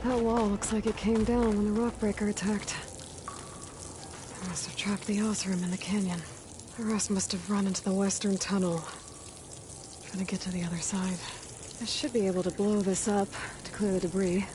That wall looks like it came down when the Rockbreaker attacked. They must have trapped the Oseram in the canyon. The rest must have run into the western tunnel, trying to get to the other side. I should be able to blow this up to clear the debris.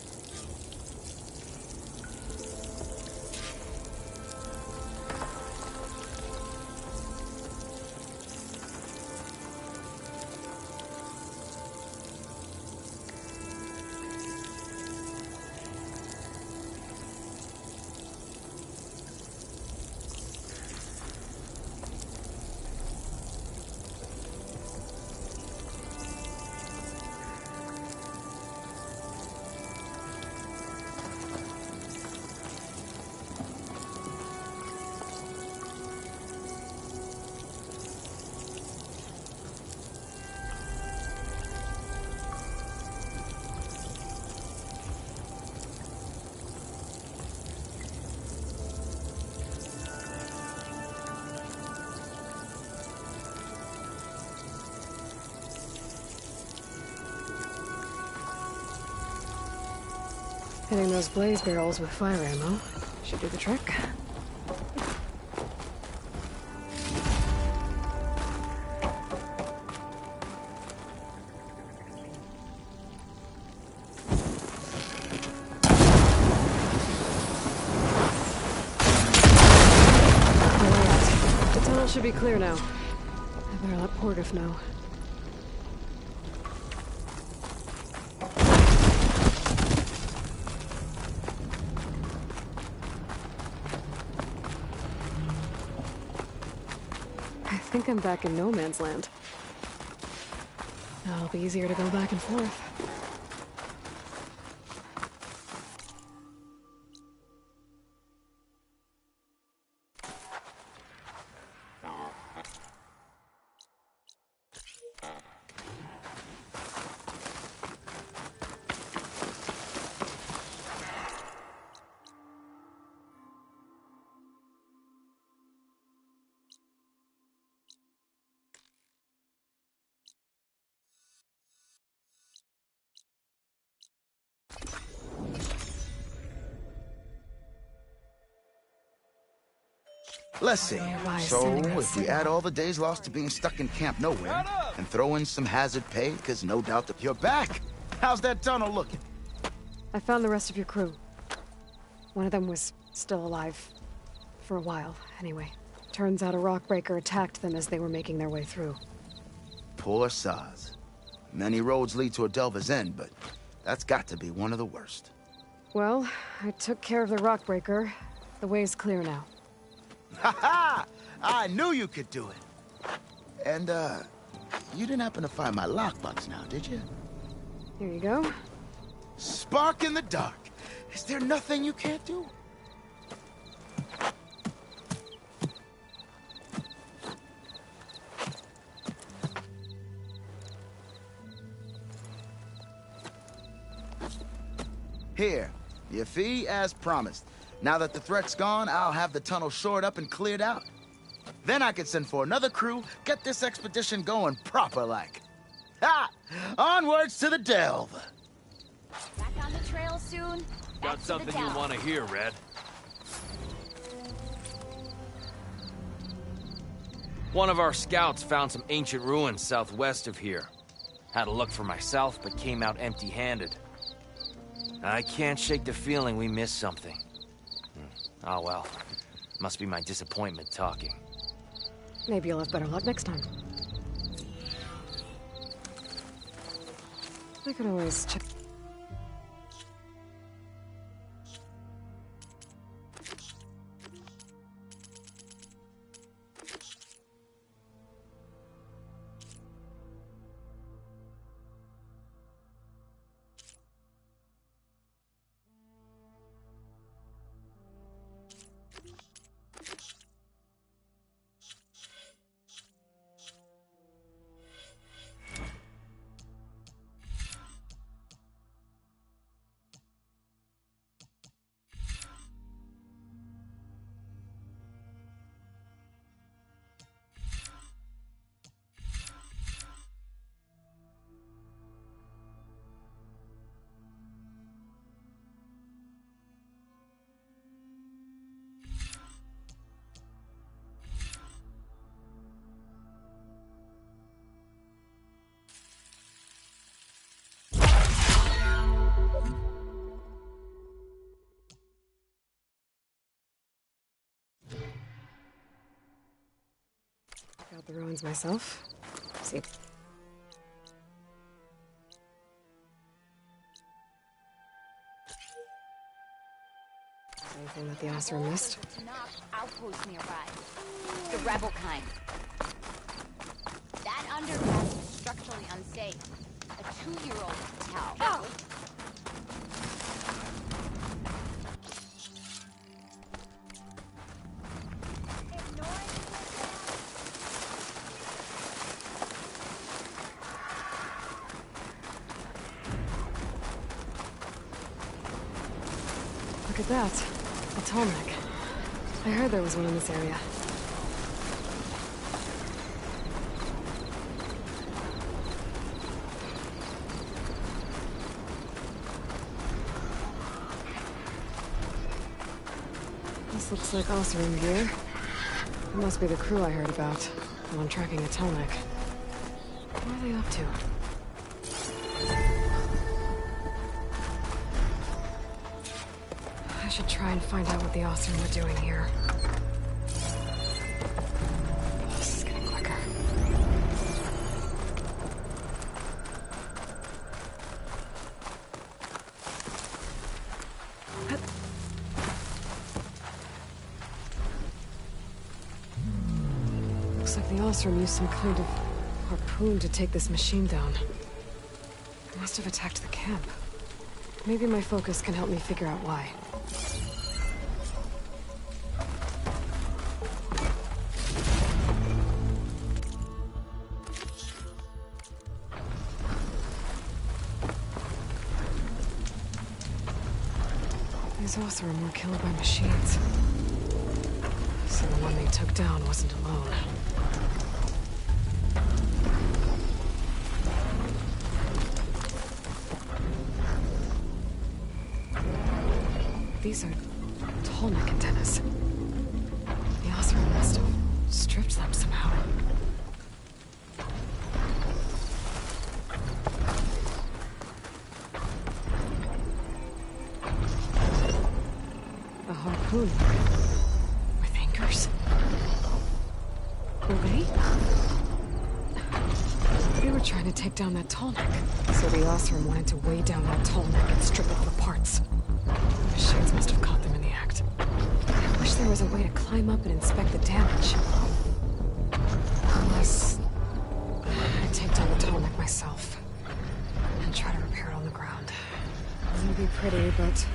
Hitting those blaze barrels with fire ammo should do the trick. Alright, the tunnel should be clear now. I better let Portiff know. I think I'm back in no man's land. Now it'll be easier to go back and forth. Let's see. So, if we add all the days lost to being stuck in Camp Nowhere, and throw in some hazard pay, because no doubt that you're back. How's that tunnel looking? I found the rest of your crew. One of them was still alive. For a while, anyway. Turns out a Rockbreaker attacked them as they were making their way through. Poor Saz. Many roads lead to a Delver's End, but that's got to be one of the worst. Well, I took care of the Rockbreaker. The way's clear now. Ha ha! I knew you could do it. And, you didn't happen to find my lockbox now, did you? Here you go. Spark in the dark. Is there nothing you can't do? Here, your fee as promised. Now that the threat's gone, I'll have the tunnel shored up and cleared out. Then I can send for another crew, get this expedition going proper-like. Ha! Onwards to the Delve! Back on the trail soon? Got something you want to hear, Red. One of our scouts found some ancient ruins southwest of here. Had a look for myself, but came out empty-handed. I can't shake the feeling we missed something. Oh well. Must be my disappointment talking. Maybe you'll have better luck next time. I could always check. out the ruins myself. See. Anything that the Oseram missed? Outpost nearby. The rebel kind. That underpass is structurally unsafe. A 2-year-old can tell. Oh. Look at that. A Tallneck. I heard there was one in this area. This looks like Oseram gear. It must be the crew I heard about. The one tracking a Tallneck. What are they up to? I should try and find out what the Oseram were doing here. This is getting quicker. Looks like the Oseram used some kind of harpoon to take this machine down. It must have attacked the camp. Maybe my focus can help me figure out why. These Oseram were killed by machines. So the one they took down wasn't alone. These are Tallneck antennas. The Oseram must have stripped them somehow. A harpoon. With anchors? Were they? They were trying to take down that Tallneck. So the Oseram wanted to weigh down that Tallneck and strip it for parts. Machines must have caught them in the act. I wish there was a way to climb up and inspect the damage. Unless I take down the Tallneck myself and try to repair it on the ground. It won't be pretty, but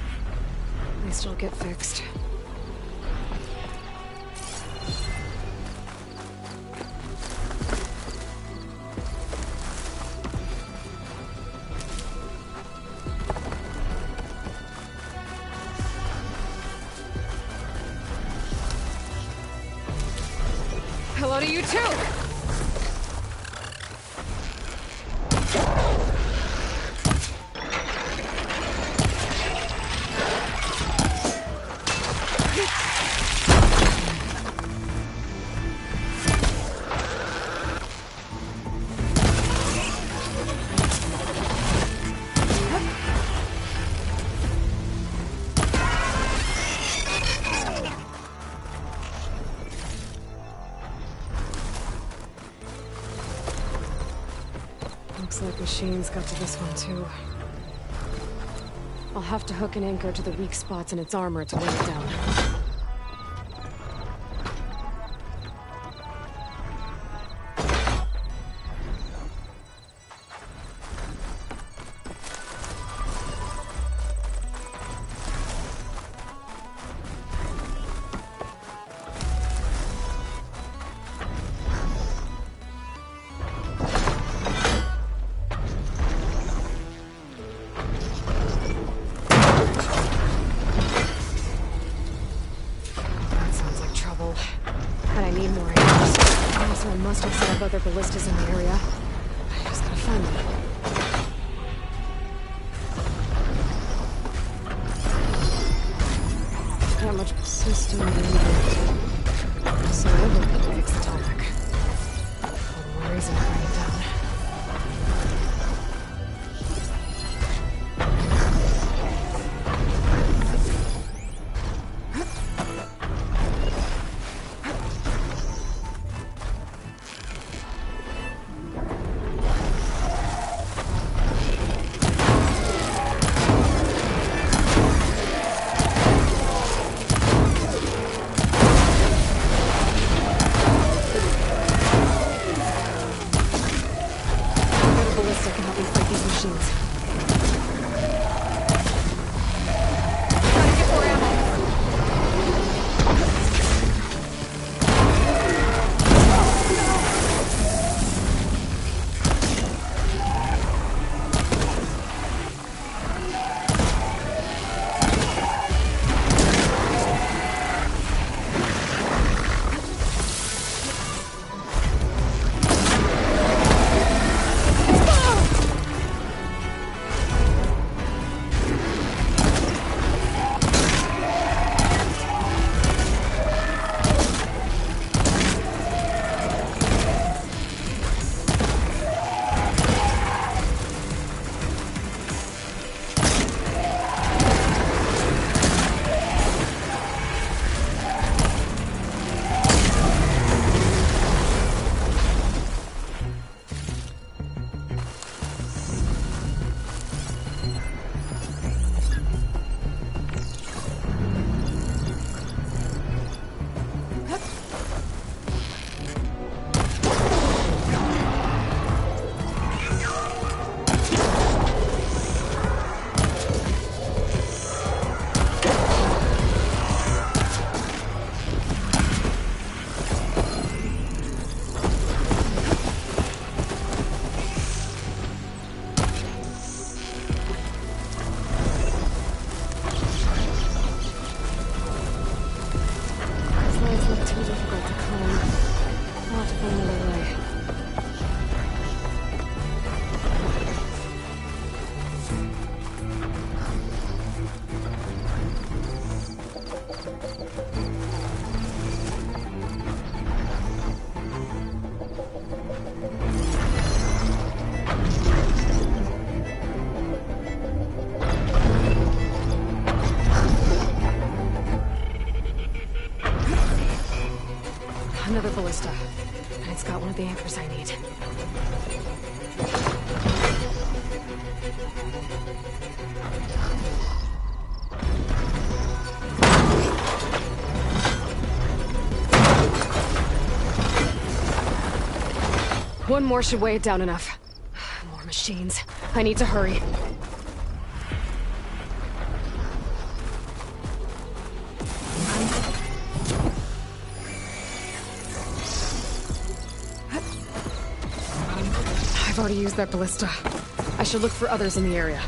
at least it'll get fixed. Hello to you too! Looks like machines got to this one too. I'll have to hook an anchor to the weak spots in its armor to weigh it down. Must have set up other ballistas in the area. I just gotta find them. Not much system needed. So I hope I can fix the Tallneck. All the worries and bring it down. another ballista. And it's got one of the anchors I need. One more should weigh it down enough. More machines. I need to hurry. I've already used that ballista. I should look for others in the area.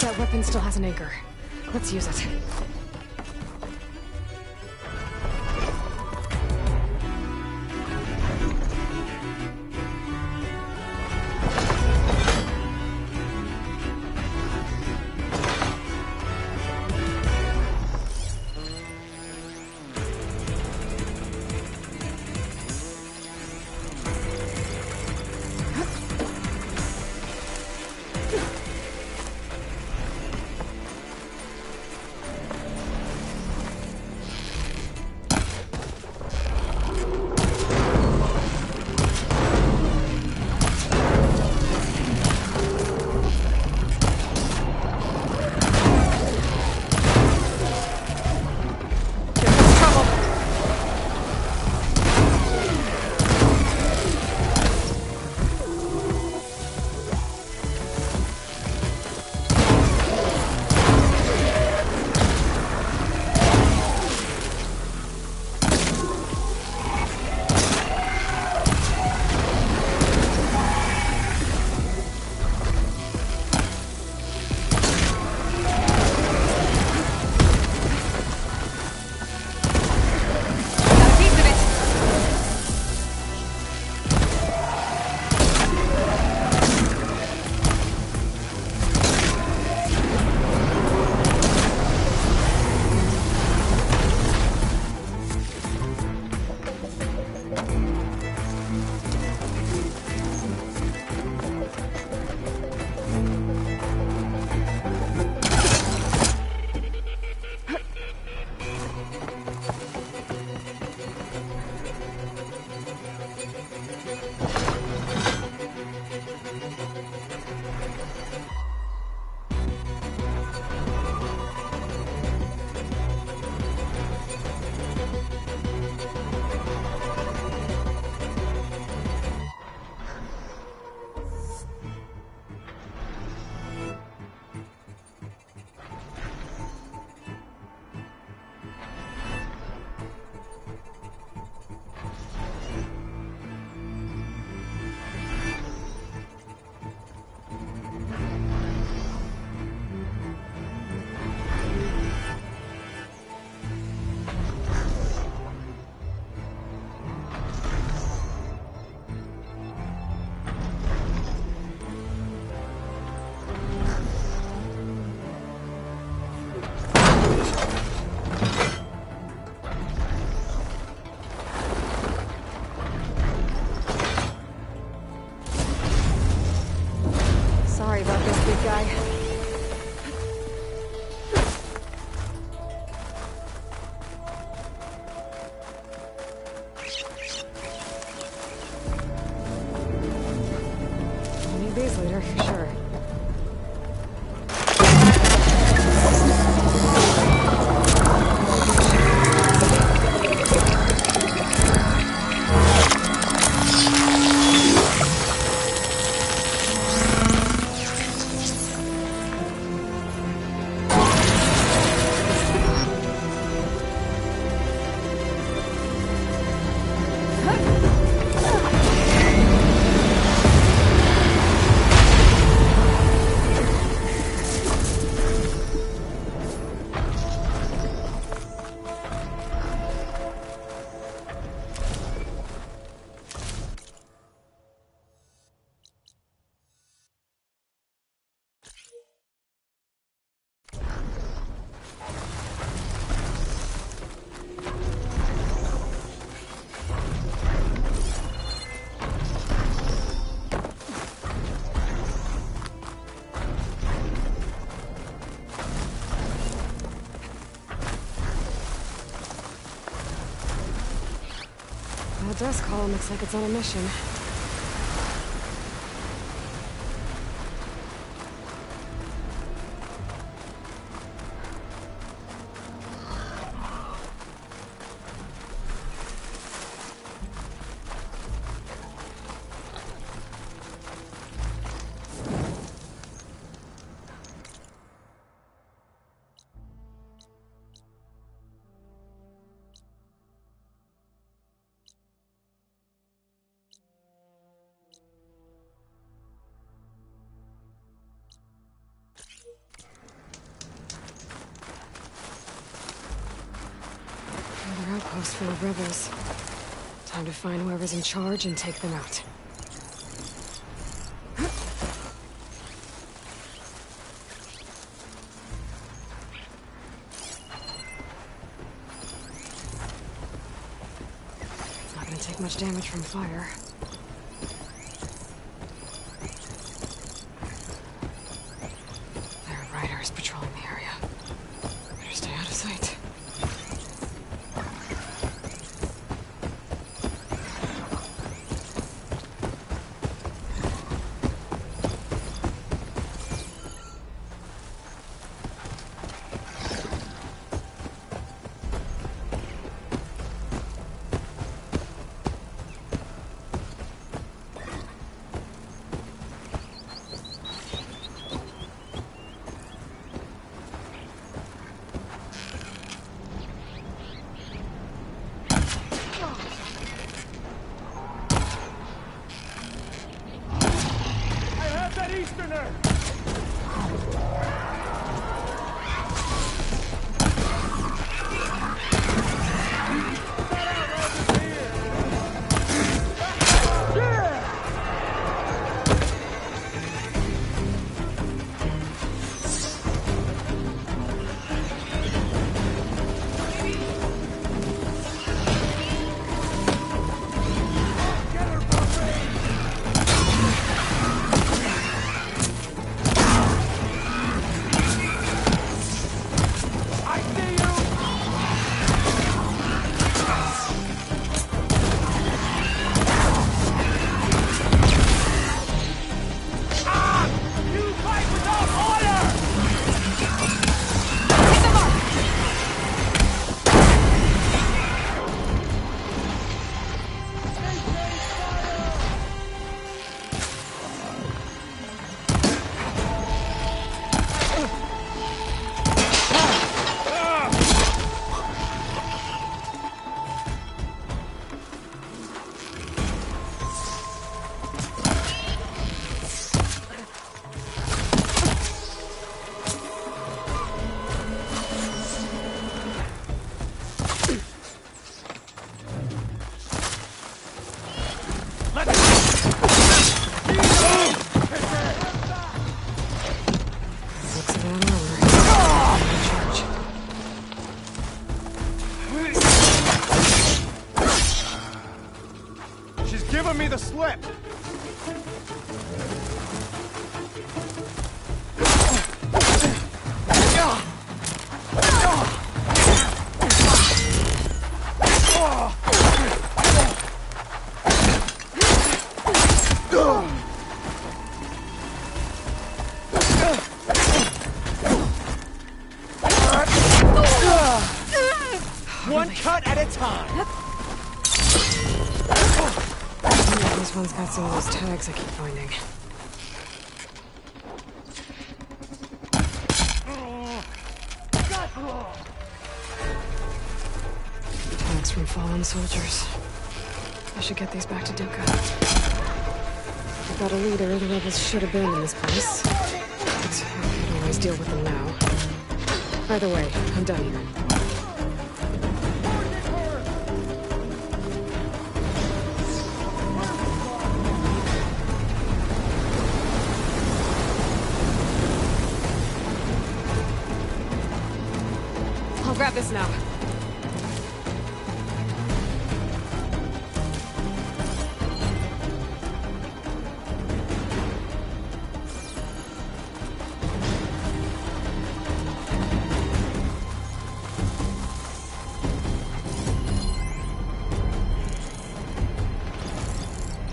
That weapon still has an anchor. Let's use it. Sorry about this, big guy. We'll need these later, for sure. The dust column looks like it's on a mission. Another outpost full of rebels. Time to find whoever's in charge and take them out. It's not gonna take much damage from fire. There are riders patrolling the area. Better stay out of sight. time! Yeah, this one's got some of those tags I keep finding. Tags from fallen soldiers. I should get these back to Duca. I've got a leader the rebels should have been in this place. But I can always deal with them now. Either way, I'm done here. I'll grab this now.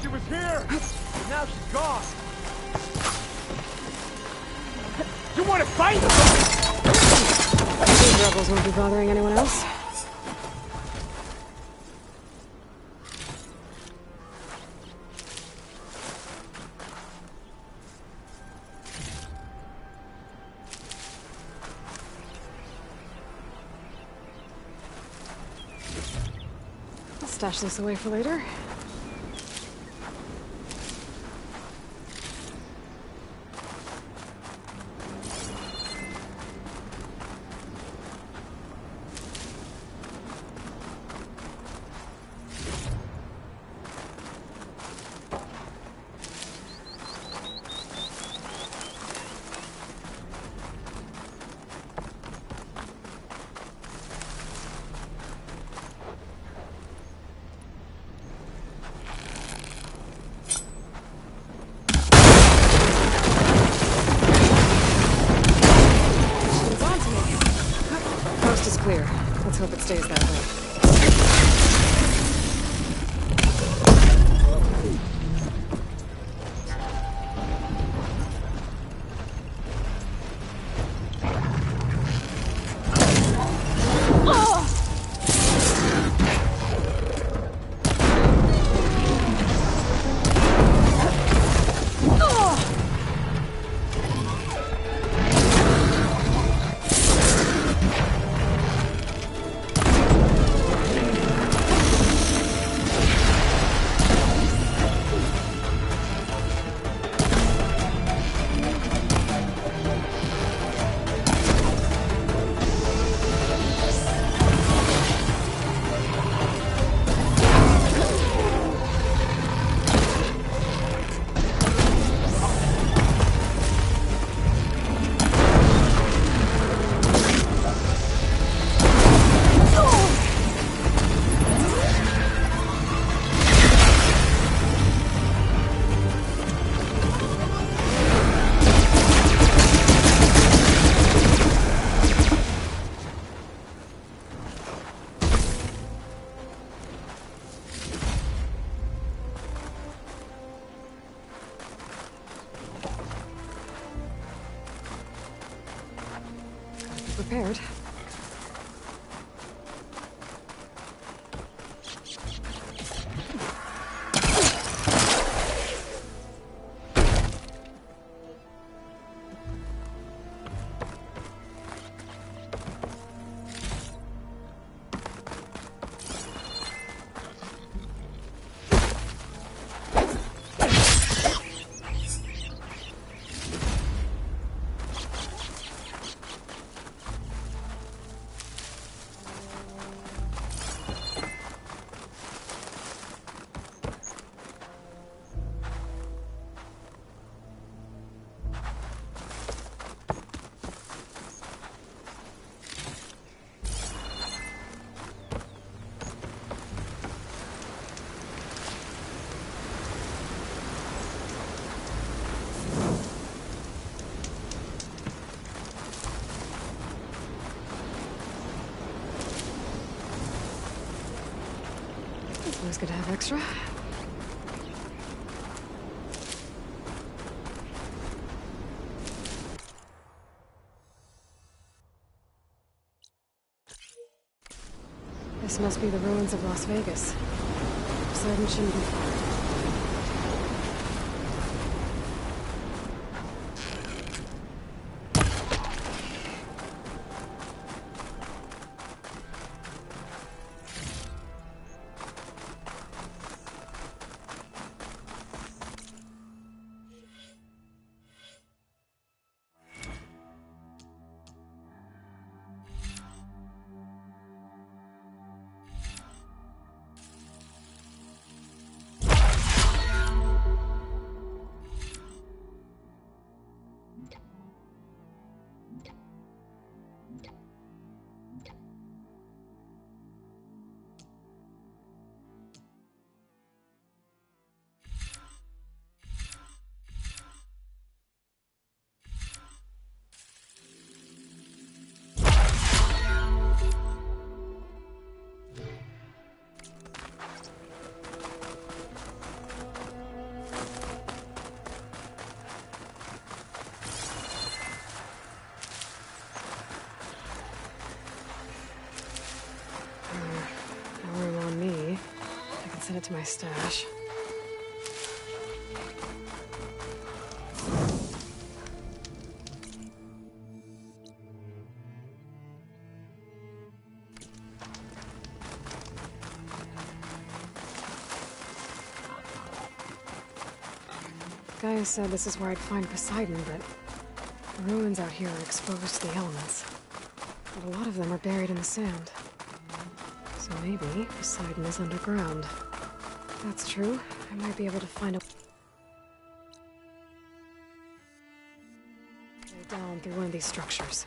She was here! And now she's gone! You wanna fight? These rebels won't be bothering anyone else. I'll stash this away for later. Coast is clear. Let's hope it stays that way. Prepared. Always good to have extra. This This must be the ruins of Las Vegas. Poseidon shouldn't be far. No room on me. I can send it to my stash. Gaia said this is where I'd find Poseidon, but the ruins out here are exposed to the elements. But a lot of them are buried in the sand. So maybe Poseidon is underground. If that's true, I might be able to find a way down through one of these structures.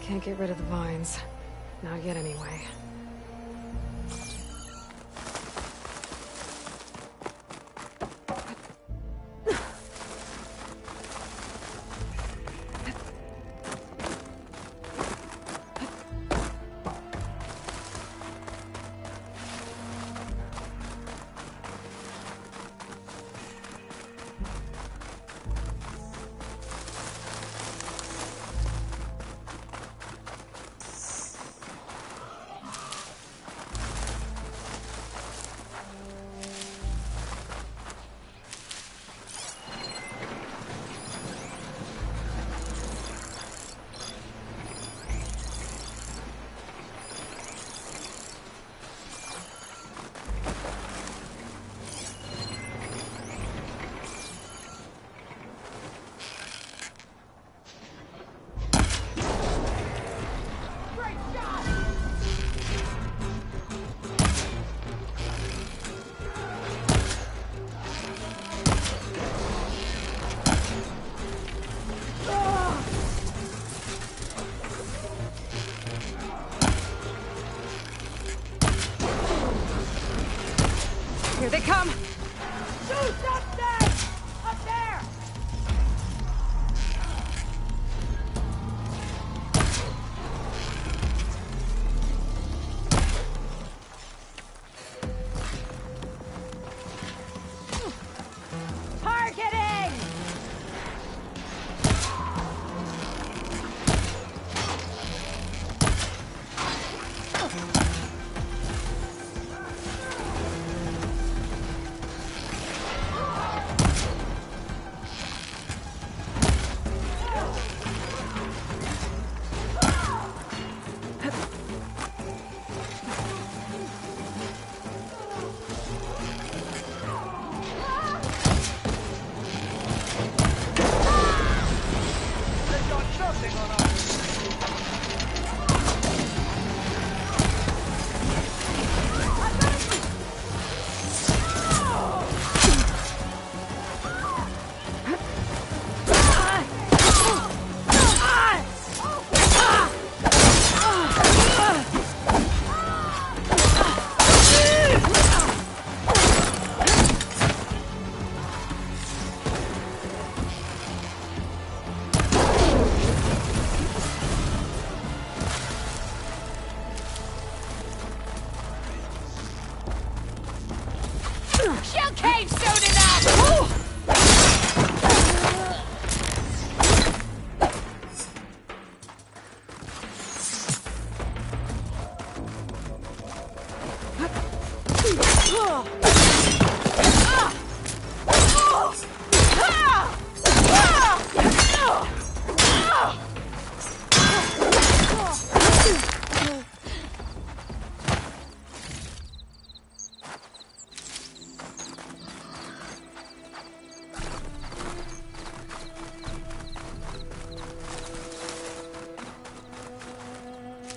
Can't get rid of the vines. Not yet, anyway.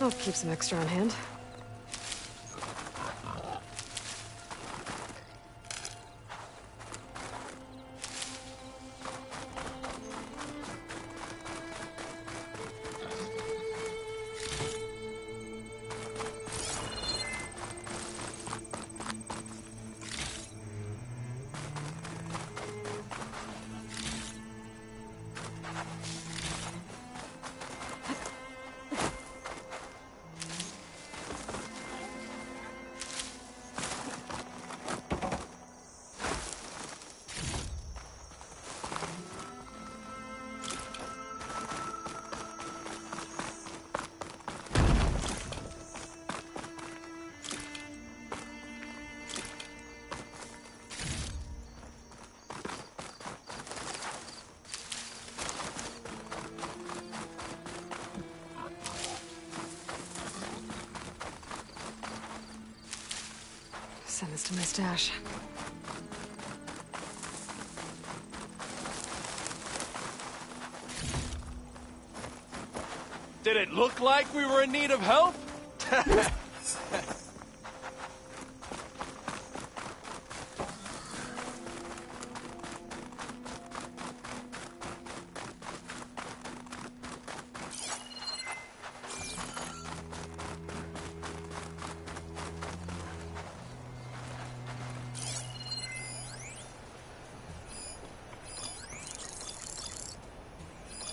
I'll keep some extra on hand. Send this to my stash. Did it look like we were in need of help?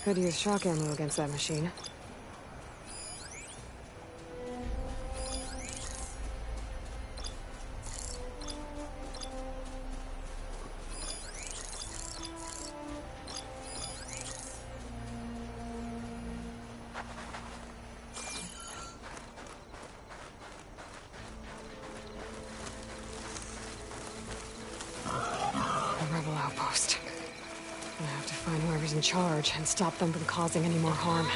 Could use shock ammo against that machine. A rebel outpost. I have to find whoever's in charge and stop them from causing any more harm.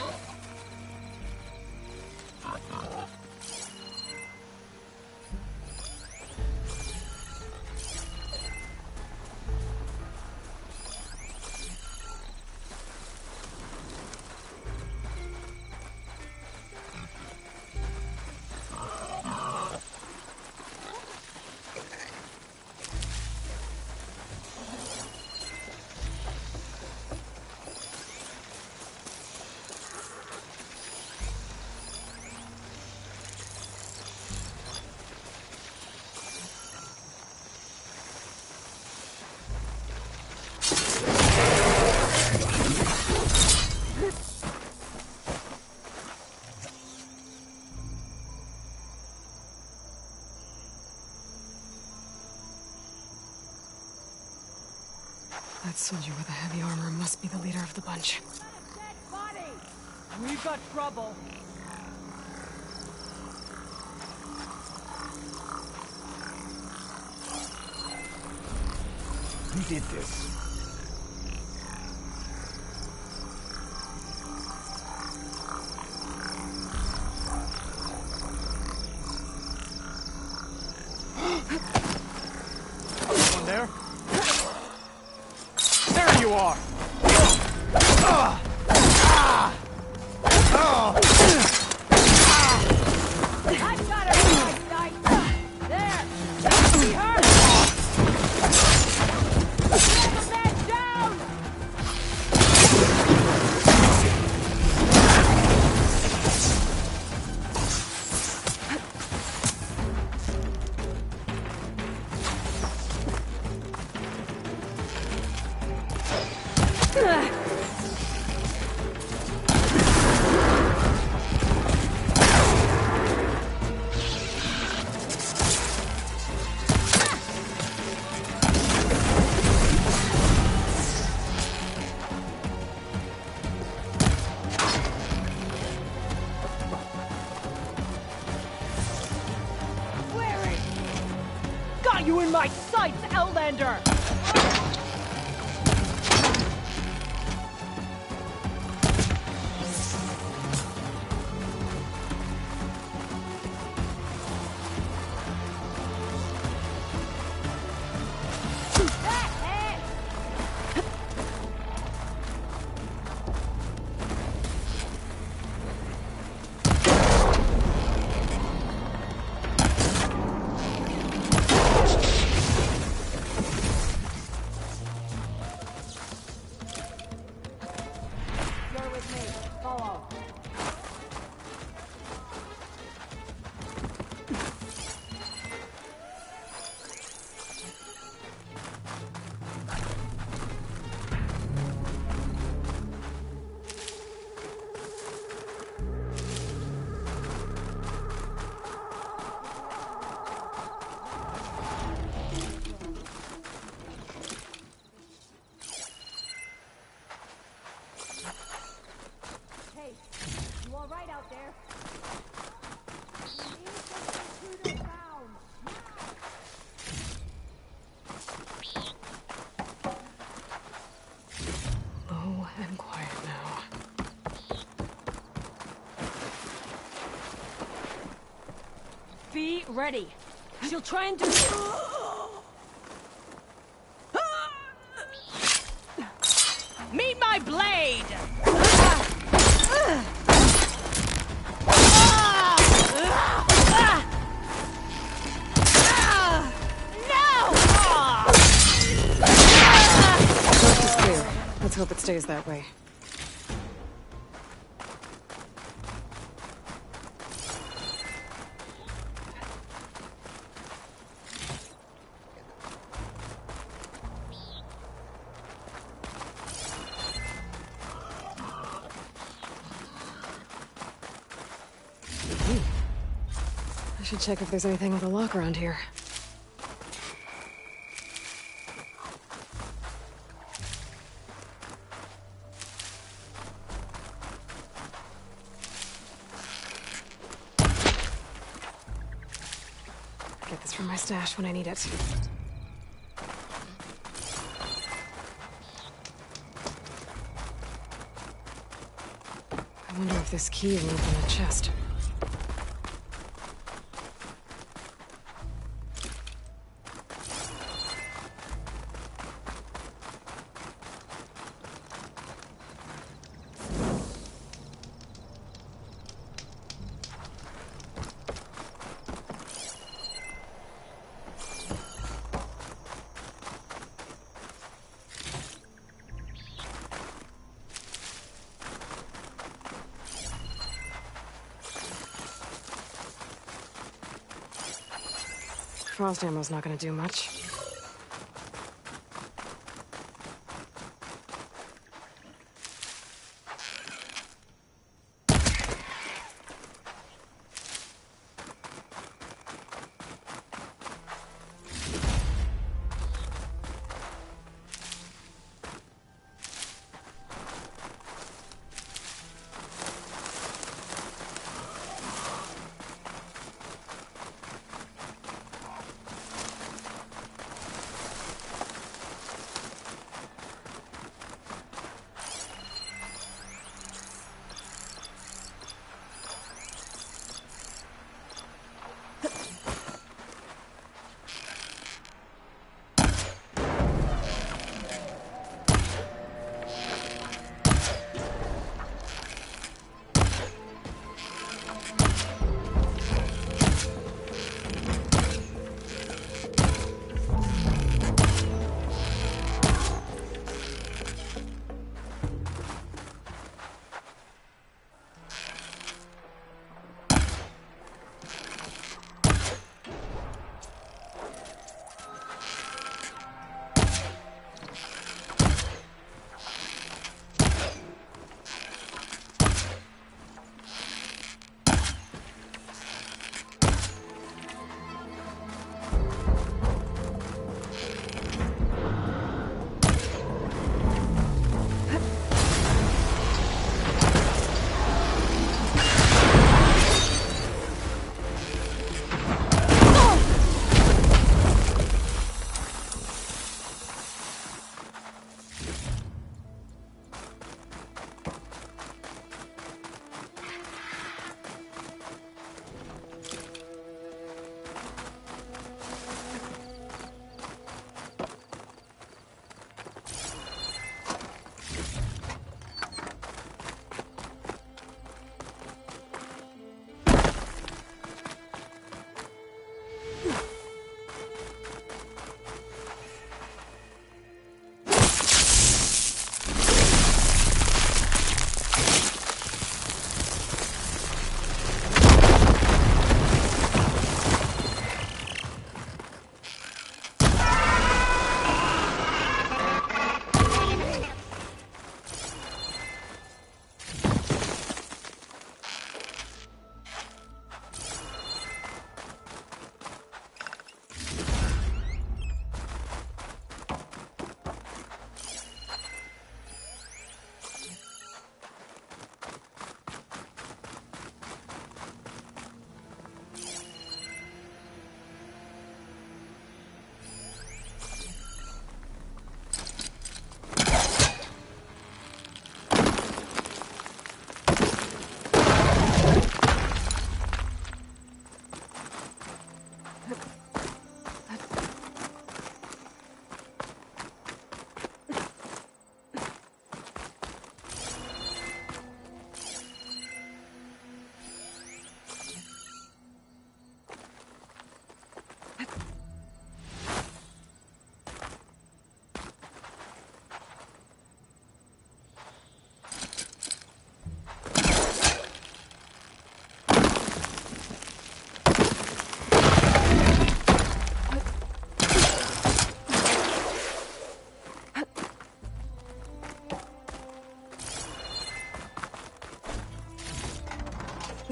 That soldier with the heavy armor must be the leader of the bunch. We've got trouble. Who did this? Someone there? There you are! I've got her in my sight! There! Don't be hurt! Get the man down! Got you in my sights, Outlander! I'm quiet now. Be ready. She'll try and do. Meet my blade! Coast is clear. Let's hope it stays that way. I should check if there's anything with a lock around here. Get this from my stash when I need it. I wonder if this key will open the chest. Frost ammo's not gonna do much.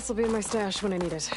This'll be in my stash when I need it.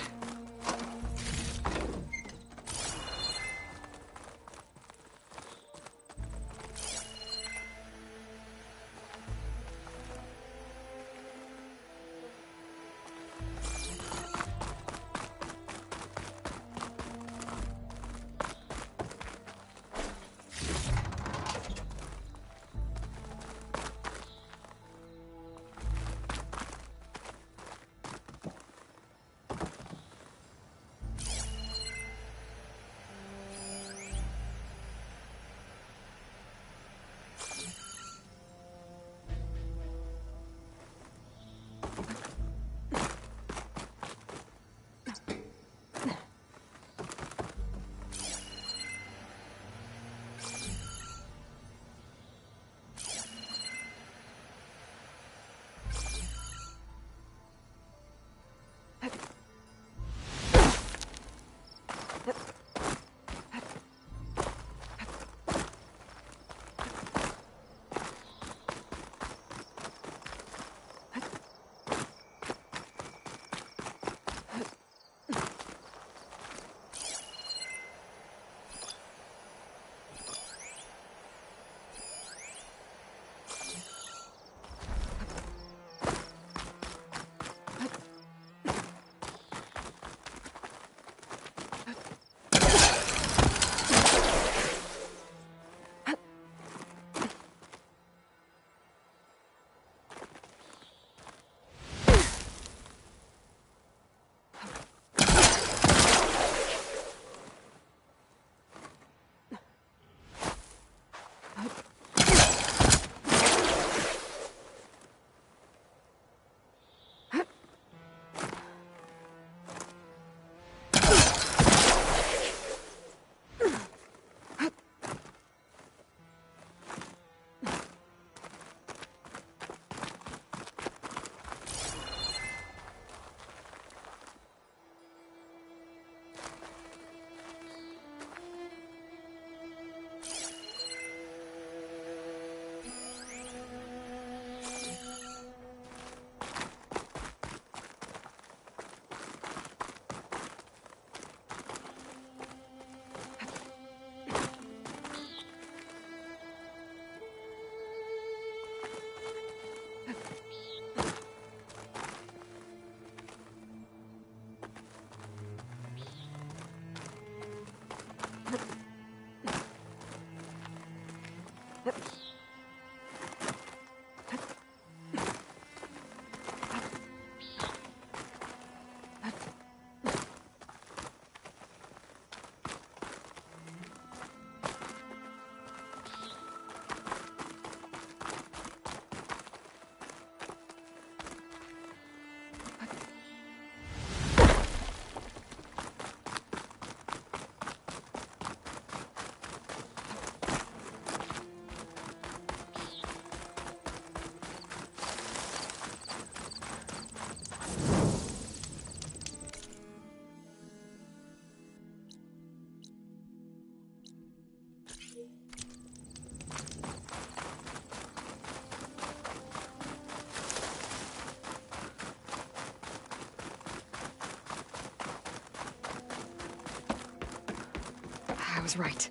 I was right.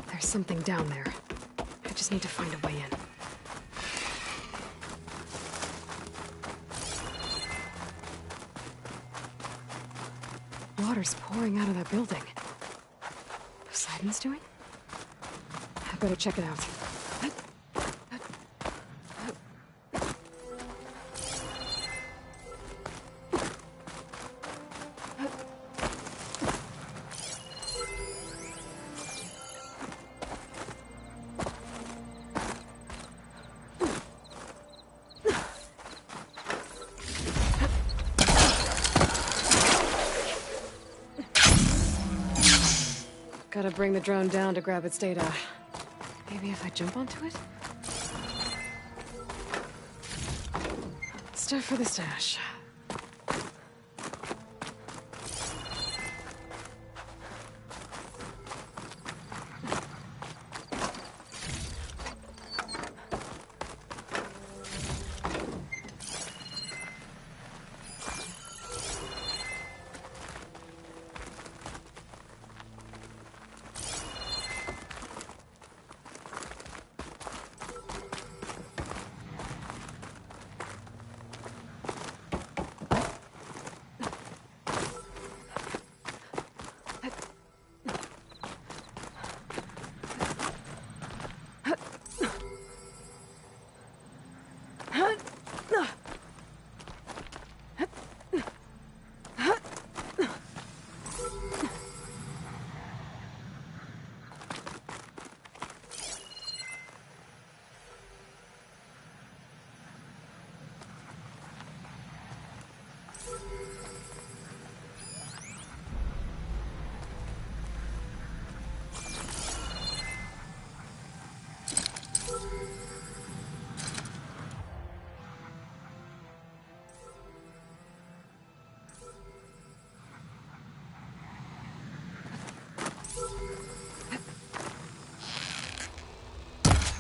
There's something down there. I just need to find a way in. Water's pouring out of that building. Poseidon's doing? I better check it out. Gotta bring the drone down to grab its data. Maybe if I jump onto it? Stuff for the stash.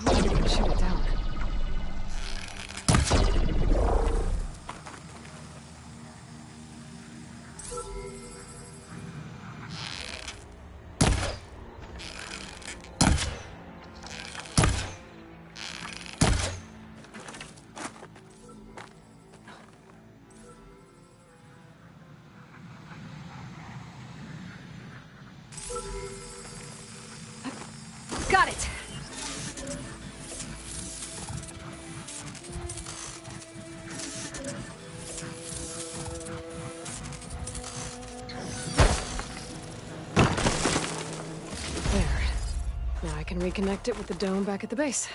I can shoot it down. Got it! There. Now I can reconnect it with the dome back at the base.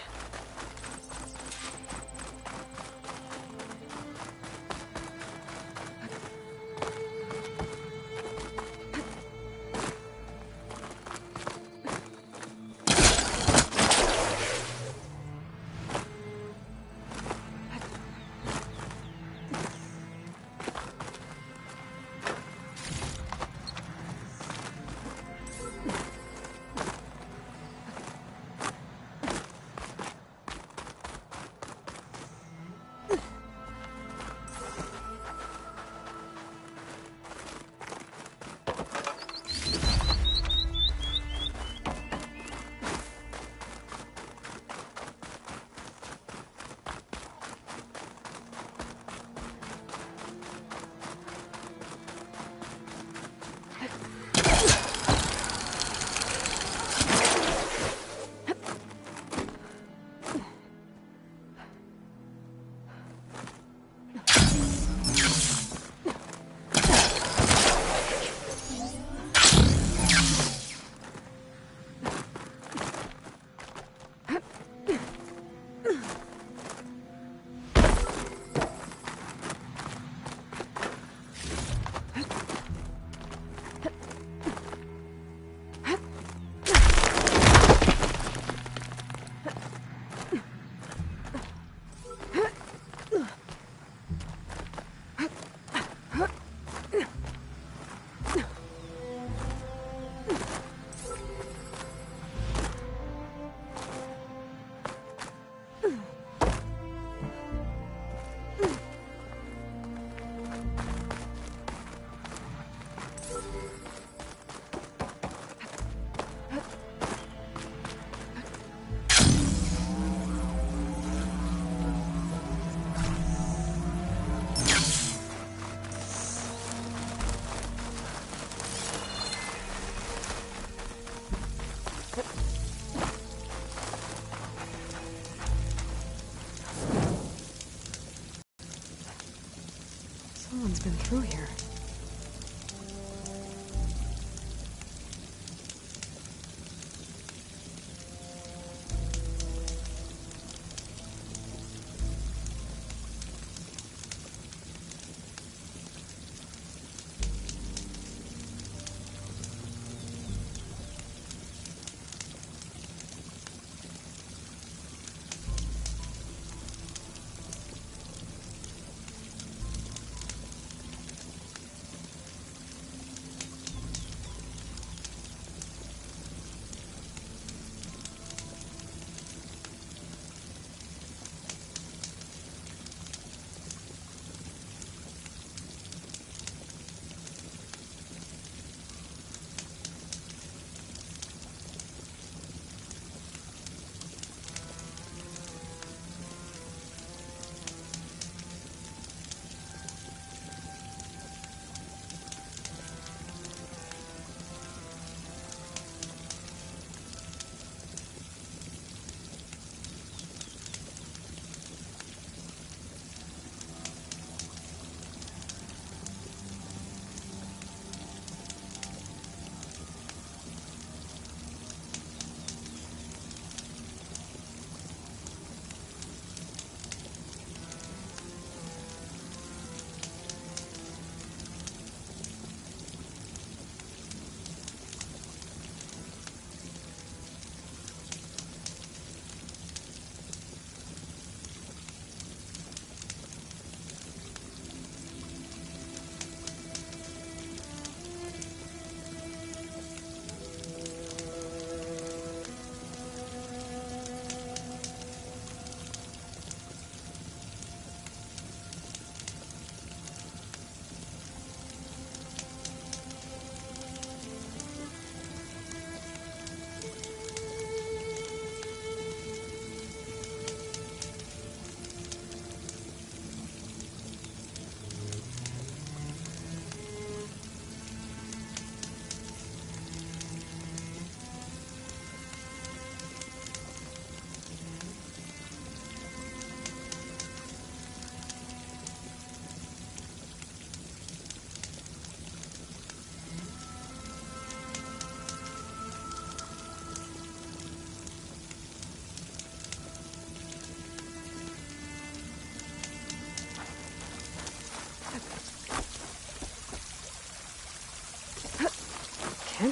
Someone's been through here.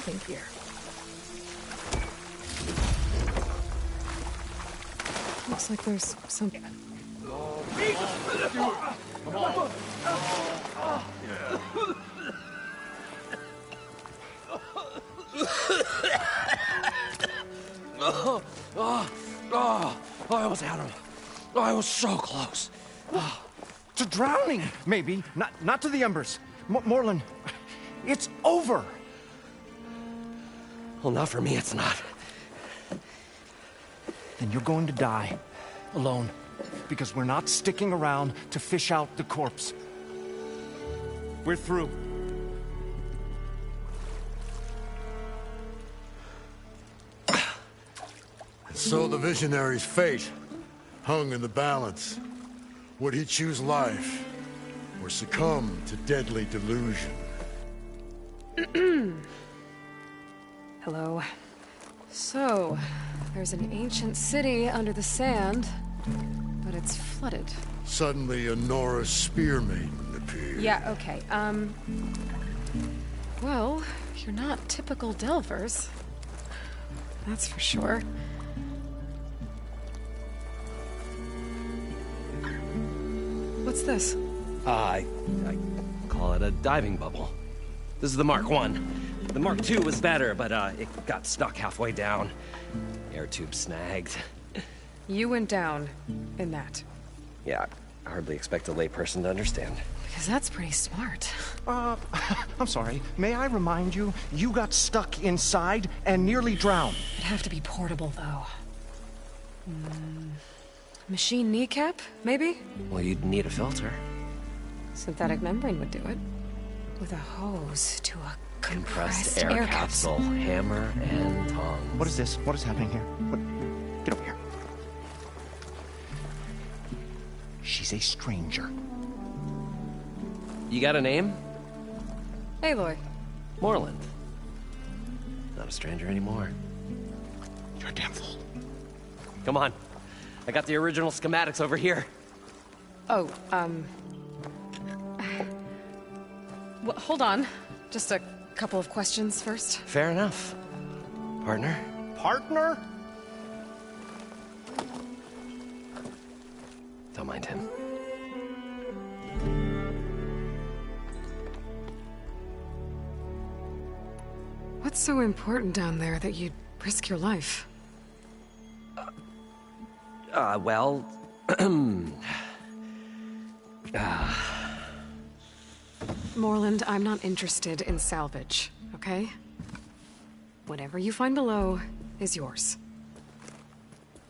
camping gear. Looks like there's some... I almost had him. I was so close. To drowning, maybe. Not to the embers. Morlund, it's over. Well, not for me, it's not. Then you're going to die. Alone. Because we're not sticking around to fish out the corpse. We're through. So the visionary's fate hung in the balance. Would he choose life or succumb to deadly delusion? Hello. So, there's an ancient city under the sand, but it's flooded. Suddenly a Norse spear maiden appeared. Yeah, okay, well, you're not typical Delvers. That's for sure. What's this? I call it a diving bubble. This is the Mark I. The Mark II was better, but it got stuck halfway down. Air tube snagged. You went down in that. Yeah, I hardly expect a layperson to understand. Because that's pretty smart. I'm sorry. May I remind you, you got stuck inside and nearly drowned. It'd have to be portable, though. Machine kneecap, maybe? Well, you'd need a filter. Synthetic membrane would do it. With a hose to a compressed air capsule. Hammer and tongs. What is this? What is happening here? What? Get over here. She's a stranger. You got a name? Aloy. Morlund. Not a stranger anymore. You're a damn fool. Come on. I got the original schematics over here. Oh, well, hold on. Just a couple of questions first. Fair enough. Partner? Partner? Don't mind him. What's so important down there that you'd risk your life? Well... Morlund, I'm not interested in salvage, okay? Whatever you find below is yours.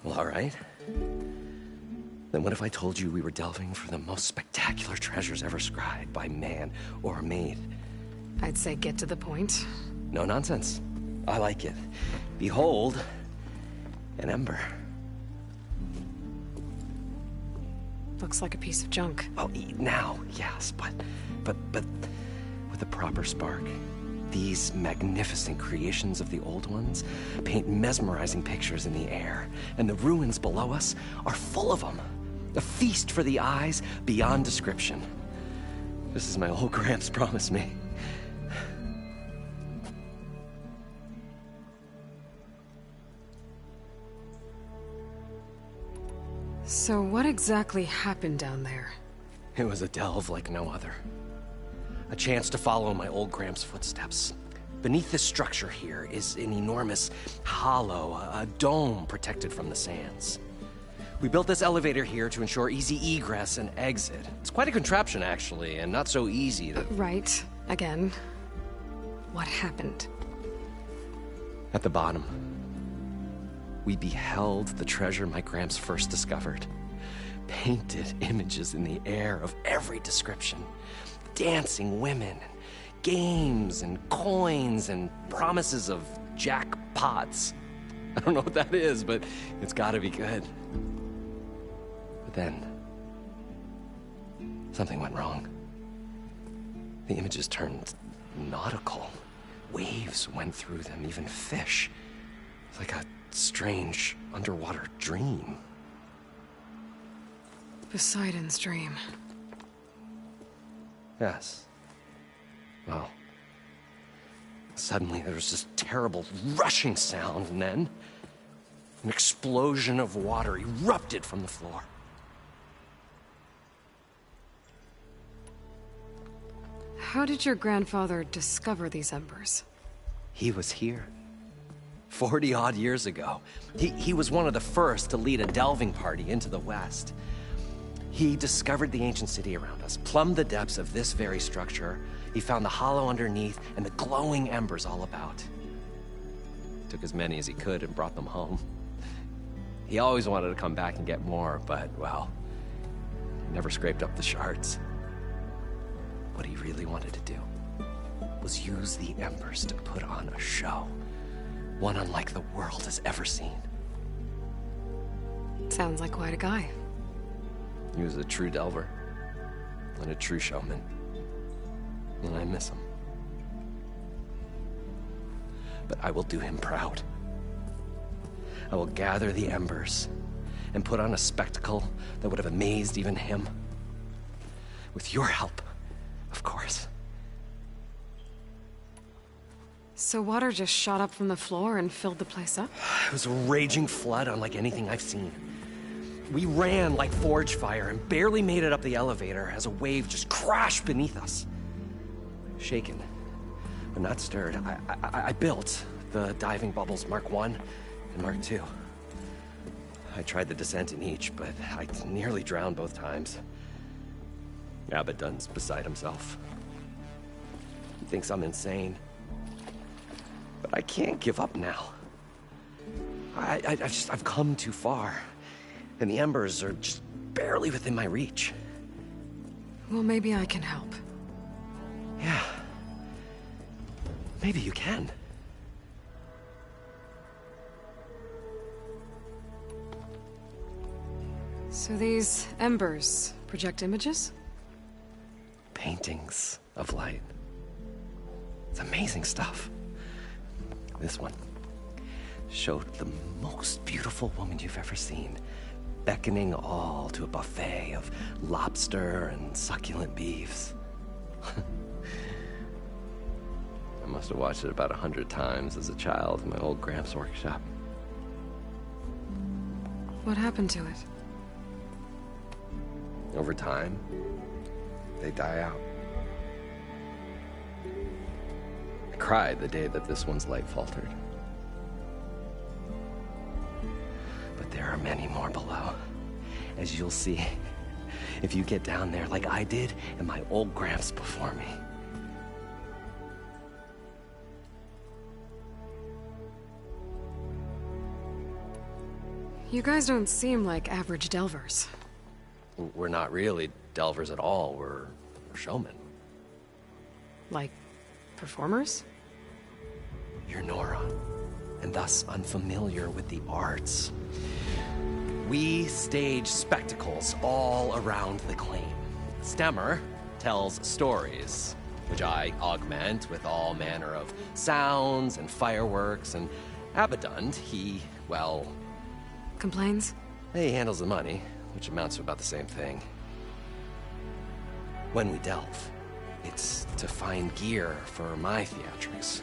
Well, all right. Then what if I told you we were delving for the most spectacular treasures ever scribed by man or maid? I'd say get to the point. No nonsense. I like it. Behold, an ember. Looks like a piece of junk. Oh, now, yes, but with a proper spark. These magnificent creations of the old ones paint mesmerizing pictures in the air, and the ruins below us are full of them. A feast for the eyes beyond description. This is my old Gramps promised me. So what exactly happened down there? It was a delve like no other. A chance to follow my old Gramps' footsteps. Beneath this structure here is an enormous hollow, a dome protected from the sands. We built this elevator here to ensure easy egress and exit. It's quite a contraption, actually, and not so easy to... Right. Again. What happened? At the bottom, we beheld the treasure my Gramps first discovered. Painted images in the air of every description. Dancing women, games and coins and promises of jackpots. I don't know what that is, but it's gotta be good. But then, something went wrong. The images turned nautical. Waves went through them, even fish. It's like a strange underwater dream. Poseidon's dream. Yes. Well, Suddenly, there was this terrible rushing sound, and then an explosion of water erupted from the floor. How did your grandfather discover these embers? He was here. 40-odd years ago. He was one of the first to lead a delving party into the West. He discovered the ancient city around us, plumbed the depths of this very structure. He found the hollow underneath and the glowing embers all about. Took as many as he could and brought them home. He always wanted to come back and get more, but, well, he never scraped up the shards. What he really wanted to do was use the embers to put on a show. One unlike the world has ever seen. Sounds like quite a guy. He was a true delver, and a true showman. And I miss him. But I will do him proud. I will gather the embers and put on a spectacle that would have amazed even him. With your help, of course. So water just shot up from the floor and filled the place up? It was a raging flood unlike anything I've seen. We ran like forge fire and barely made it up the elevator as a wave just crashed beneath us. Shaken, but not stirred, I built the diving bubbles Mark I and Mark II. I tried the descent in each, but I nearly drowned both times. Abaddon's beside himself. He thinks I'm insane. But I can't give up now. I've come too far. And the embers are just barely within my reach. Well, maybe I can help. Yeah. Maybe you can. So these embers project images? Paintings of light. It's amazing stuff. This one showed the most beautiful woman you've ever seen, beckoning all to a buffet of lobster and succulent beefs. I must have watched it about 100 times as a child in my old Gramps workshop. What happened to it? Over time, they die out. I cried the day that this one's light faltered. But there are many more below, as you'll see if you get down there like I did and my old Gramps before me. You guys don't seem like average delvers. We're not really delvers at all, we're showmen. Like, performers? You're Nora, and thus unfamiliar with the arts. We stage spectacles all around the claim. Stemmer tells stories, which I augment with all manner of sounds and fireworks, and Abaddon, he, well... Complains? He handles the money, which amounts to about the same thing. When we delve, it's to find gear for my theatrics.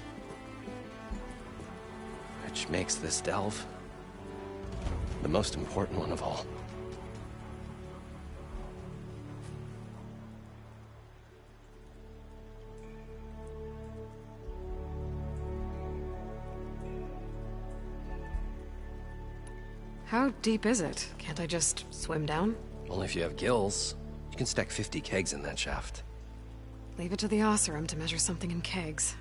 Which makes this delve the most important one of all. How deep is it? Can't I just swim down? Only if you have gills. You can stack 50 kegs in that shaft. Leave it to the Oseram to measure something in kegs.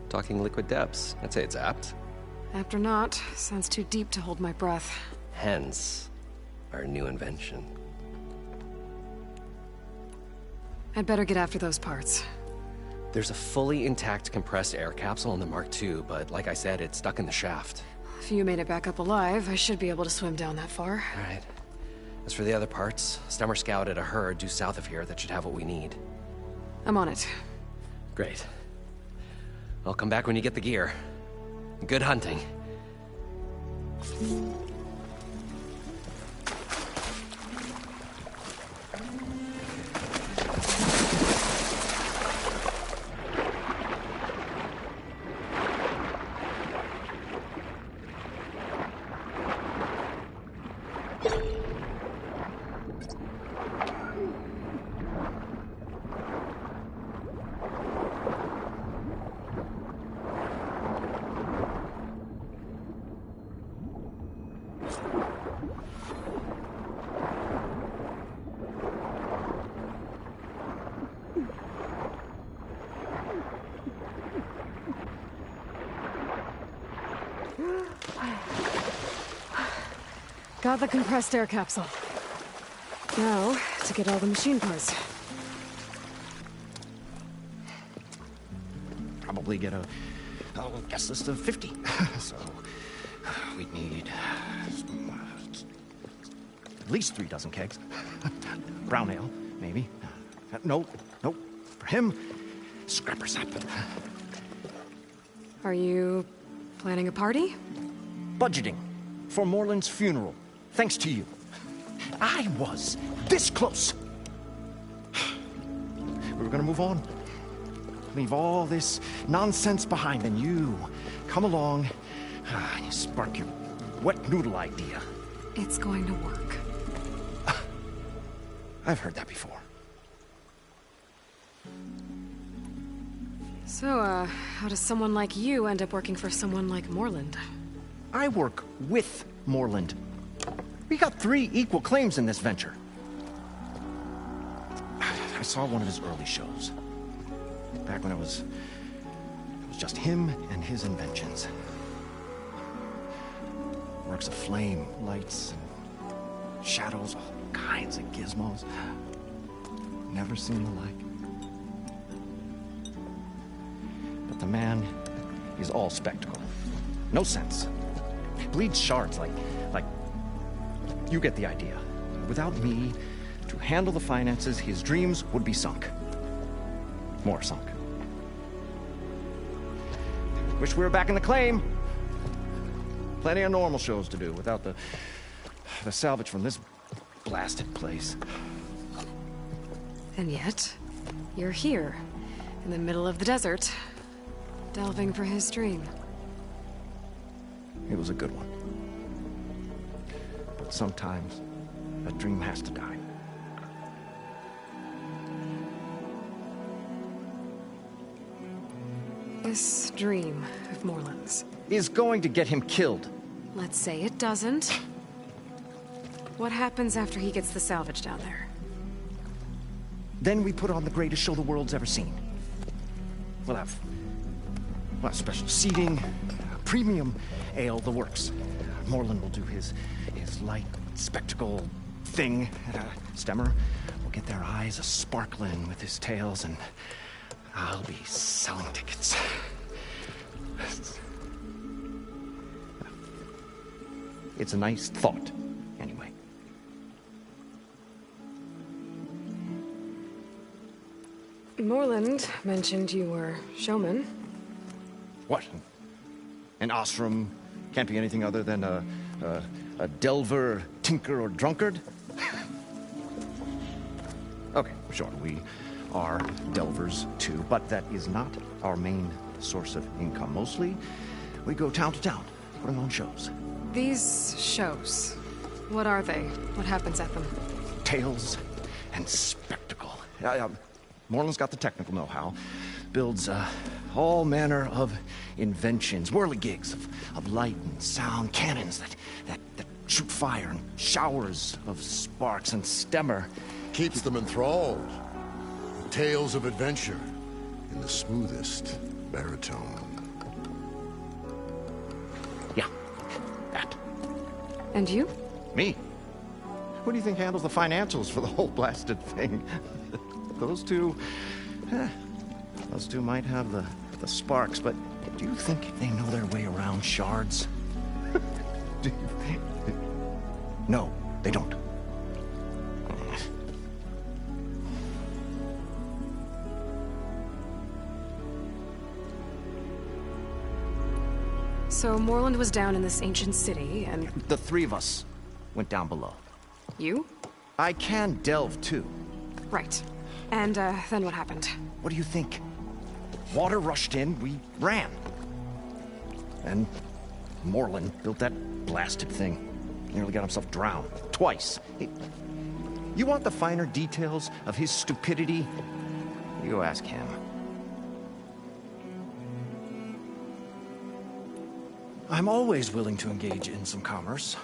Talking liquid depths, I'd say it's apt. Apt or not, sounds too deep to hold my breath. Hence, our new invention. I'd better get after those parts. There's a fully intact compressed air capsule in the Mark II, but like I said, it's stuck in the shaft. If you made it back up alive, I should be able to swim down that far. All right. As for the other parts, Stemmer scouted a herd due south of here that should have what we need. I'm on it. Great. I'll come back when you get the gear. Good hunting. Got the compressed air capsule. Now, to get all the machine parts. Probably get a guess list of 50. So, we'd need at least 3 dozen kegs. Brown ale, maybe. No. For him, scrapper sap. Are you planning a party? Budgeting for Morland's funeral, thanks to you. I was this close. We were gonna move on. Leave all this nonsense behind, and you come along and you spark your wet noodle idea. It's going to work. I've heard that before. So, how does someone like you end up working for someone like Morland? I work with Morland. We got 3 equal claims in this venture. I saw one of his early shows. Back when it was just him and his inventions. Works of flame, lights, and shadows, all kinds of gizmos. Never seen the like. But the man is all spectacle. No sense. Bleeds shards like you get the idea. Without me to handle the finances, his dreams would be sunk. More sunk. Wish we were back in the claim. Plenty of normal shows to do without the salvage from this blasted place. And yet, you're here, in the middle of the desert, delving for his dream. It was a good one. But sometimes, a dream has to die. This dream of Morland's. Is going to get him killed. Let's say it doesn't. What happens after he gets the salvage down there? Then we put on the greatest show the world's ever seen. We'll have special seating, premium ale, the works. Morland will do his light spectacle thing at a Stemmer. We'll get their eyes a-sparkling with his tales, and I'll be selling tickets. It's a nice thought, anyway. Morland mentioned you were showman. What? An Ostrom can't be anything other than a delver, tinker, or drunkard? Okay, sure, we are delvers too, but that is not our main source of income. Mostly, we go town to town, putting on shows. These shows, what are they? What happens at them? Tales and spectacle. Morland's got the technical know-how. Builds all manner of inventions, whirligigs of light and sound, cannons that shoot fire, and showers of sparks, and Stemmer Keeps them enthralled. Tales of adventure in the smoothest baritone. Yeah, that. And you? Me? Who do you think handles the financials for the whole blasted thing? Those two might have the sparks, but do you think they know their way around shards? No, they don't. So Morland was down in this ancient city, and... The 3 of us went down below. You? I can delve, too. Right. And, then what happened? What do you think? Water rushed in, we ran. And Morland built that blasted thing. Nearly got himself drowned. Twice. You want the finer details of his stupidity? You go ask him. I'm always willing to engage in some commerce.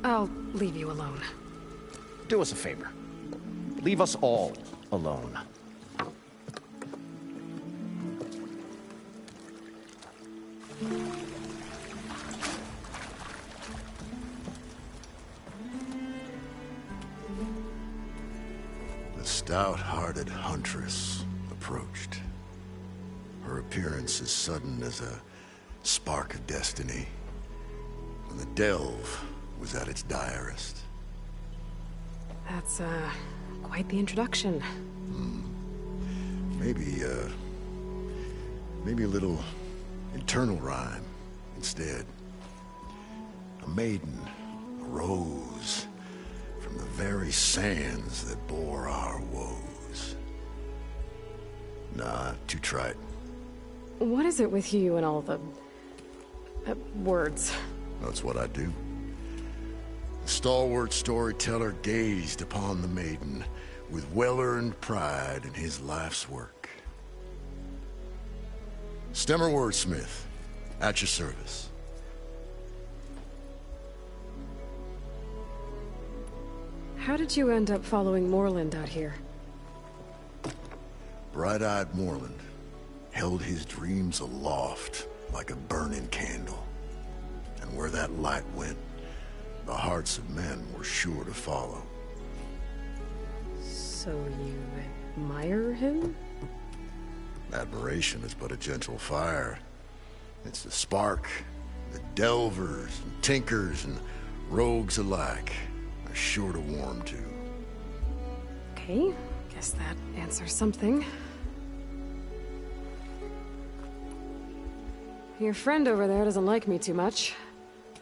I'll leave you alone. Do us a favor. Leave us all alone. The stout-hearted huntress approached. Her appearance as sudden as a spark of destiny, when the delve was at its direst. That's, quite the introduction. Maybe a little internal rhyme instead. A maiden arose from the very sands that bore our woes. Nah, too trite. What is it with you and all the... words? That's what I do. The stalwart storyteller gazed upon the maiden with well-earned pride in his life's work. Stemmer Wordsmith, at your service. How did you end up following Moreland out here? Bright-eyed Moreland held his dreams aloft like a burning candle. And where that light went, the hearts of men were sure to follow. So you admire him? Admiration is but a gentle fire. It's the spark that delvers and tinkers and rogues alike are sure to warm to. Okay, guess that answers something. Your friend over there doesn't like me too much.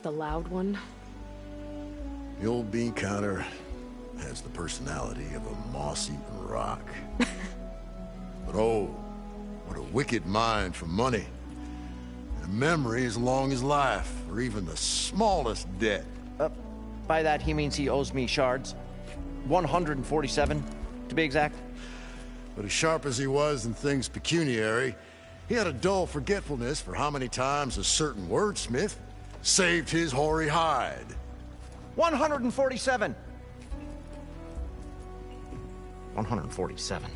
The loud one. The old bean counter has the personality of a moss-eaten rock. But oh, what a wicked mind for money. And a memory as long as life, or even the smallest debt. By that, he means he owes me shards. 147, to be exact. But as sharp as he was in things pecuniary, he had a dull forgetfulness for how many times a certain wordsmith saved his hoary hide. 147. 147.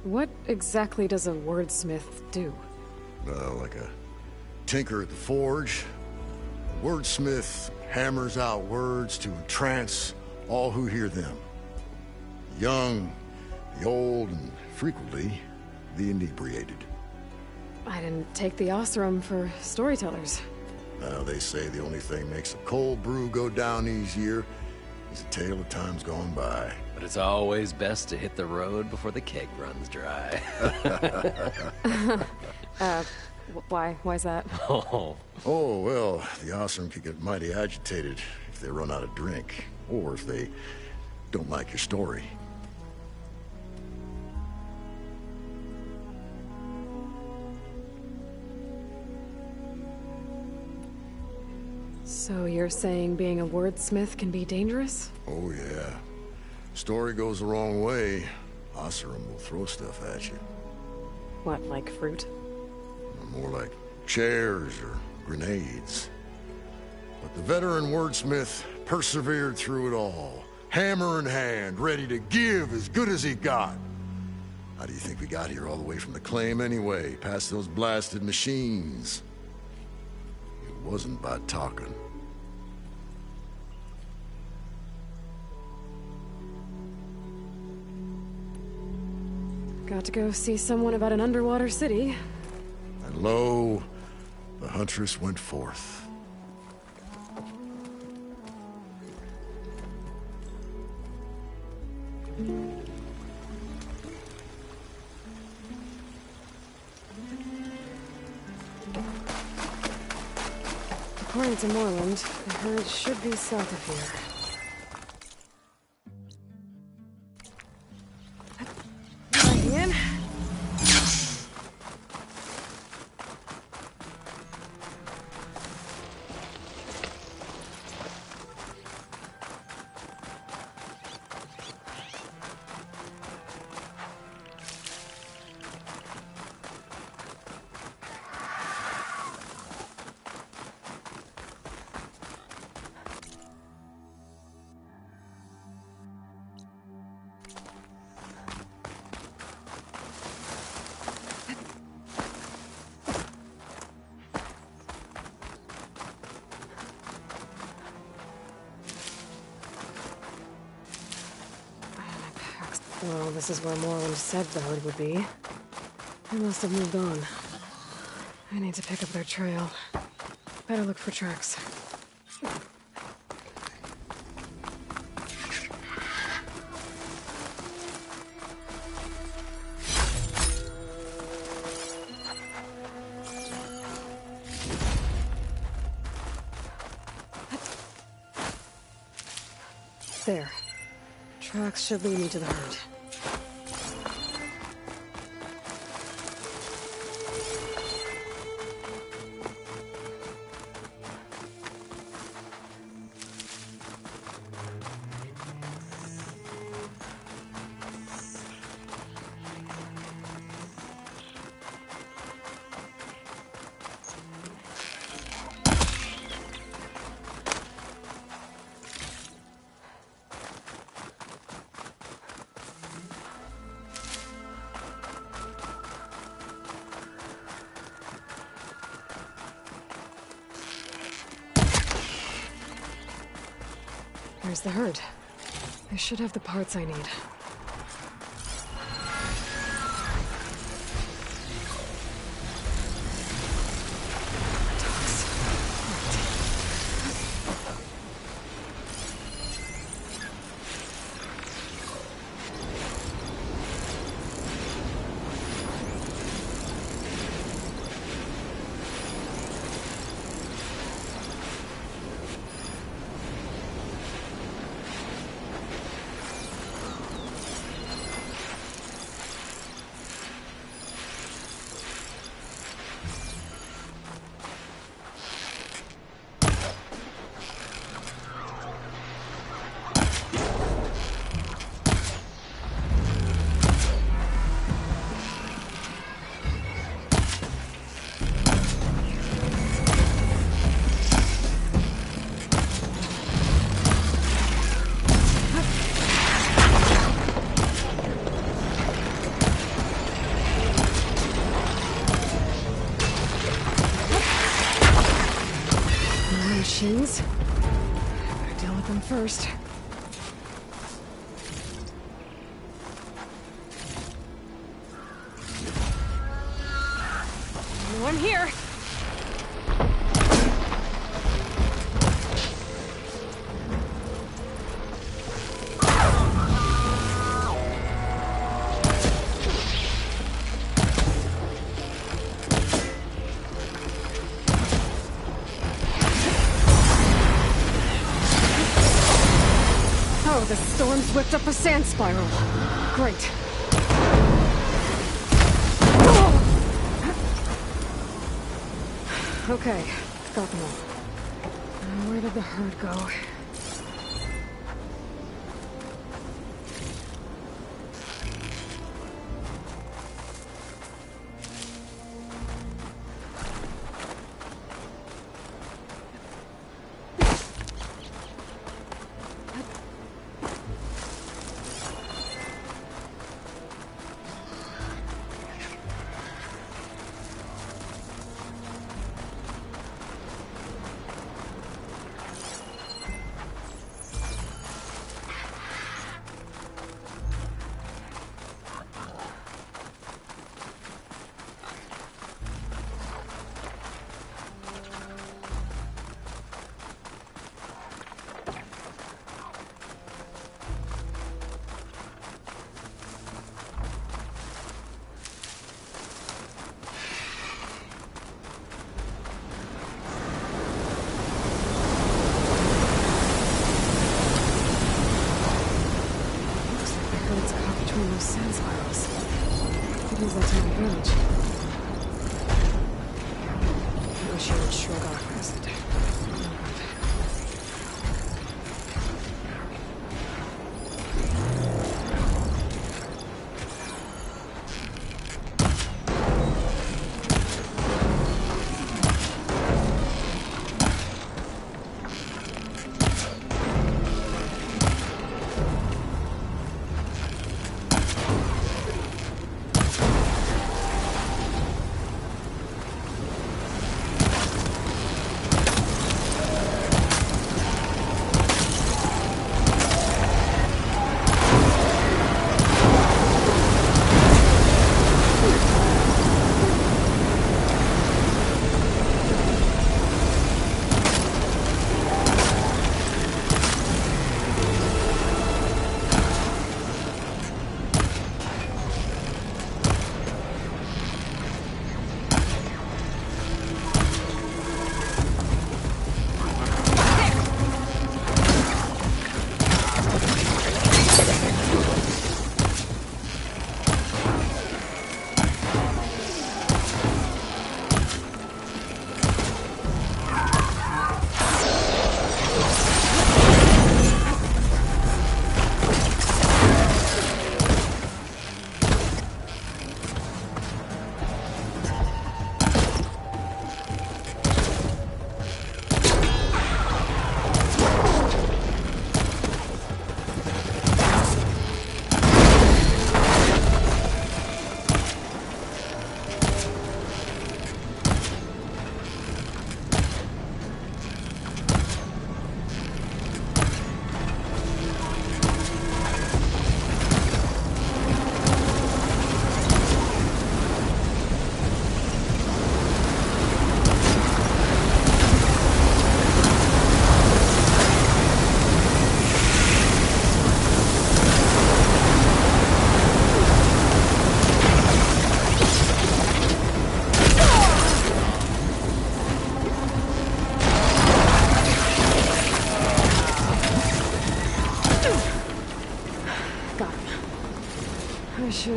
What exactly does a wordsmith do? Like a tinker at the forge. A wordsmith hammers out words to entrance all who hear them. The young, the old, and frequently the inebriated. I didn't take the Osram for storytellers. They say the only thing makes a cold brew go down easier is a tale of times gone by. But it's always best to hit the road before the keg runs dry. Why's that? Oh. Oh, well, the Osram could get mighty agitated if they run out of drink, or if they don't like your story. So you're saying being a wordsmith can be dangerous? Oh, yeah. Story goes the wrong way, Osram will throw stuff at you. What, like fruit? More like chairs or grenades. But the veteran wordsmith persevered through it all, hammer in hand, ready to give as good as he got. How do you think we got here all the way from the claim anyway, past those blasted machines? It wasn't by talking. Got to go see someone about an underwater city. And lo, the huntress went forth. According to Moreland, the herd should be south of here. In. Well, this is where Moreland said the herd would be. They must have moved on. I need to pick up their trail. Better look for tracks. There. Tracks should lead me to the herd. There's the herd. I should have the parts I need. Dogs. Machines. Better deal with them first. Oh, I'm here. Oh, the storm's whipped up a sand spiral. Great. Okay, got them all. Where did the herd go? Between those sand spirals. Could use that to my advantage. I wish I would shrug off acid.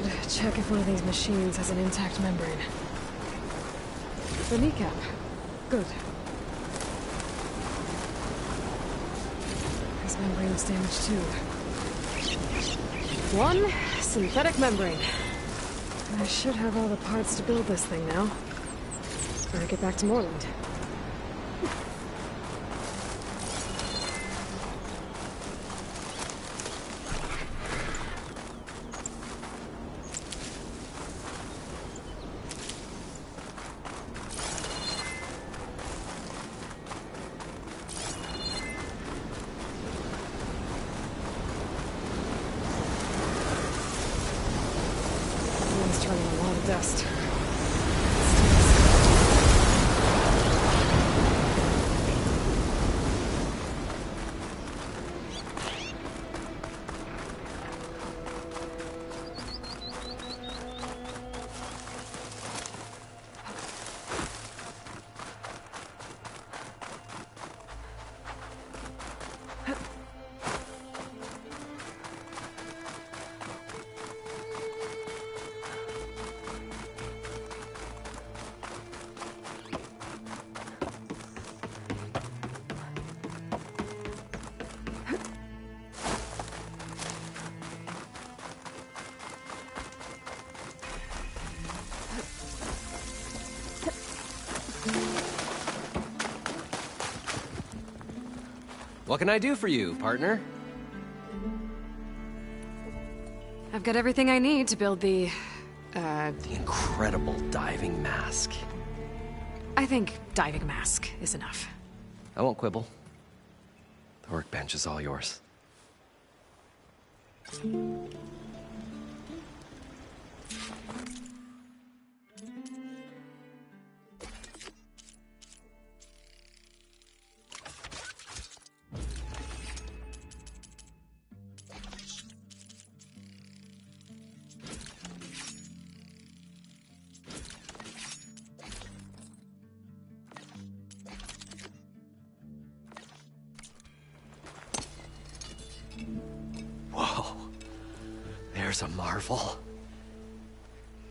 should check if one of these machines has an intact membrane. The kneecap. Good. This membrane was damaged too. One synthetic membrane. I should have all the parts to build this thing now. Better get back to Moreland. Turning a lot of dust. What can I do for you, partner? I've got everything I need to build the incredible diving mask. I think diving mask is enough. I won't quibble. The workbench is all yours. Whoa. There's a marvel.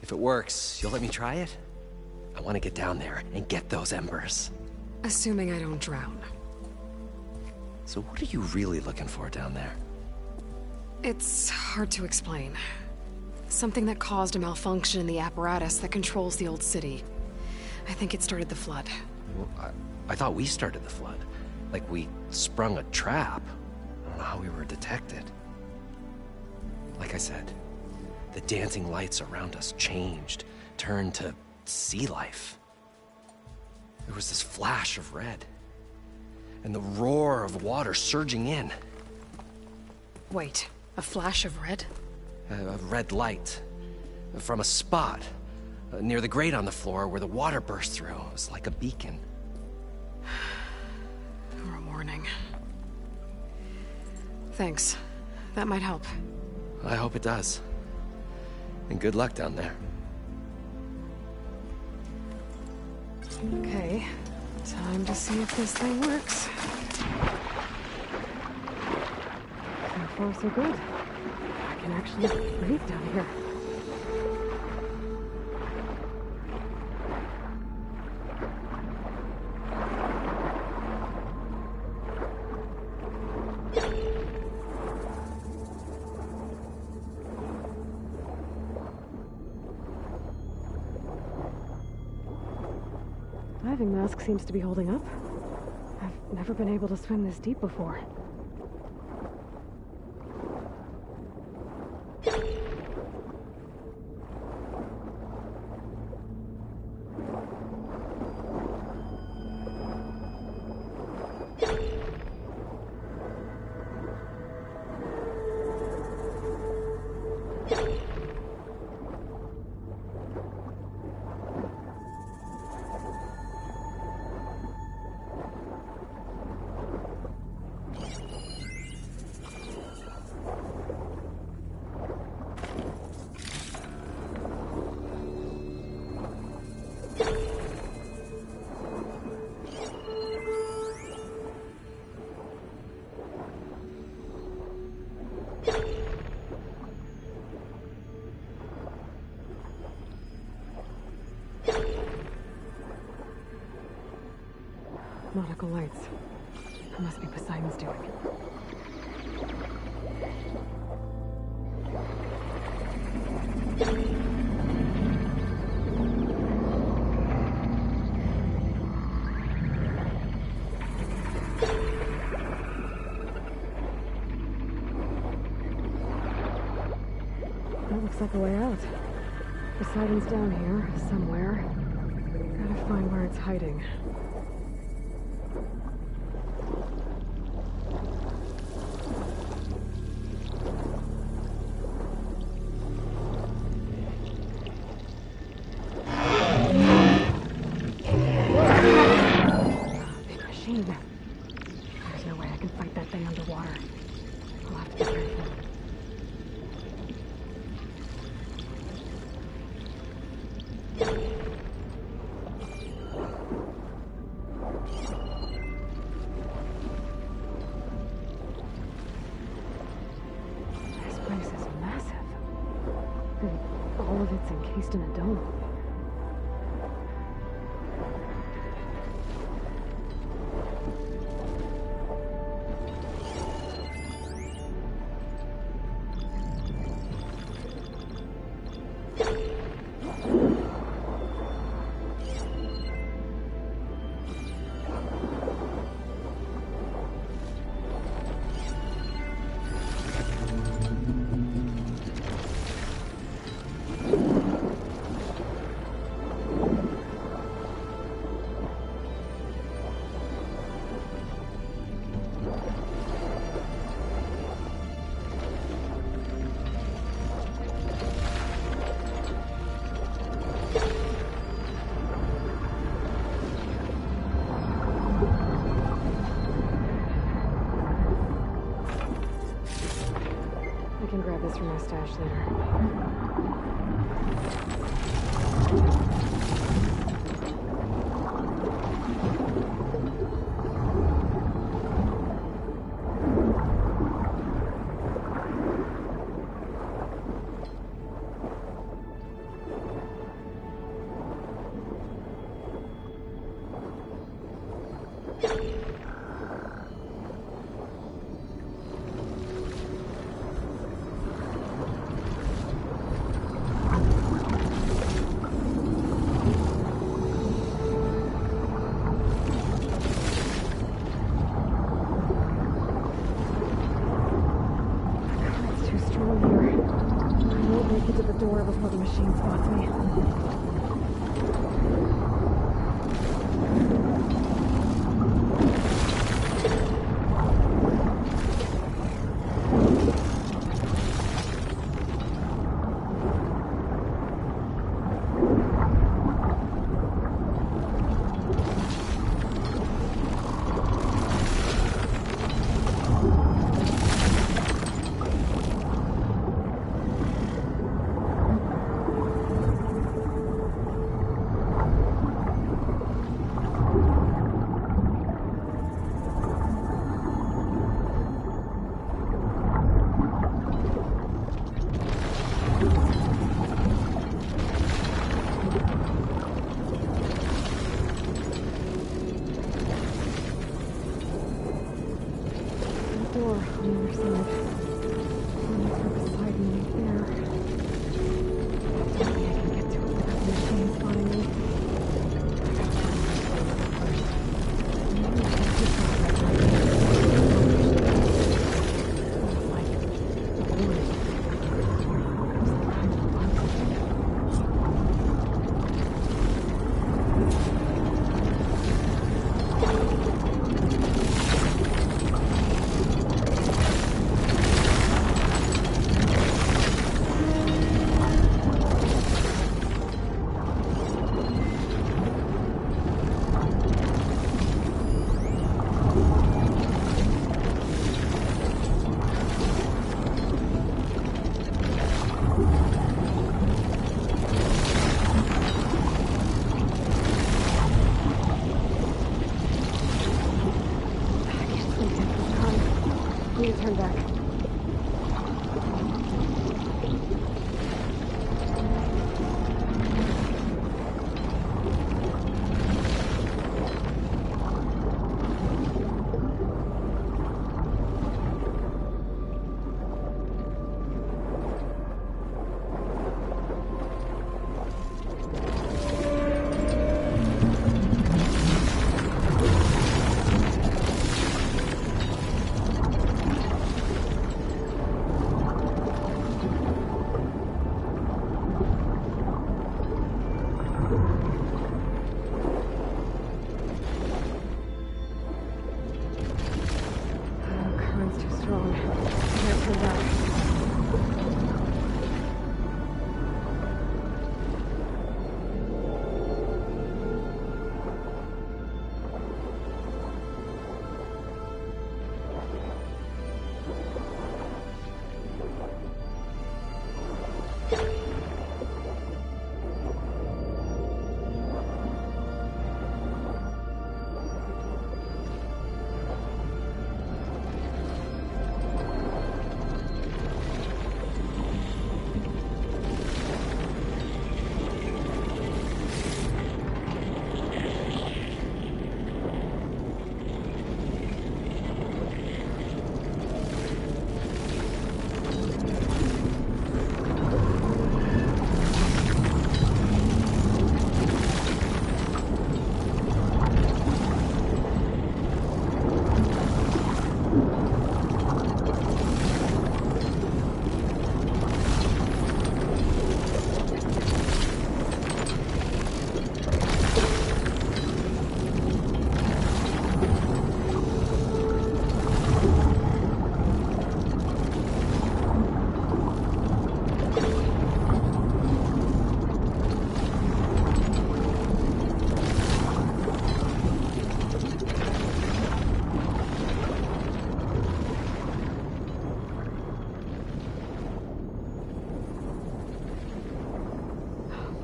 If it works, you'll let me try it? I want to get down there and get those embers. Assuming I don't drown. So what are you really looking for down there? It's hard to explain. Something that caused a malfunction in the apparatus that controls the old city. I think it started the flood. Well, I thought we started the flood. Like we sprung a trap. I don't know how we were detected. Like I said, the dancing lights around us changed, turned to sea life. There was this flash of red, and the roar of water surging in. Wait, a flash of red? A red light from a spot near the grate on the floor where the water burst through. It was like a beacon. Or a warning. Thanks. That might help. I hope it does. And good luck down there. Okay. Time to see if this thing works. So far, so good. I can actually breathe down here. Diving mask seems to be holding up. I've never been able to swim this deep before. Nautical lights. That must be Poseidon's doing. That looks like a way out. Poseidon's down here, somewhere. Gotta find where it's hiding. Big machine. There's no way I can fight that thing underwater. I'll have to be careful. This place is massive. And all of it's encased in a dome. I can grab this from my stash later. It's too strong here. I won't make it to the door before the machine spots me.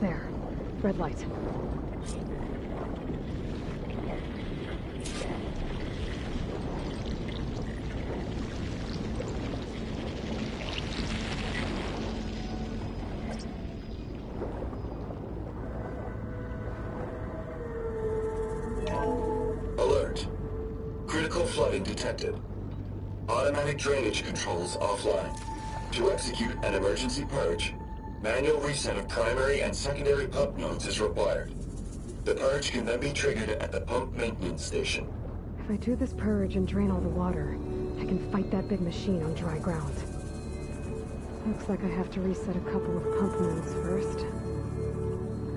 There. Red light. Alert. Critical flooding detected. Automatic drainage controls offline. To execute an emergency purge, manual reset of primary and secondary pump nodes is required. The purge can then be triggered at the pump maintenance station. If I do this purge and drain all the water, I can fight that big machine on dry ground. Looks like I have to reset a couple of pump nodes first.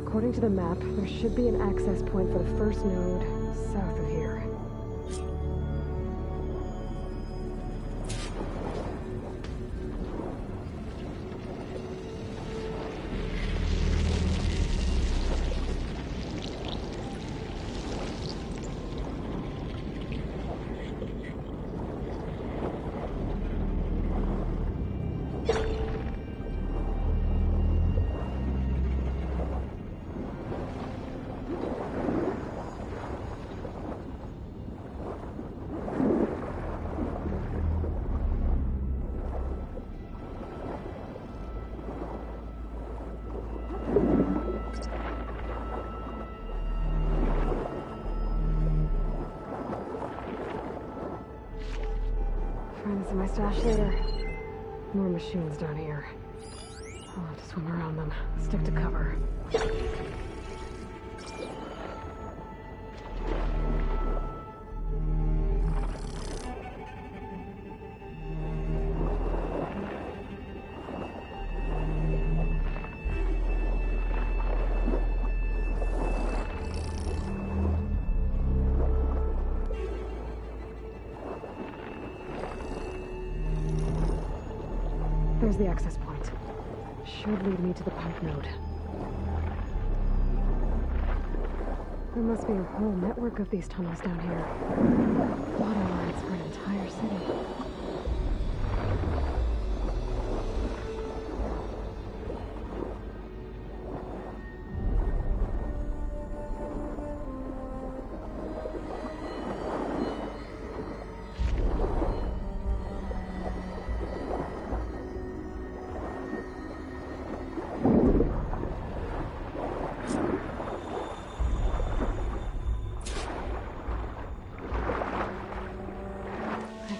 According to the map, there should be an access point for the first node south of here. Find this in my stash later. More machines down here. I'll have to swim around them. Stick to cover. There's the access point. Should lead me to the pump node. There must be a whole network of these tunnels down here. Water lines for an entire city.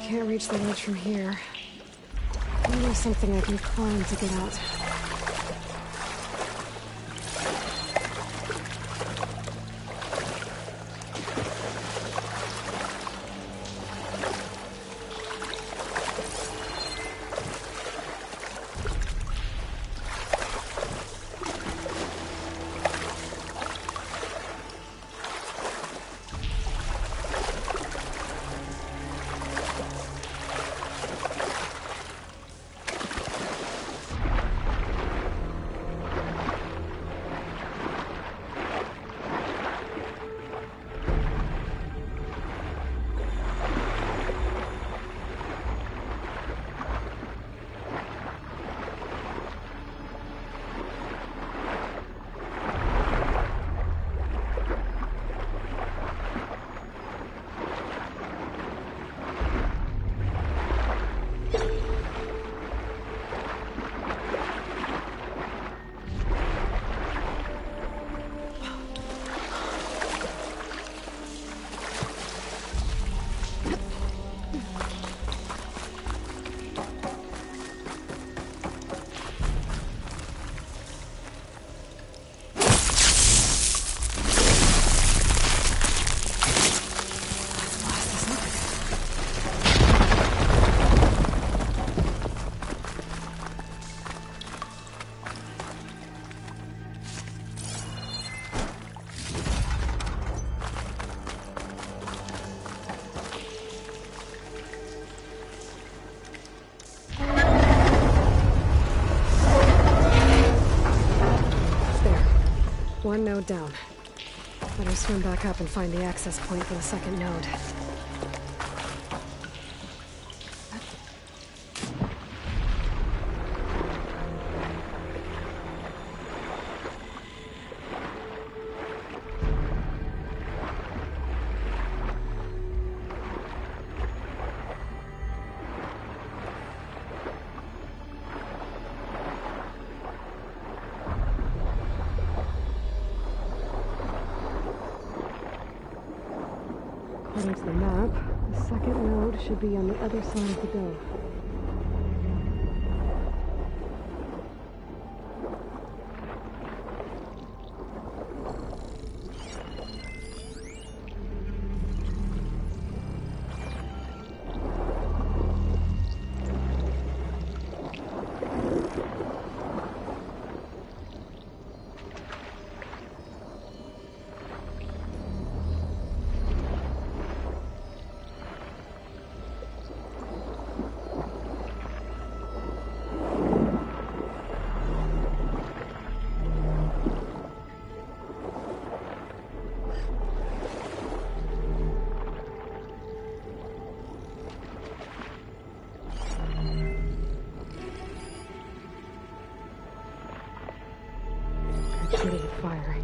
Can't reach the ledge from here. Maybe there's something I can climb to get out. One node down. Better swim back up and find the access point for the second node. According to the map, the second node should be on the other side of the dove. Repeated firing.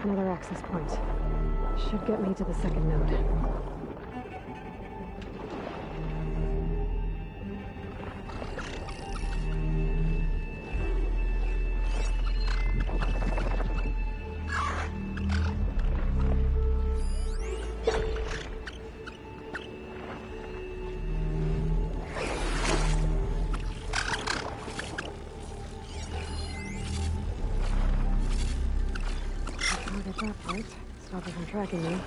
Another access point. Should get me to the second node. That part. Stop it from tracking me.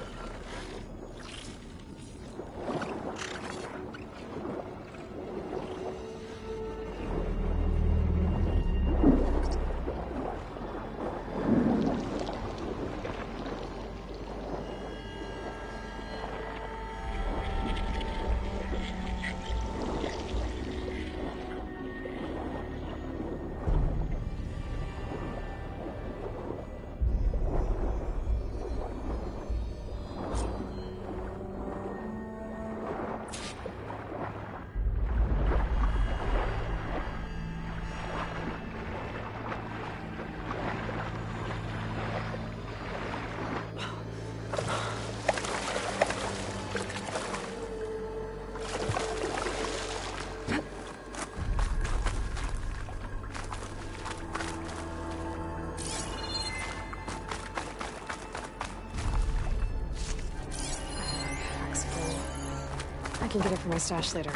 I can get it for my stash later.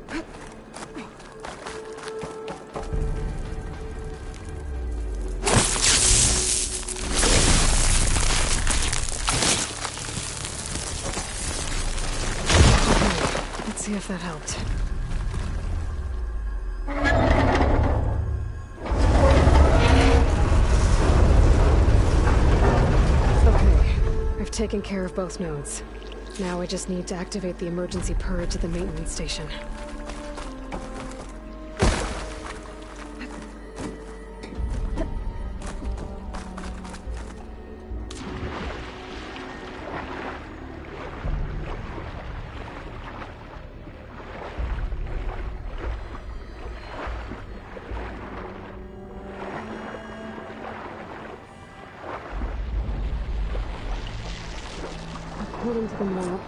Okay, let's see if that helped. Taken care of both nodes. Now I just need to activate the emergency purge at the maintenance station. According to the map,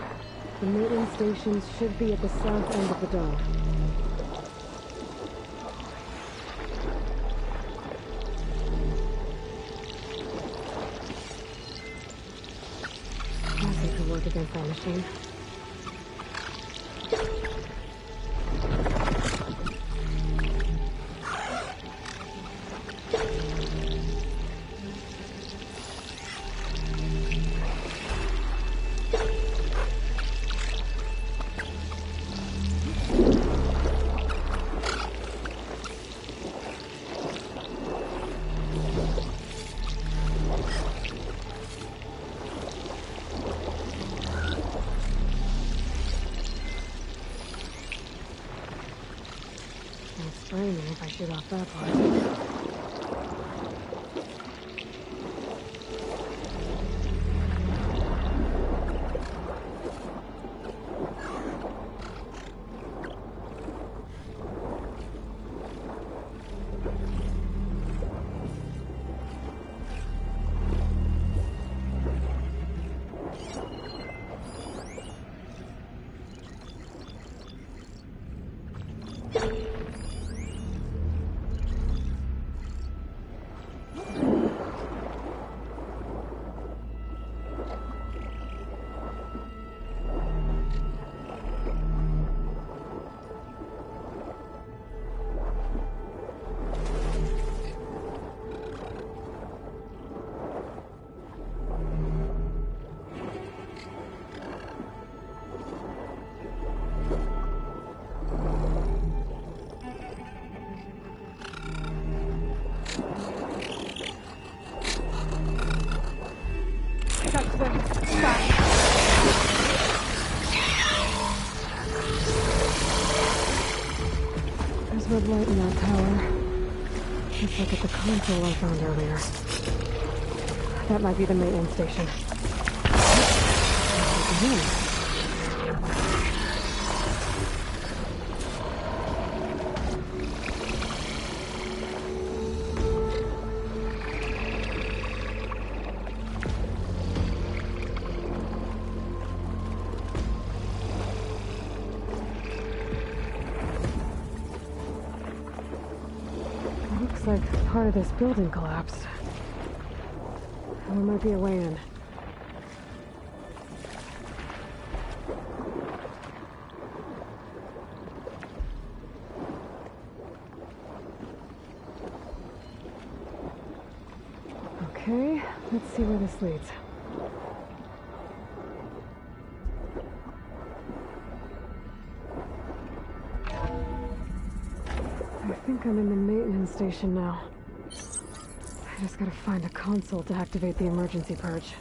the maintenance stations should be at the south end of the dome. Nothing could work against that machine. Spray me if I shoot off that part. There's red light in that tower. Let's look at the console I found earlier. That might be the maintenance station. Looks like part of this building collapsed. There might be a way in. Okay, let's see where this leads. I think I'm in the maintenance station now. I just gotta find a console to activate the emergency purge.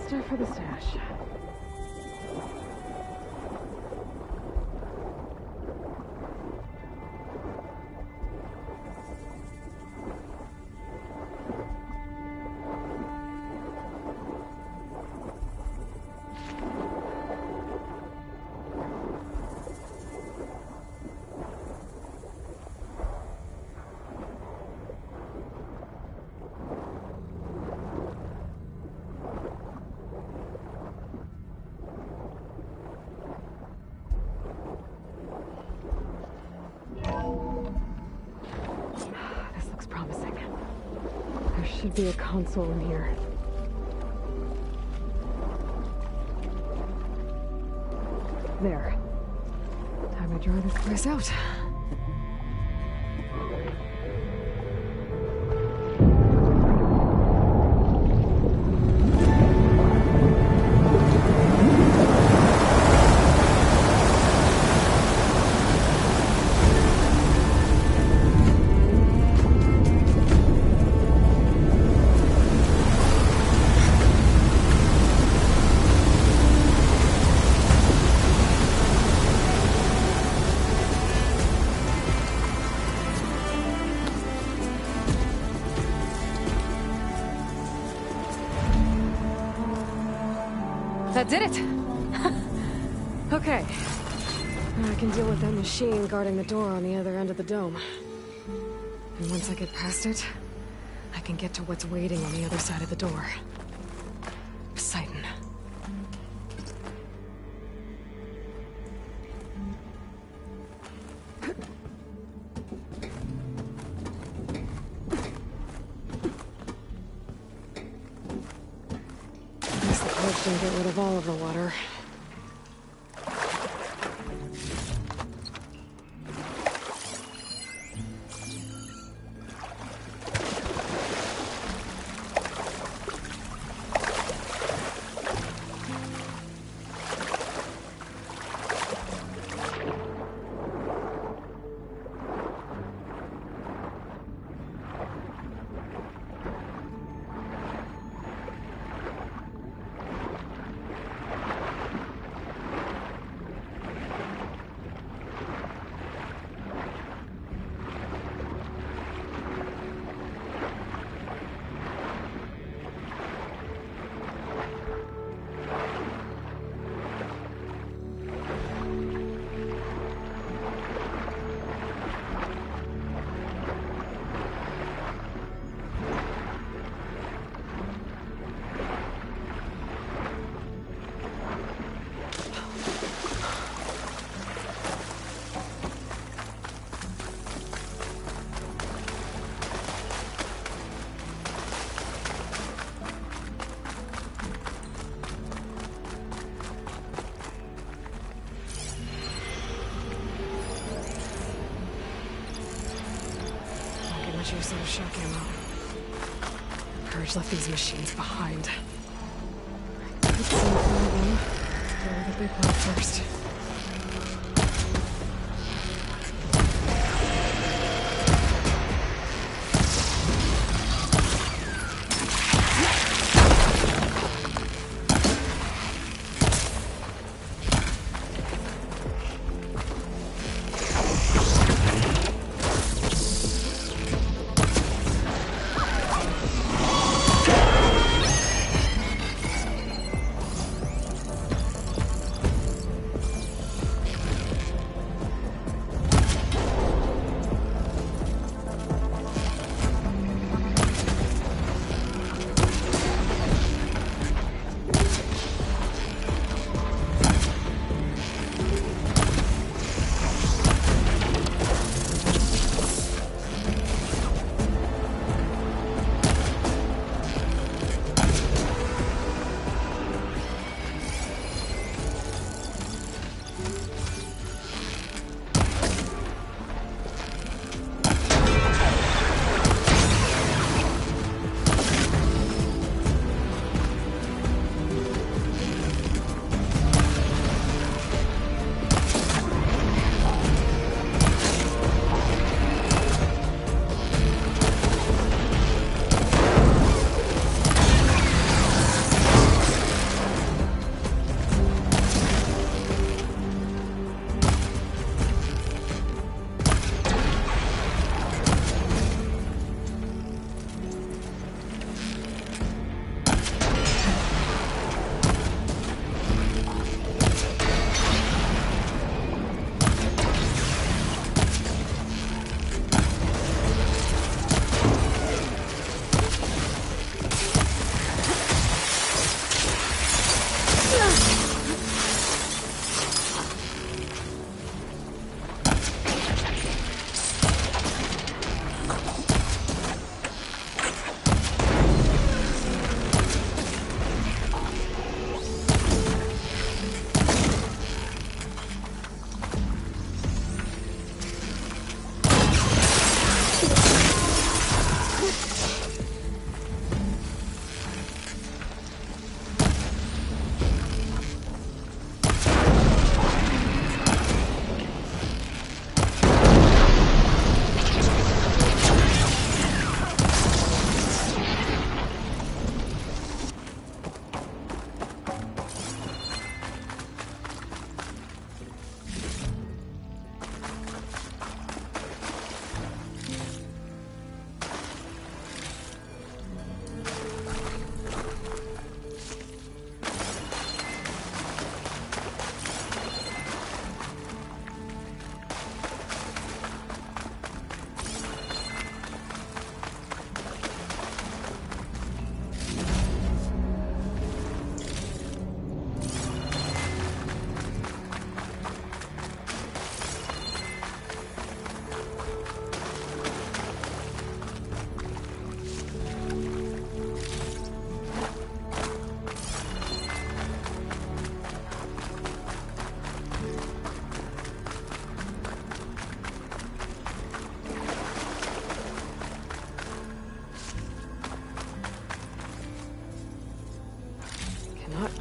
Start for the stash. Should be a console in here. There. Time to draw this place out. That did it! Okay. Now I can deal with that machine guarding the door on the other end of the dome. And once I get past it, I can get to what's waiting on the other side of the door. Poseidon. At least the purge didn't get rid of all of the water. Use some shock ammo. The Purge left these machines behind. I could send one of them. Go with the big one first.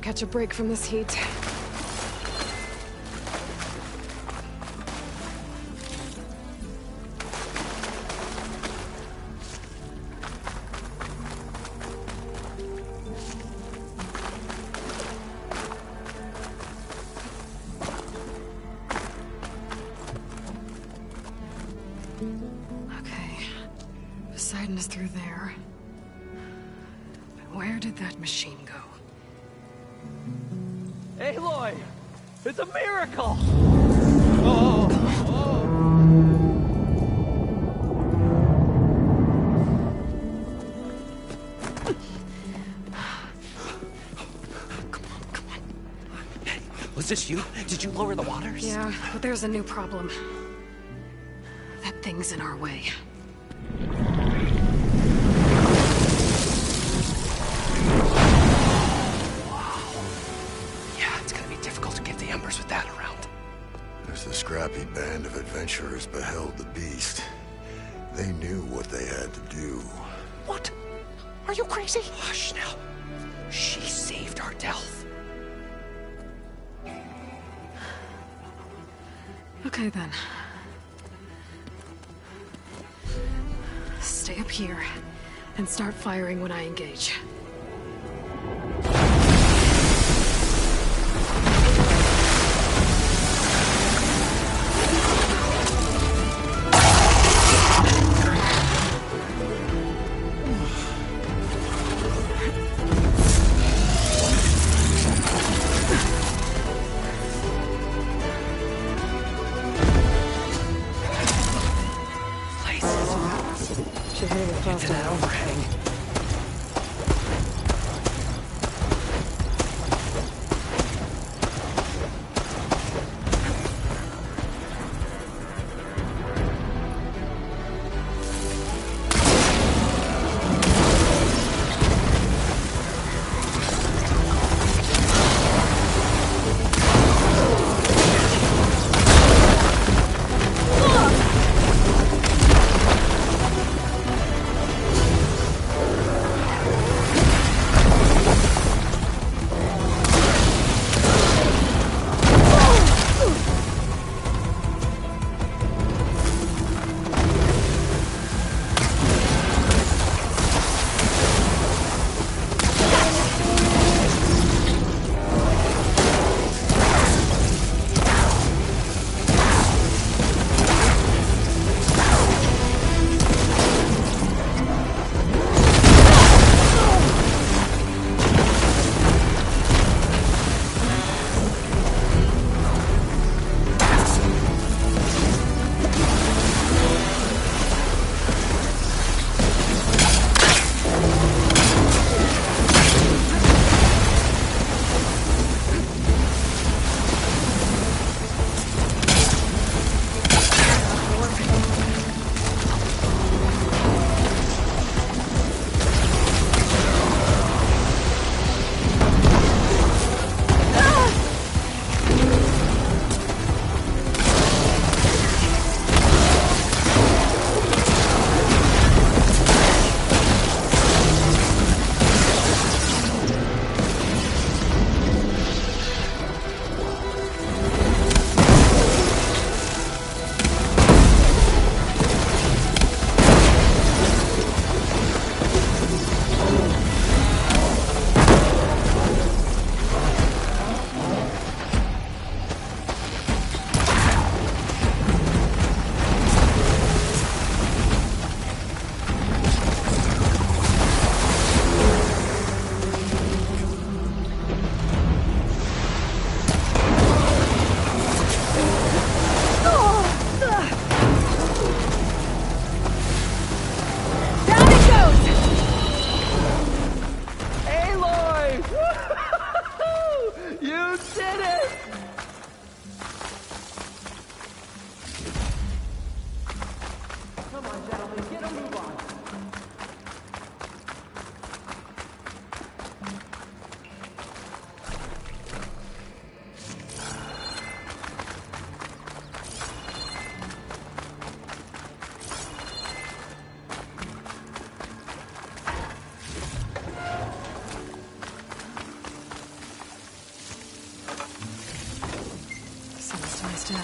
catch a break from this heat. Okay. Poseidon is through there. But where did that machine go? Aloy! It's a miracle! Was this you? Did you lower the waters? Yeah, but there's a new problem. That thing's in our way. Yeah, it's gonna be difficult to get the Embers with that around. As the scrappy band of adventurers beheld the beast, they knew what they had to do. What? Are you crazy? Hush now. She saved our Delph. Okay then. Stay up here and start firing when I engage. Should hit it Get to that overhang.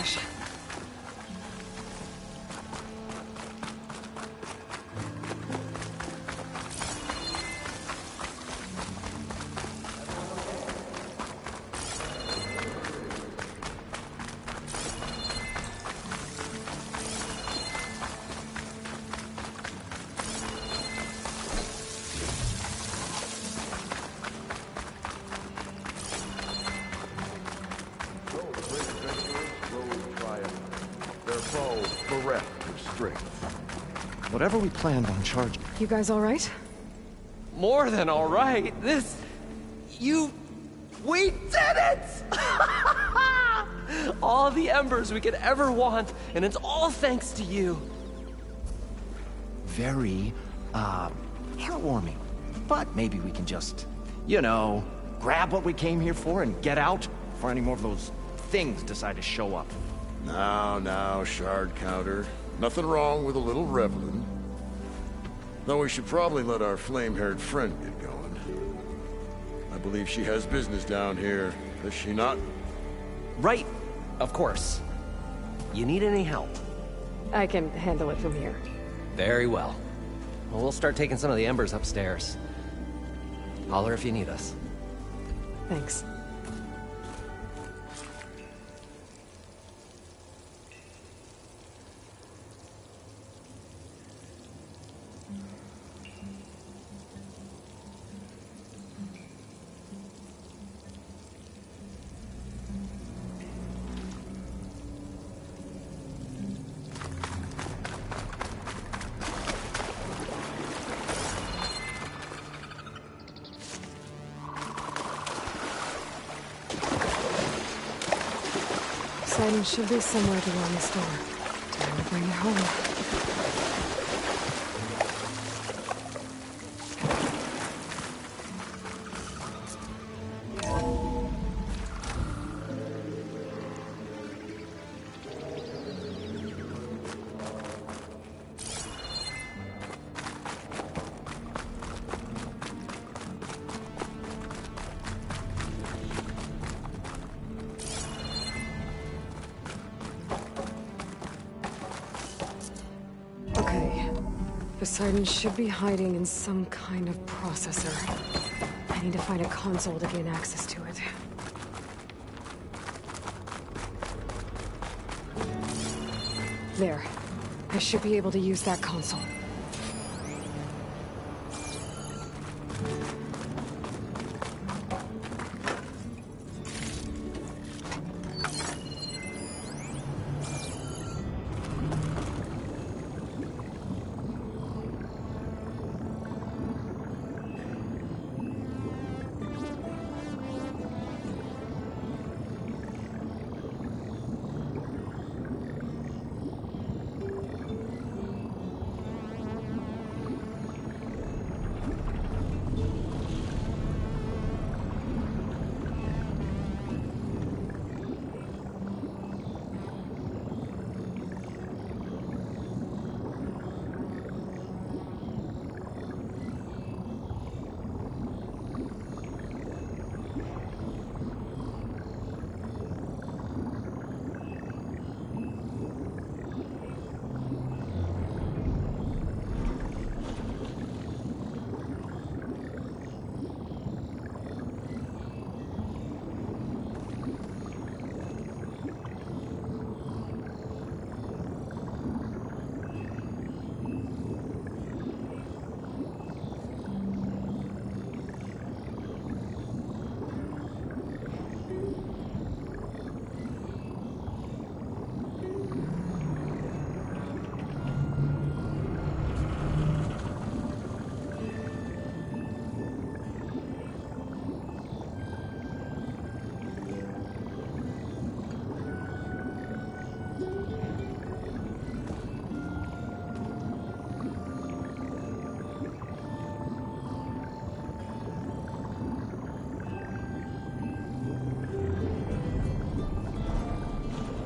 cache. Whatever we planned on charging. You guys all right? More than all right. We did it! All the embers we could ever want, and it's all thanks to you. Very, heartwarming. But maybe we can just, grab what we came here for and get out before any more of those things decide to show up. Now, Shard Counter. Nothing wrong with a little reveling. Though we should probably let our flame-haired friend get going. I believe she has business down here, does she not? Right, of course. You need any help? I can handle it from here. Very well. Well, we'll start taking some of the embers upstairs. Holler if you need us. Thanks. Poseidon should be somewhere beyond this door. Time to bring it home. Poseidon should be hiding in some kind of processor. I need to find a console to gain access to it. There. I should be able to use that console.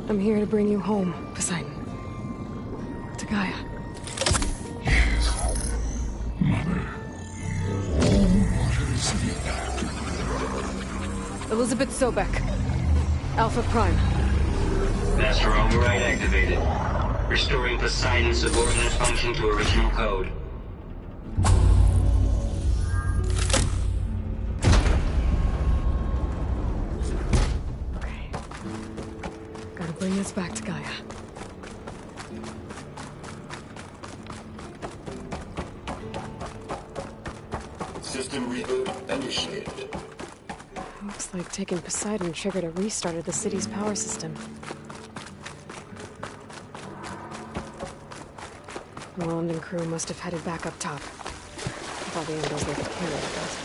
I'm here to bring you home, Poseidon. To Gaia. Yes, Mother. What is it? Elizabeth Sobek. Alpha Prime. Master override activated. Restoring Poseidon's subordinate function to original code. Okay. Gotta bring this back to Gaia. System reboot initiated. Looks like taking Poseidon triggered a restart of the city's power system. Roland and crew must have headed back up top. With all the angles they could carry, I guess.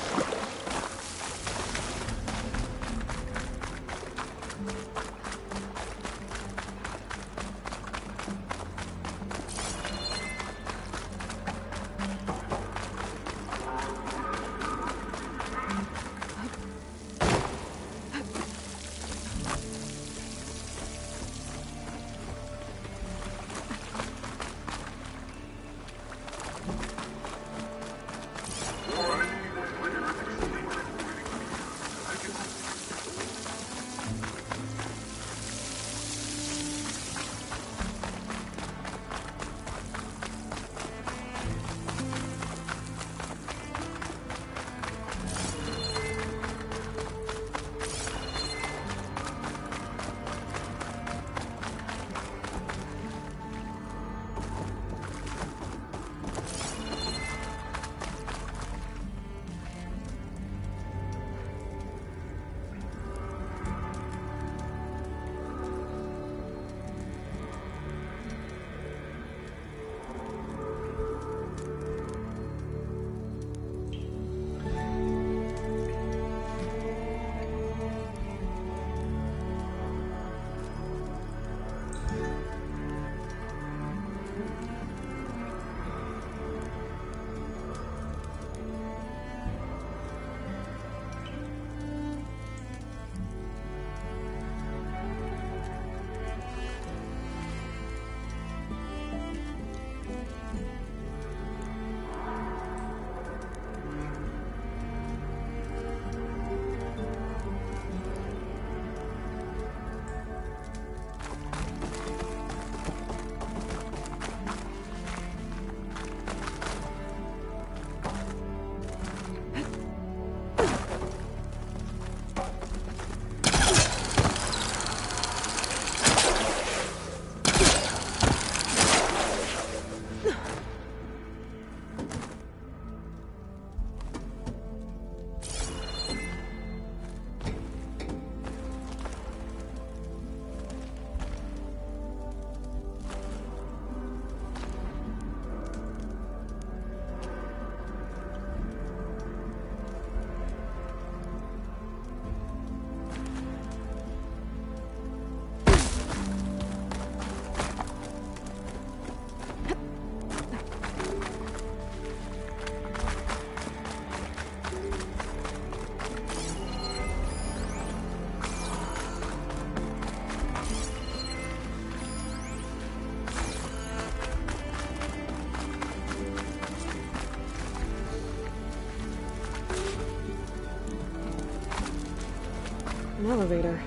An elevator.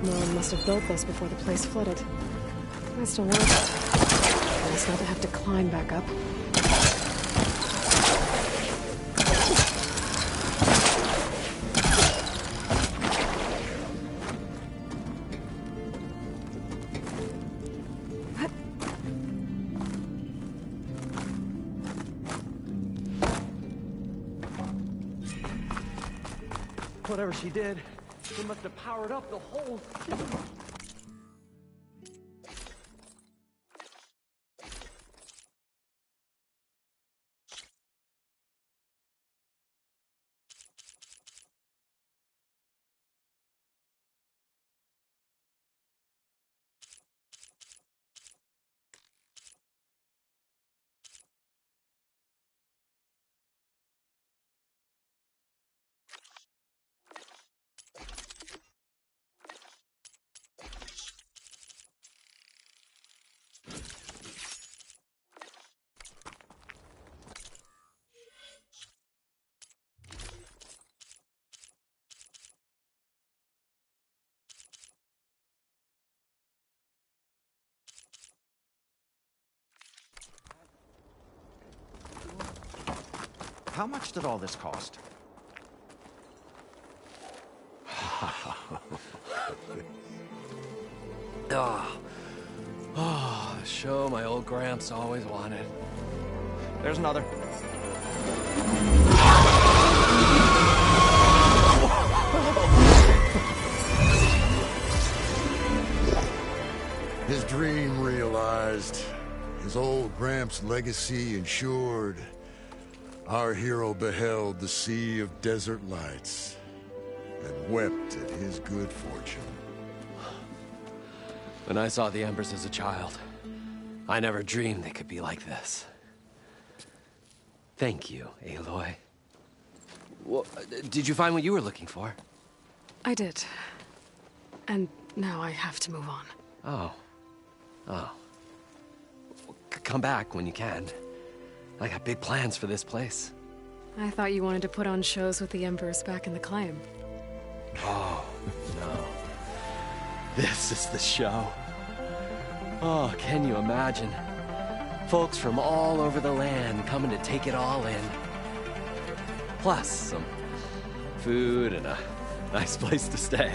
Nolan must have built this before the place flooded. Nice to work. Nice not to have to climb back up. Whatever she did, she must have powered up the whole city. How much did all this cost? Oh, show my old Gramps always wanted. There's another. His dream realized, his old Gramps' legacy ensured. Our hero beheld the sea of desert lights and wept at his good fortune. When I saw the Embers as a child, I never dreamed they could be like this. Thank you, Aloy. Well, did you find what you were looking for? I did. And now I have to move on. Oh. Come back when you can. I got big plans for this place. I thought you wanted to put on shows with the Embers back in the Claim. Oh, no. This is the show. Oh, can you imagine? Folks from all over the land coming to take it all in. Plus, some food and a nice place to stay.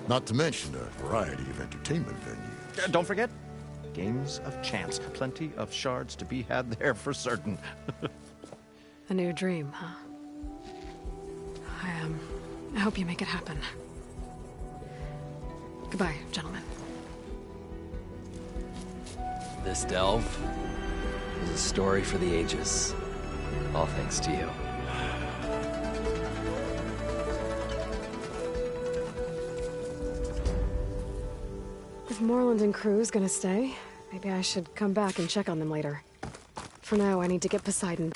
Not to mention a variety of entertainment venues. Don't forget, games of chance. Plenty of shards to be had there for certain. A new dream, huh? I hope you make it happen. Goodbye, gentlemen. This delve is a story for the ages. All thanks to you. If Moreland and crew's gonna stay, maybe I should come back and check on them later. For now, I need to get Poseidon.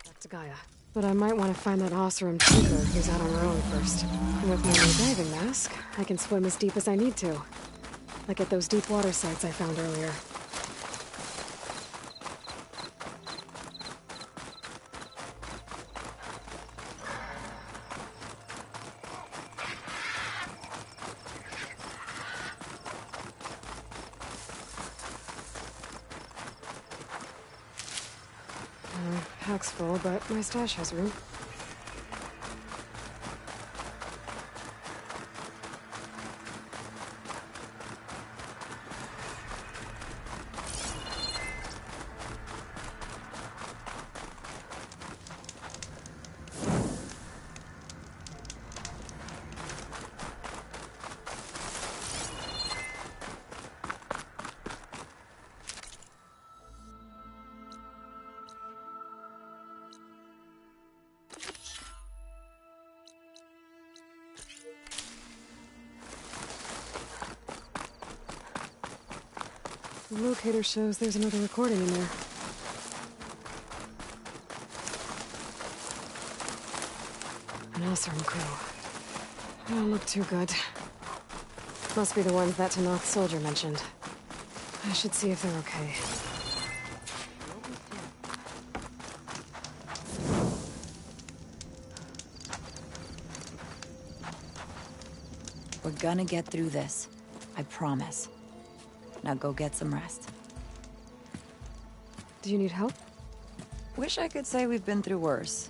Back to Gaia. But I might want to find that Oseram tinker who's out on her own first. And with my new diving mask, I can swim as deep as I need to. Like at those deep water sites I found earlier. Pack's full, but my stash has room. The locator shows there's another recording in there. An Oseram crew. They don't look too good. Must be the ones that Tenakth soldier mentioned. I should see if they're okay. We're gonna get through this. I promise. Now go get some rest. Do you need help? Wish I could say we've been through worse,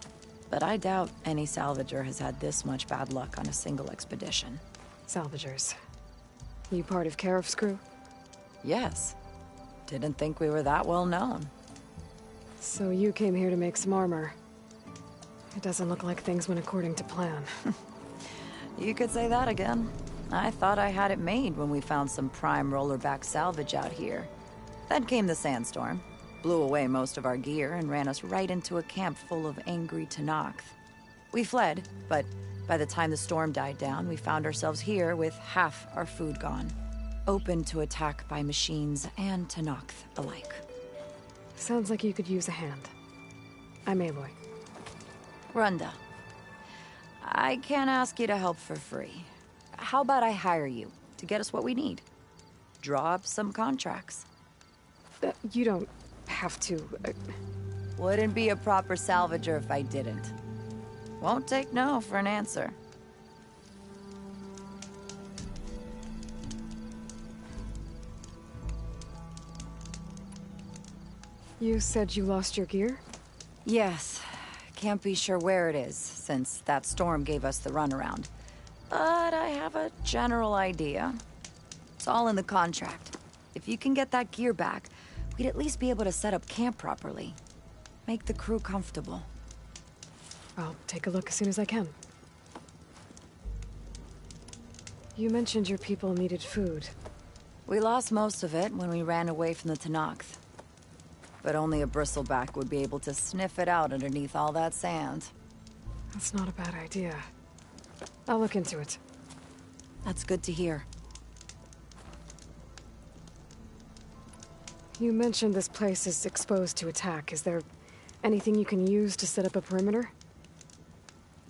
but I doubt any salvager has had this much bad luck on a single expedition. Salvagers. You part of Karif's crew? Yes. Didn't think we were that well known. So you came here to make some armor. It doesn't look like things went according to plan. You could say that again. I thought I had it made when we found some prime rollerback salvage out here. Then came the sandstorm, blew away most of our gear, and ran us right into a camp full of angry Tenakth. We fled, but by the time the storm died down, we found ourselves here with half our food gone. Open to attack by machines and Tenakth alike. Sounds like you could use a hand. I'm Aloy. Runda. I can't ask you to help for free. How about I hire you to get us what we need? Draw up some contracts. You don't have to... Wouldn't be a proper salvager if I didn't. Won't take no for an answer. You said you lost your gear? Yes. Can't be sure where it is, since that storm gave us the runaround. But I have a general idea. It's all in the contract. If you can get that gear back, we'd at least be able to set up camp properly. Make the crew comfortable. I'll take a look as soon as I can. You mentioned your people needed food. We lost most of it when we ran away from the Tenakth. But only a bristleback would be able to sniff it out underneath all that sand. That's not a bad idea. I'll look into it. That's good to hear. You mentioned this place is exposed to attack. Is there anything you can use to set up a perimeter?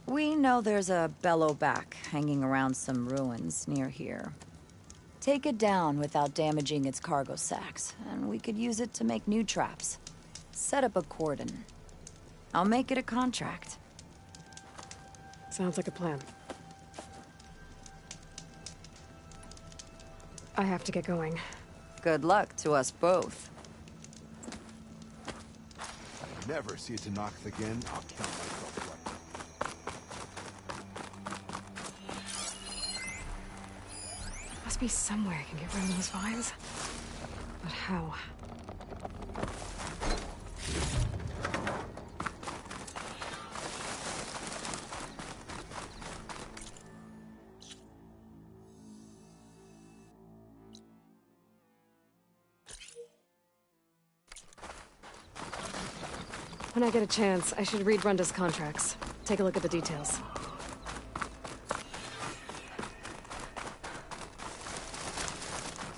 We know there's a bellowback hanging around some ruins near here. Take it down without damaging its cargo sacks, and we could use it to make new traps. Set up a cordon. I'll make it a contract. Sounds like a plan. I have to get going. Good luck to us both. If I never see it to Tenakth again, I'll count myself lucky. Must be somewhere I can get rid of those vines. But how? When I get a chance, I should read Runda's contracts. Take a look at the details.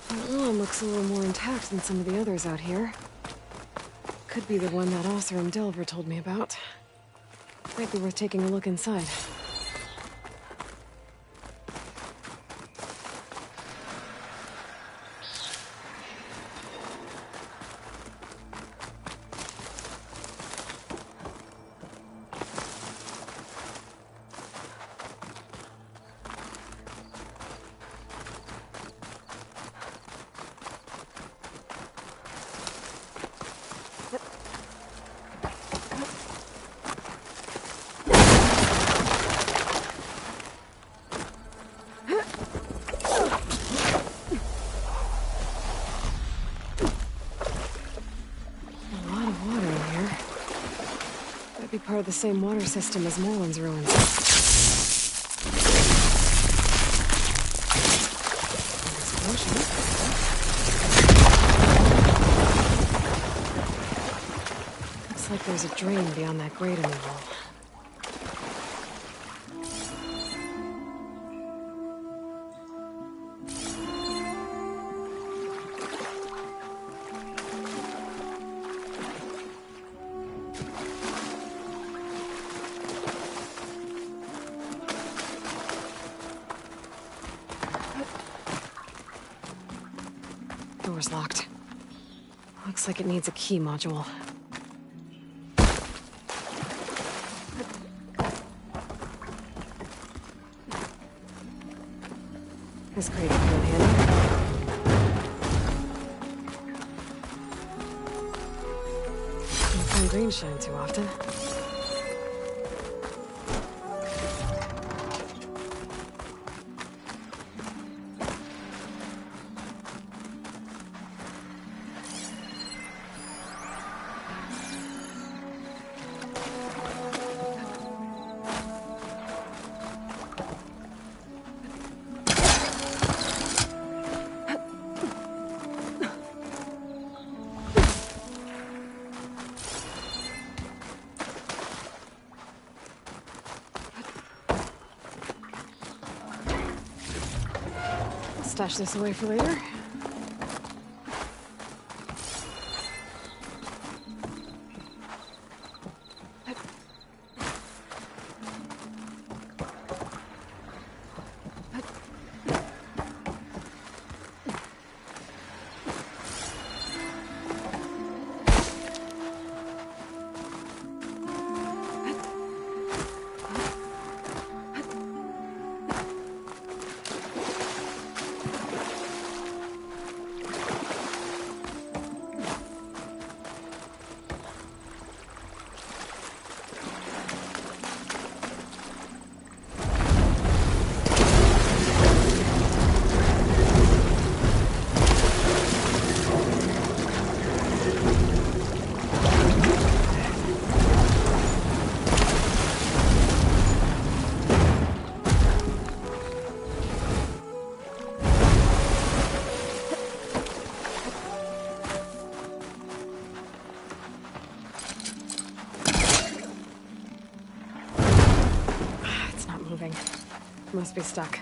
That one looks a little more intact than some of the others out here. Could be the one that Oseram Delver told me about. Might be worth taking a look inside. Be part of the same water system as Morland's ruins. Explosion. Looks like there's a drain beyond that grate in the wall. Door's locked. Looks like it needs a key module. This crate will come in handy. Don't find green shine too often. Stash this away for later. Must be stuck.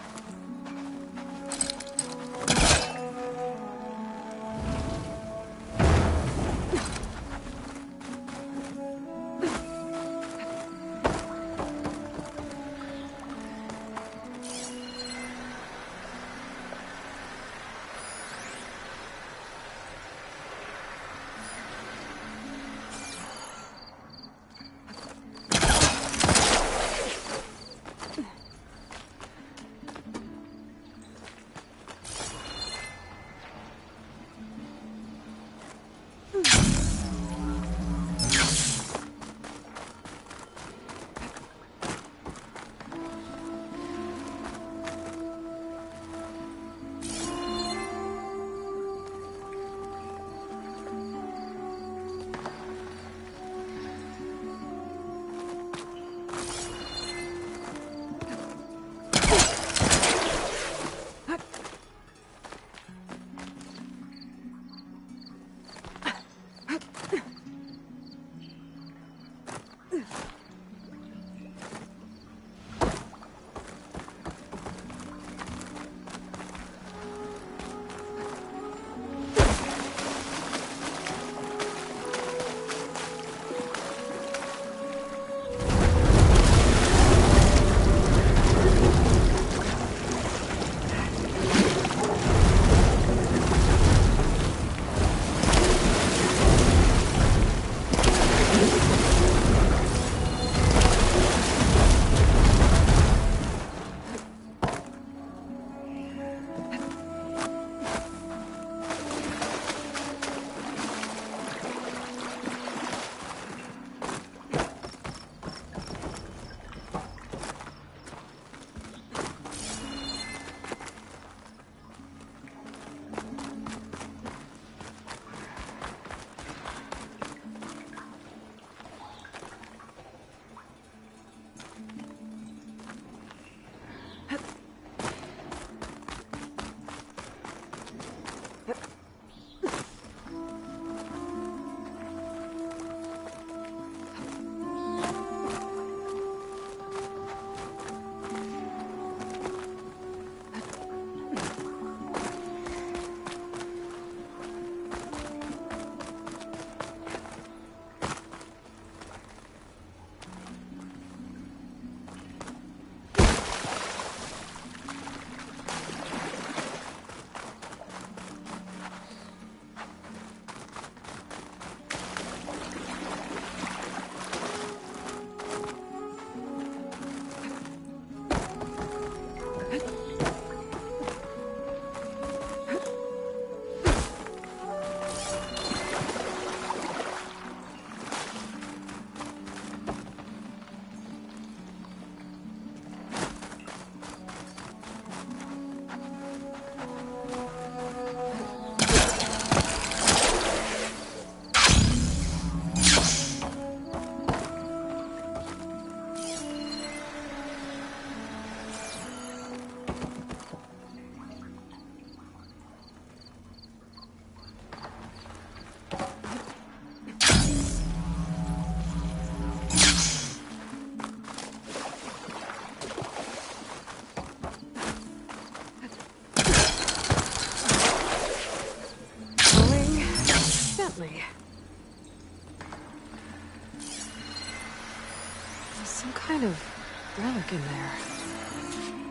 There's some kind of relic in there.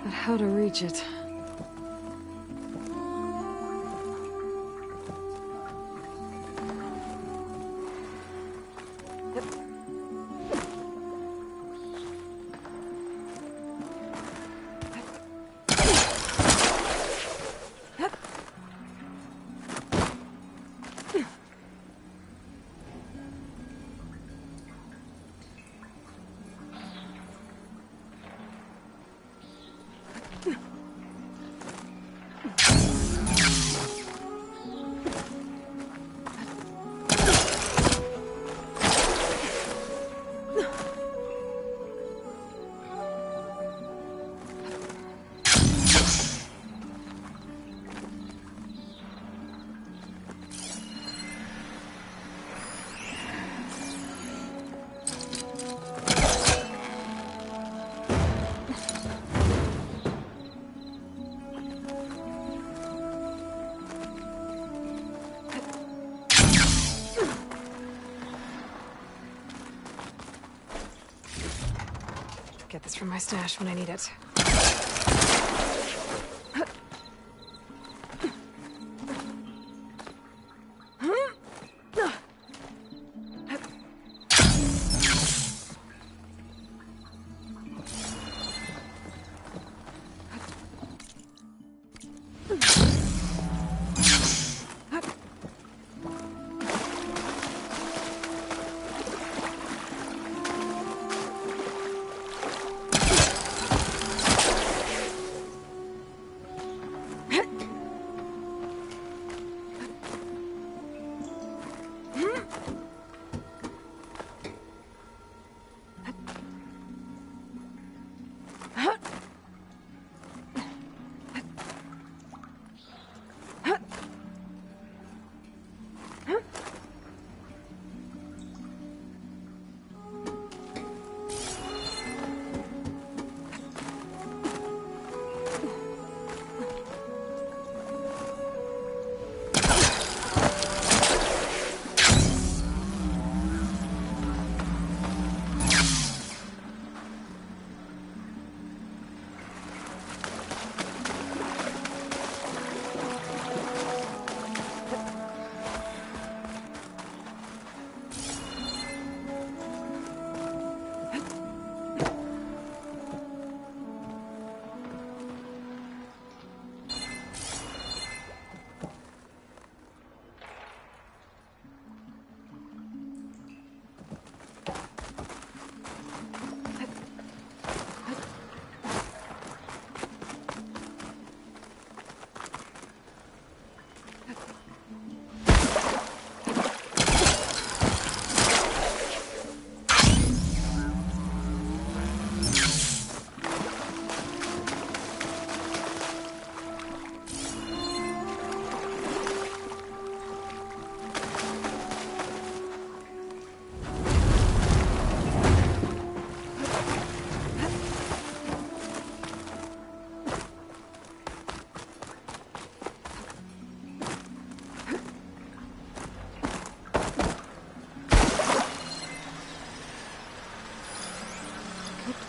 But how to reach it? Get this from my stash when I need it.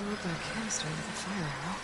Blow up that canister with a fire arrow.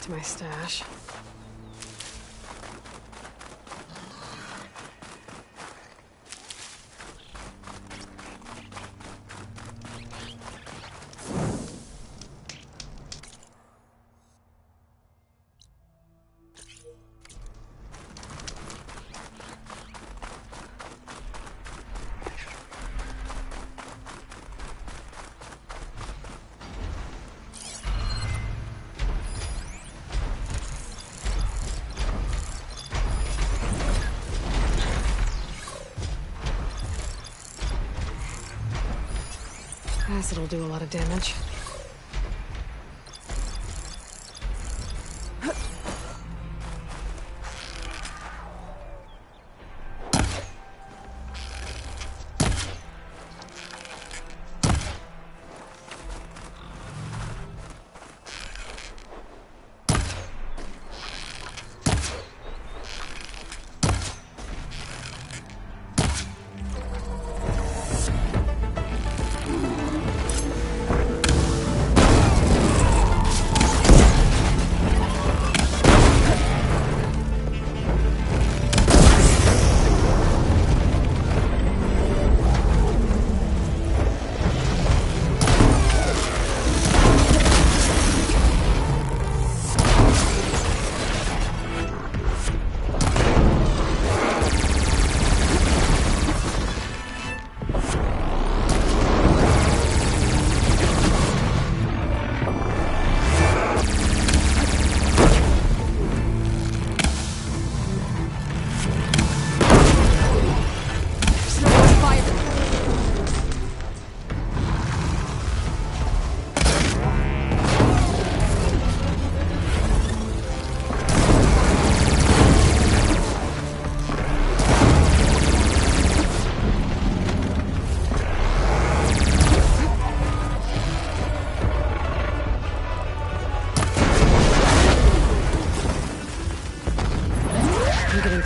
to my stash. Acid'll do a lot of damage.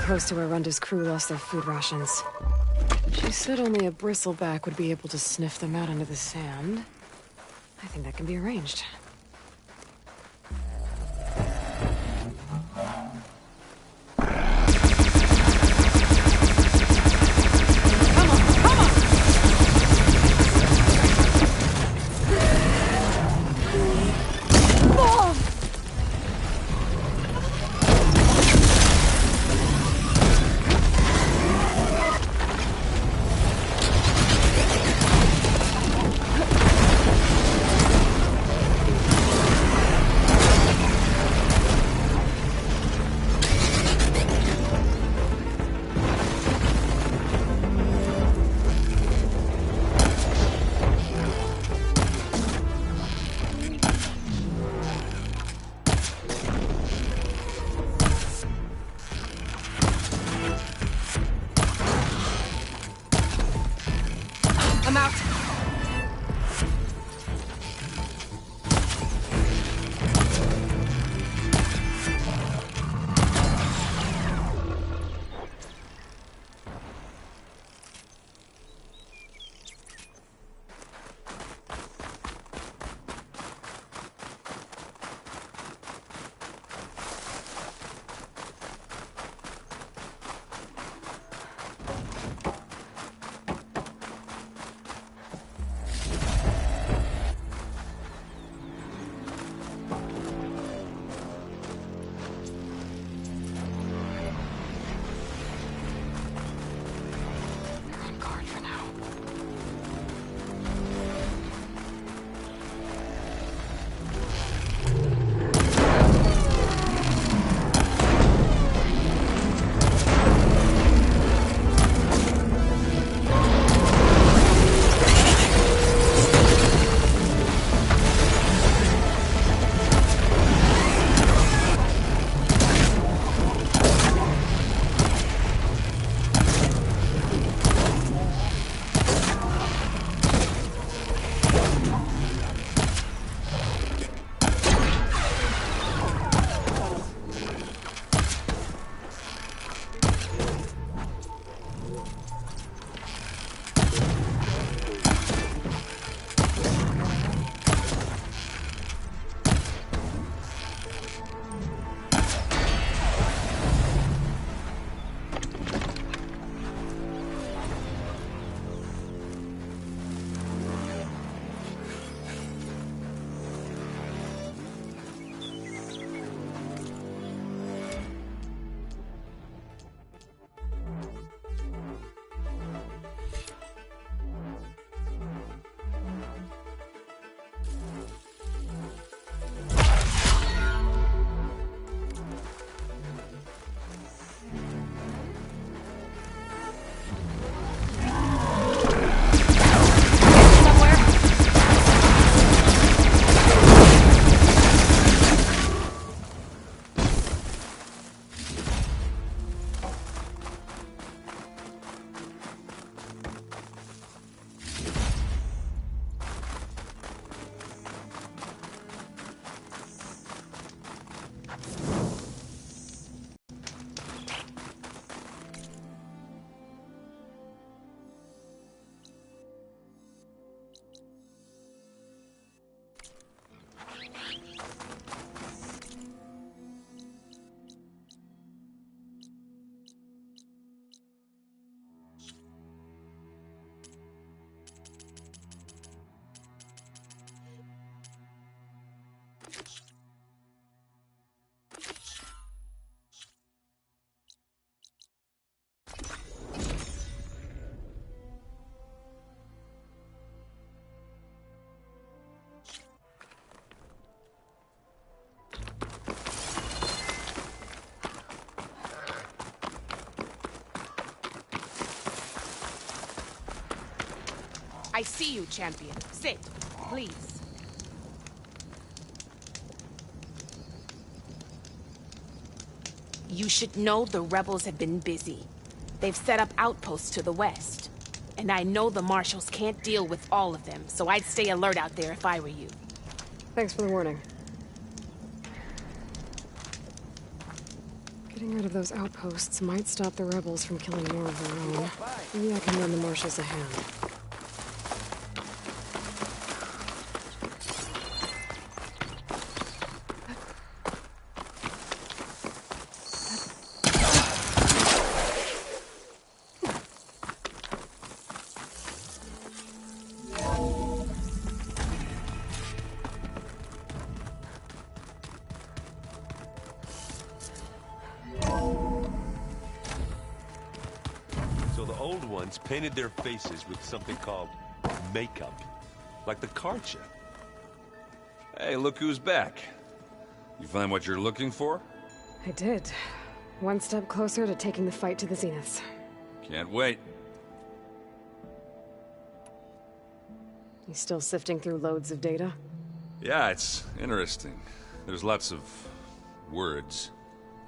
Close to where Runda's crew lost their food rations. She said only a bristleback would be able to sniff them out into the sand. I think that can be arranged. I see you, champion. Sit, please. You should know the rebels have been busy. They've set up outposts to the west. And I know the marshals can't deal with all of them, so I'd stay alert out there if I were you. Thanks for the warning. Getting rid of those outposts might stop the rebels from killing more of their own. Maybe I can lend the marshals a hand. Painted their faces with something called makeup. Like the Karcha. Hey, look who's back. You find what you're looking for? I did. One step closer to taking the fight to the Zeniths. Can't wait. You still sifting through loads of data? Yeah, it's interesting. There's lots of words.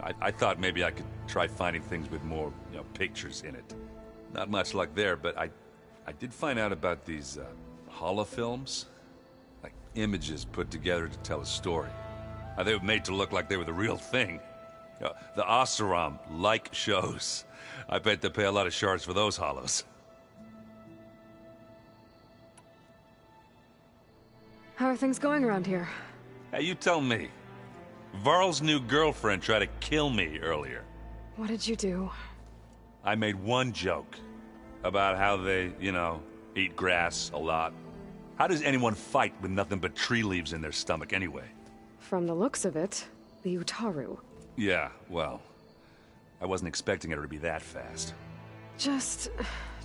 I thought maybe I could try finding things with more, pictures in it. Not much luck there, but I did find out about these holofilms. Like images put together to tell a story. They were made to look like they were the real thing. The Oseram like shows. I bet they pay a lot of shards for those holos. How are things going around here? Hey, you tell me. Varl's new girlfriend tried to kill me earlier. What did you do? I made one joke about how they, eat grass a lot. How does anyone fight with nothing but tree leaves in their stomach anyway? From the looks of it, the Utaru. Yeah, well, I wasn't expecting her to be that fast. Just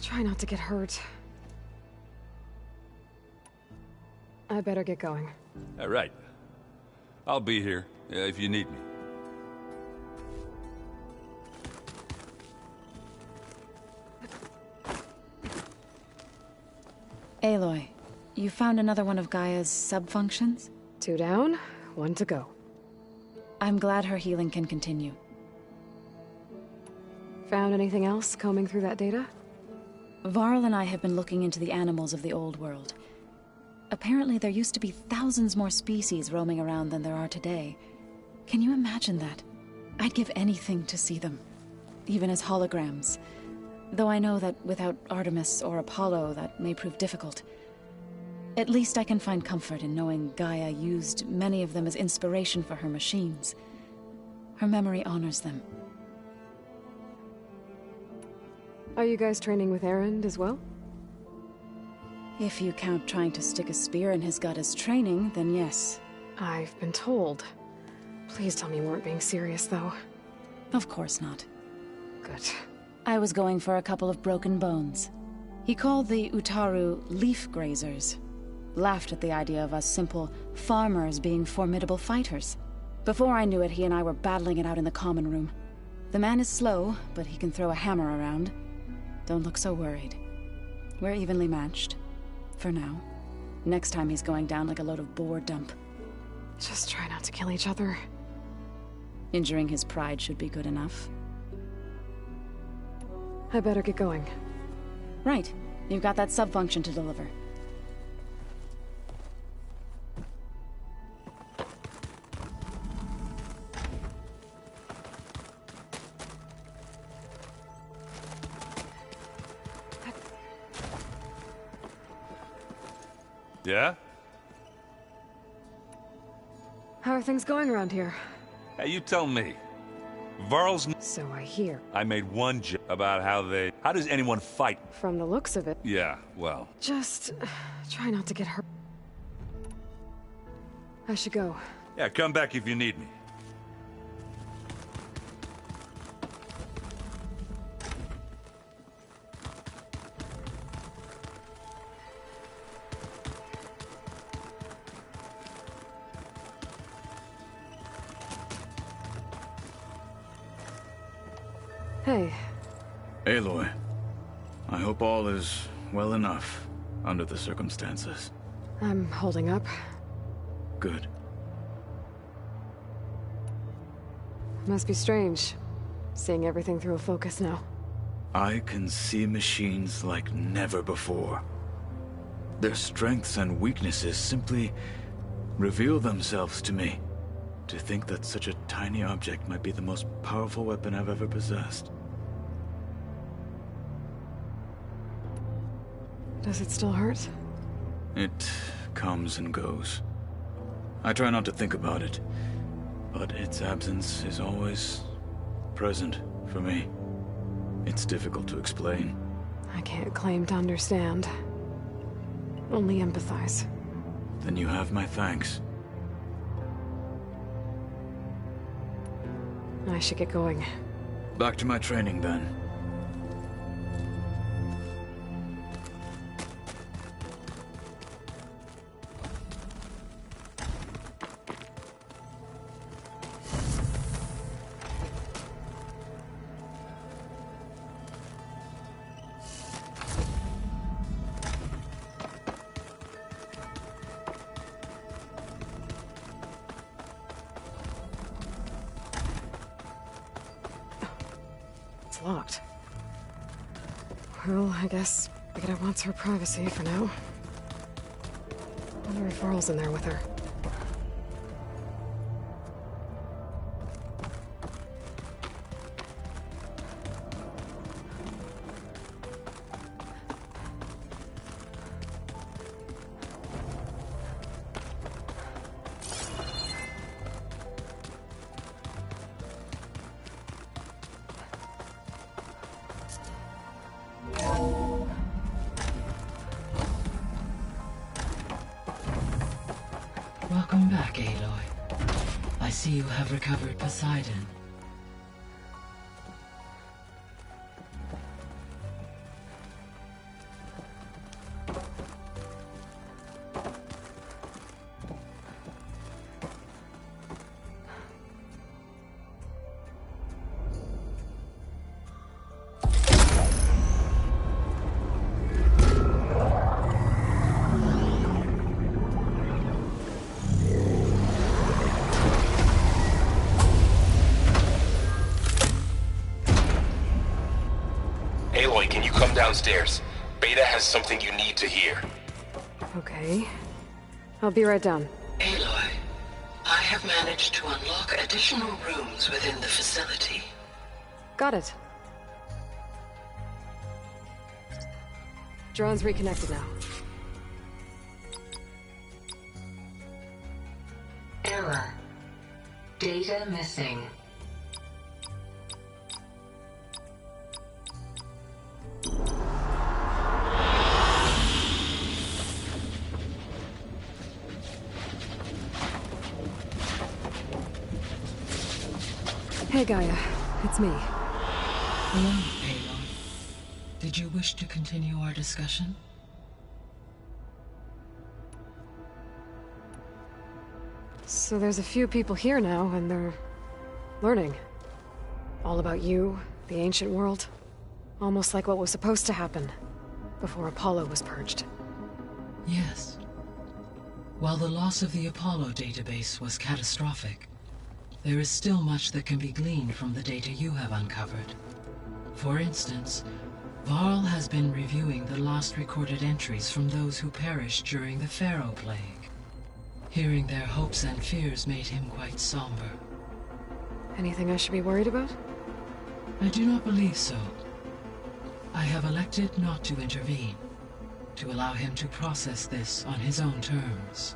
try not to get hurt. I better get going. All right. I'll be here if you need me. Aloy, you found another one of Gaia's sub-functions? 2 down, 1 to go. I'm glad her healing can continue. Found anything else combing through that data? Varl and I have been looking into the animals of the old world. Apparently there used to be thousands more species roaming around than there are today. Can you imagine that? I'd give anything to see them, even as holograms. Though I know that without Artemis or Apollo, that may prove difficult. At least I can find comfort in knowing Gaia used many of them as inspiration for her machines. Her memory honors them. Are you guys training with Erend as well? If you count trying to stick a spear in his gut as training, then yes. I've been told. Please tell me you weren't being serious, though. Of course not. Good. I was going for a couple of broken bones. He called the Utaru leaf grazers. Laughed at the idea of us simple farmers being formidable fighters. Before I knew it, he and I were battling it out in the common room. The man is slow, but he can throw a hammer around. Don't look so worried. We're evenly matched. For now. Next time he's going down like a load of boar dump. Just try not to kill each other. Injuring his pride should be good enough. I better get going. Right. You've got that sub-function to deliver. Yeah? How are things going around here? Hey, you tell me. Varl's... So I hear. I made one joke about how they... How does anyone fight? From the looks of it. Yeah, well... Just try not to get hurt. I should go. Yeah, come back if you need me. Hey. Aloy, I hope all is well enough. under the circumstances? I'm holding up. Good. Must be strange, seeing everything through a focus now. I can see machines like never before. Their strengths and weaknesses simply reveal themselves to me. To think that such a tiny object might be the most powerful weapon I've ever possessed. Does it still hurt? It comes and goes. I try not to think about it, but its absence is always present for me. It's difficult to explain. I can't claim to understand. Only empathize. Then you have my thanks. I should get going. Back to my training, then. It's locked. Well, I guess Beta wants her privacy for now. Wonder if Varl's in there with her. Welcome back, Aloy. I see you have recovered Poseidon. Aloy, can you come downstairs? Beta has something you need to hear. Okay. I'll be right down. Aloy, I have managed to unlock additional rooms within the facility. Got it. Drone's reconnected now. Error. Data missing. Hey, Gaia. It's me. Hello, Aloy. Did you wish to continue our discussion? So there's a few people here now, and they're learning. All about you, the ancient world. Almost like what was supposed to happen before Apollo was purged. Yes. While the loss of the Apollo database was catastrophic, there is still much that can be gleaned from the data you have uncovered. For instance, Varl has been reviewing the last recorded entries from those who perished during the Pharaoh Plague. Hearing their hopes and fears made him quite somber. Anything I should be worried about? I do not believe so. I have elected not to intervene, to allow him to process this on his own terms.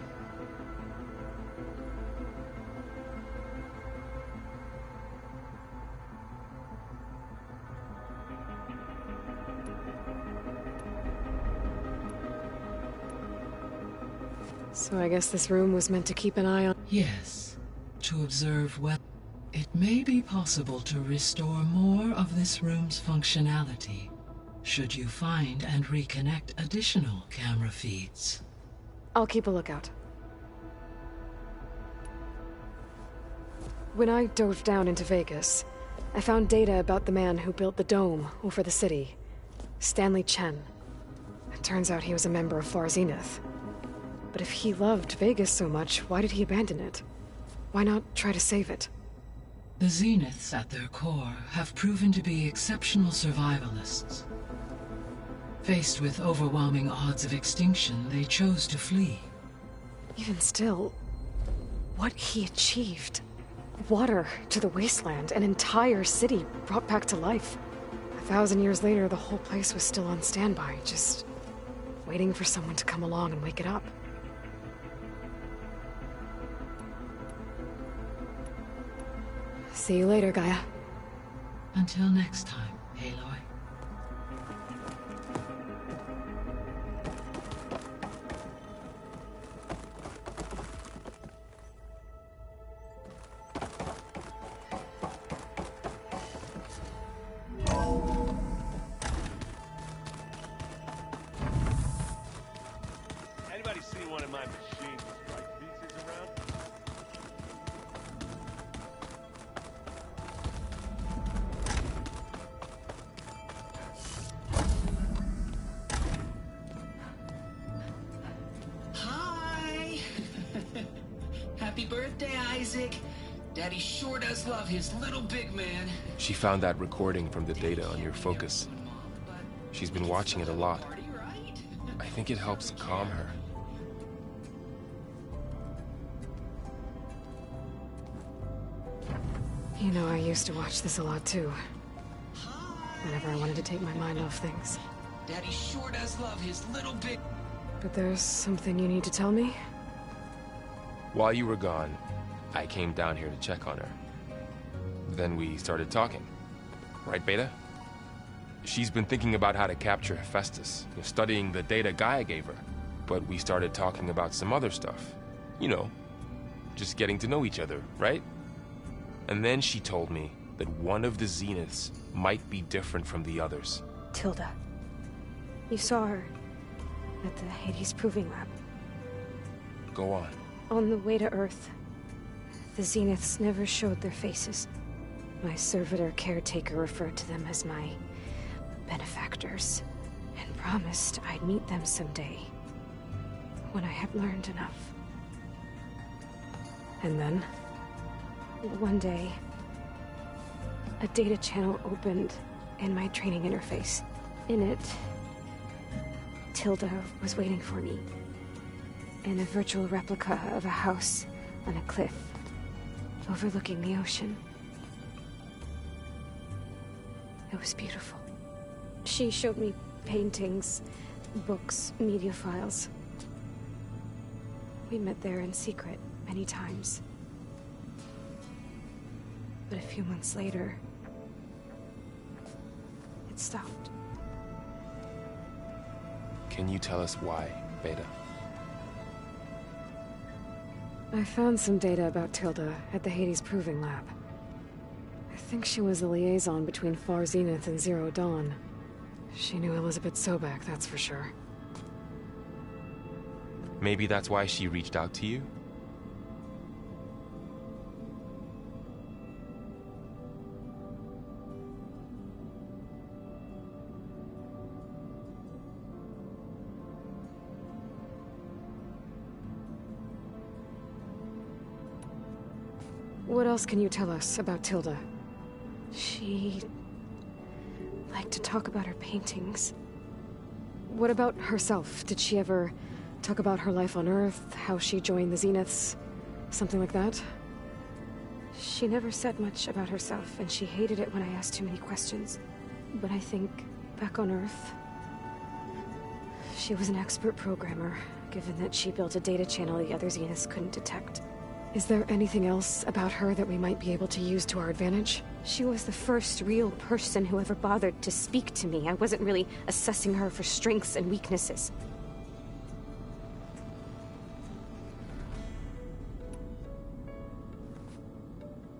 So I guess this room was meant to keep an eye on... Yes, to observe whether it may be possible to restore more of this room's functionality, should you find and reconnect additional camera feeds. I'll keep a lookout. When I dove down into Vegas, I found data about the man who built the dome over the city, Stanley Chen. It turns out he was a member of Far Zenith. But if he loved Vegas so much, why did he abandon it? Why not try to save it? The Zeniths, at their core, have proven to be exceptional survivalists. Faced with overwhelming odds of extinction, they chose to flee. Even still, what he achieved. Water to the wasteland, an entire city brought back to life. 1,000 years later, the whole place was still on standby, just waiting for someone to come along and wake it up. See you later, Gaia. Until next time, Aloy. Anybody see one of my machines with white pieces around? Hi! Happy birthday, Isaac. Daddy sure does love his little big man. She found that recording from the data on your focus. She's been watching it a lot. I think it helps calm her. You know, I used to watch this a lot too. Whenever I wanted to take my mind off things. Daddy sure does love his little big... But there's something you need to tell me? While you were gone, I came down here to check on her. Then we started talking. Right, Beta? She's been thinking about how to capture Hephaestus, studying the data Gaia gave her. But we started talking about some other stuff. You know, just getting to know each other, right? And then she told me that one of the Zeniths might be different from the others. Tilda. You saw her at the Hades Proving Lab. Go on. On the way to Earth, the Zeniths never showed their faces. My servitor caretaker referred to them as my benefactors, and promised I'd meet them someday, when I had learned enough. And then, one day, a data channel opened in my training interface. In it, Tilda was waiting for me, in a virtual replica of a house on a cliff, overlooking the ocean. It was beautiful. She showed me paintings, books, media files. We met there in secret many times. But a few months later, it stopped. Can you tell us why, Beta? I found some data about Tilda at the Hades Proving Lab. I think she was a liaison between Far Zenith and Zero Dawn. She knew Elizabeth Sobek, that's for sure. Maybe that's why she reached out to you? What else can you tell us about Tilda? She liked to talk about her paintings. What about herself? Did she ever talk about her life on Earth, how she joined the Zeniths, something like that? She never said much about herself, and she hated it when I asked too many questions. But I think, back on Earth, she was an expert programmer, given that she built a data channel the other Zeniths couldn't detect. Is there anything else about her that we might be able to use to our advantage? She was the first real person who ever bothered to speak to me. I wasn't really assessing her for strengths and weaknesses.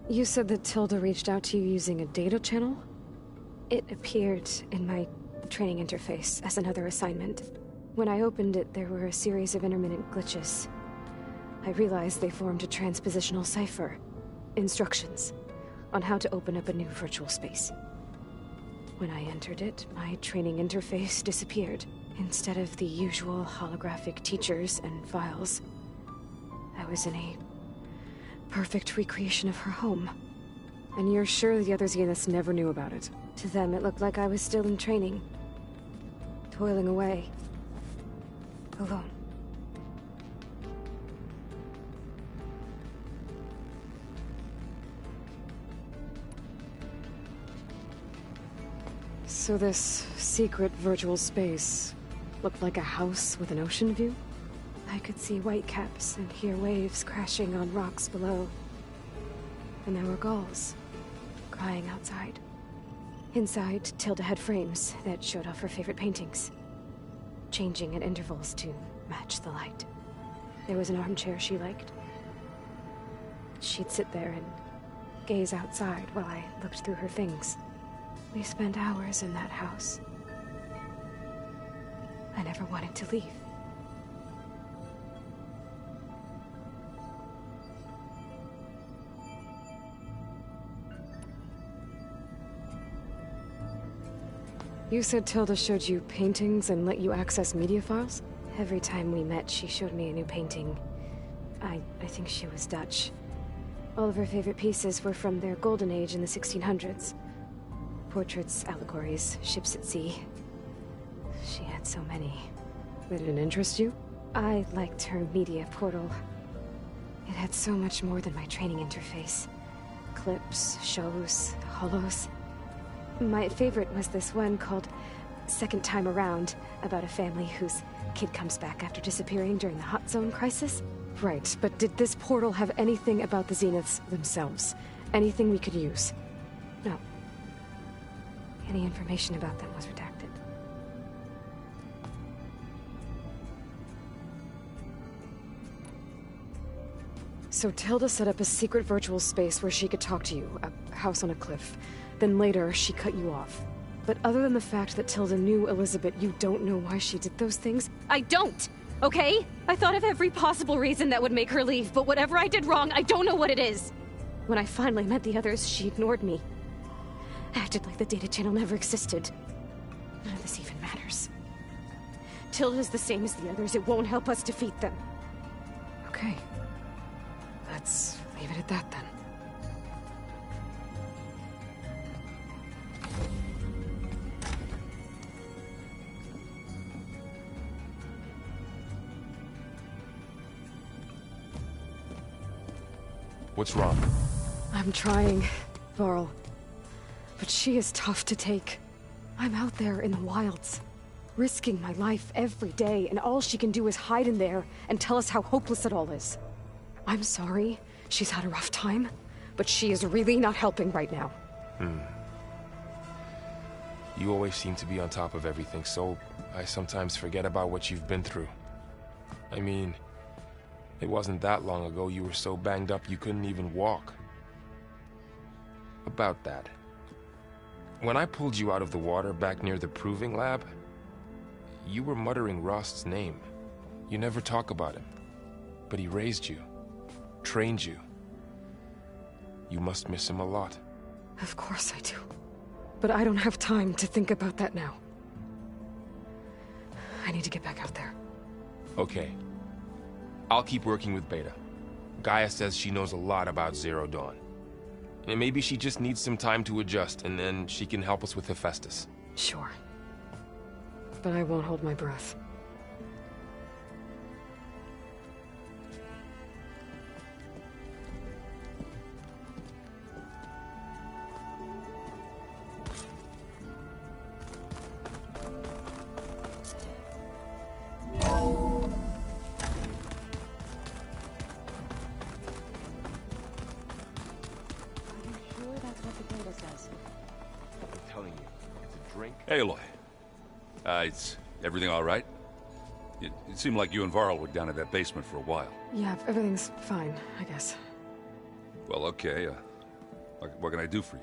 You said that Tilda reached out to you using a data channel? It appeared in my training interface as another assignment. When I opened it, there were a series of intermittent glitches. I realized they formed a transpositional cipher. Instructions on how to open up a new virtual space. When I entered it, my training interface disappeared. Instead of the usual holographic teachers and files, I was in a perfect recreation of her home. And you're sure the other Zeniths never knew about it? To them, it looked like I was still in training. Toiling away. Alone. So this secret virtual space looked like a house with an ocean view? I could see whitecaps and hear waves crashing on rocks below. And there were gulls crying outside. Inside, Tilda had frames that showed off her favorite paintings, changing at intervals to match the light. There was an armchair she liked. She'd sit there and gaze outside while I looked through her things. We spent hours in that house. I never wanted to leave. You said Tilda showed you paintings and let you access media files? Every time we met, she showed me a new painting. I think she was Dutch. All of her favorite pieces were from their golden age in the 1600s. Portraits, allegories, ships at sea. She had so many. They didn't interest you? I liked her media portal. It had so much more than my training interface. Clips, shows, holos. My favorite was this one called Second Time Around, about a family whose kid comes back after disappearing during the Hot Zone crisis. Right, but did this portal have anything about the Zeniths themselves? Anything we could use? No. Any information about them was redacted. So Tilda set up a secret virtual space where she could talk to you, a house on a cliff. Then later, she cut you off. But other than the fact that Tilda knew Elizabeth, you don't know why she did those things? I don't! Okay? I thought of every possible reason that would make her leave, but whatever I did wrong, I don't know what it is. When I finally met the others, she ignored me. Acted like the data channel never existed. None of this even matters. Tilda's the same as the others. It won't help us defeat them. Okay. Let's leave it at that, then. What's wrong? I'm trying, Varl. But she is tough to take. I'm out there in the wilds, risking my life every day, and all she can do is hide in there and tell us how hopeless it all is. I'm sorry, she's had a rough time, but she is really not helping right now. You always seem to be on top of everything, so I sometimes forget about what you've been through. I mean, it wasn't that long ago you were so banged up you couldn't even walk. About that. When I pulled you out of the water back near the proving lab, you were muttering Rost's name. You never talk about him. But he raised you, trained you. You must miss him a lot. Of course I do. But I don't have time to think about that now. I need to get back out there. Okay. I'll keep working with Beta. Gaia says she knows a lot about Zero Dawn. And maybe she just needs some time to adjust, and then she can help us with Hephaestus. Sure. But I won't hold my breath. Hey, Aloy. Is everything all right? It seemed like you and Varl were down in that basement for a while. Yeah, everything's fine, I guess. Well, okay. What can I do for you?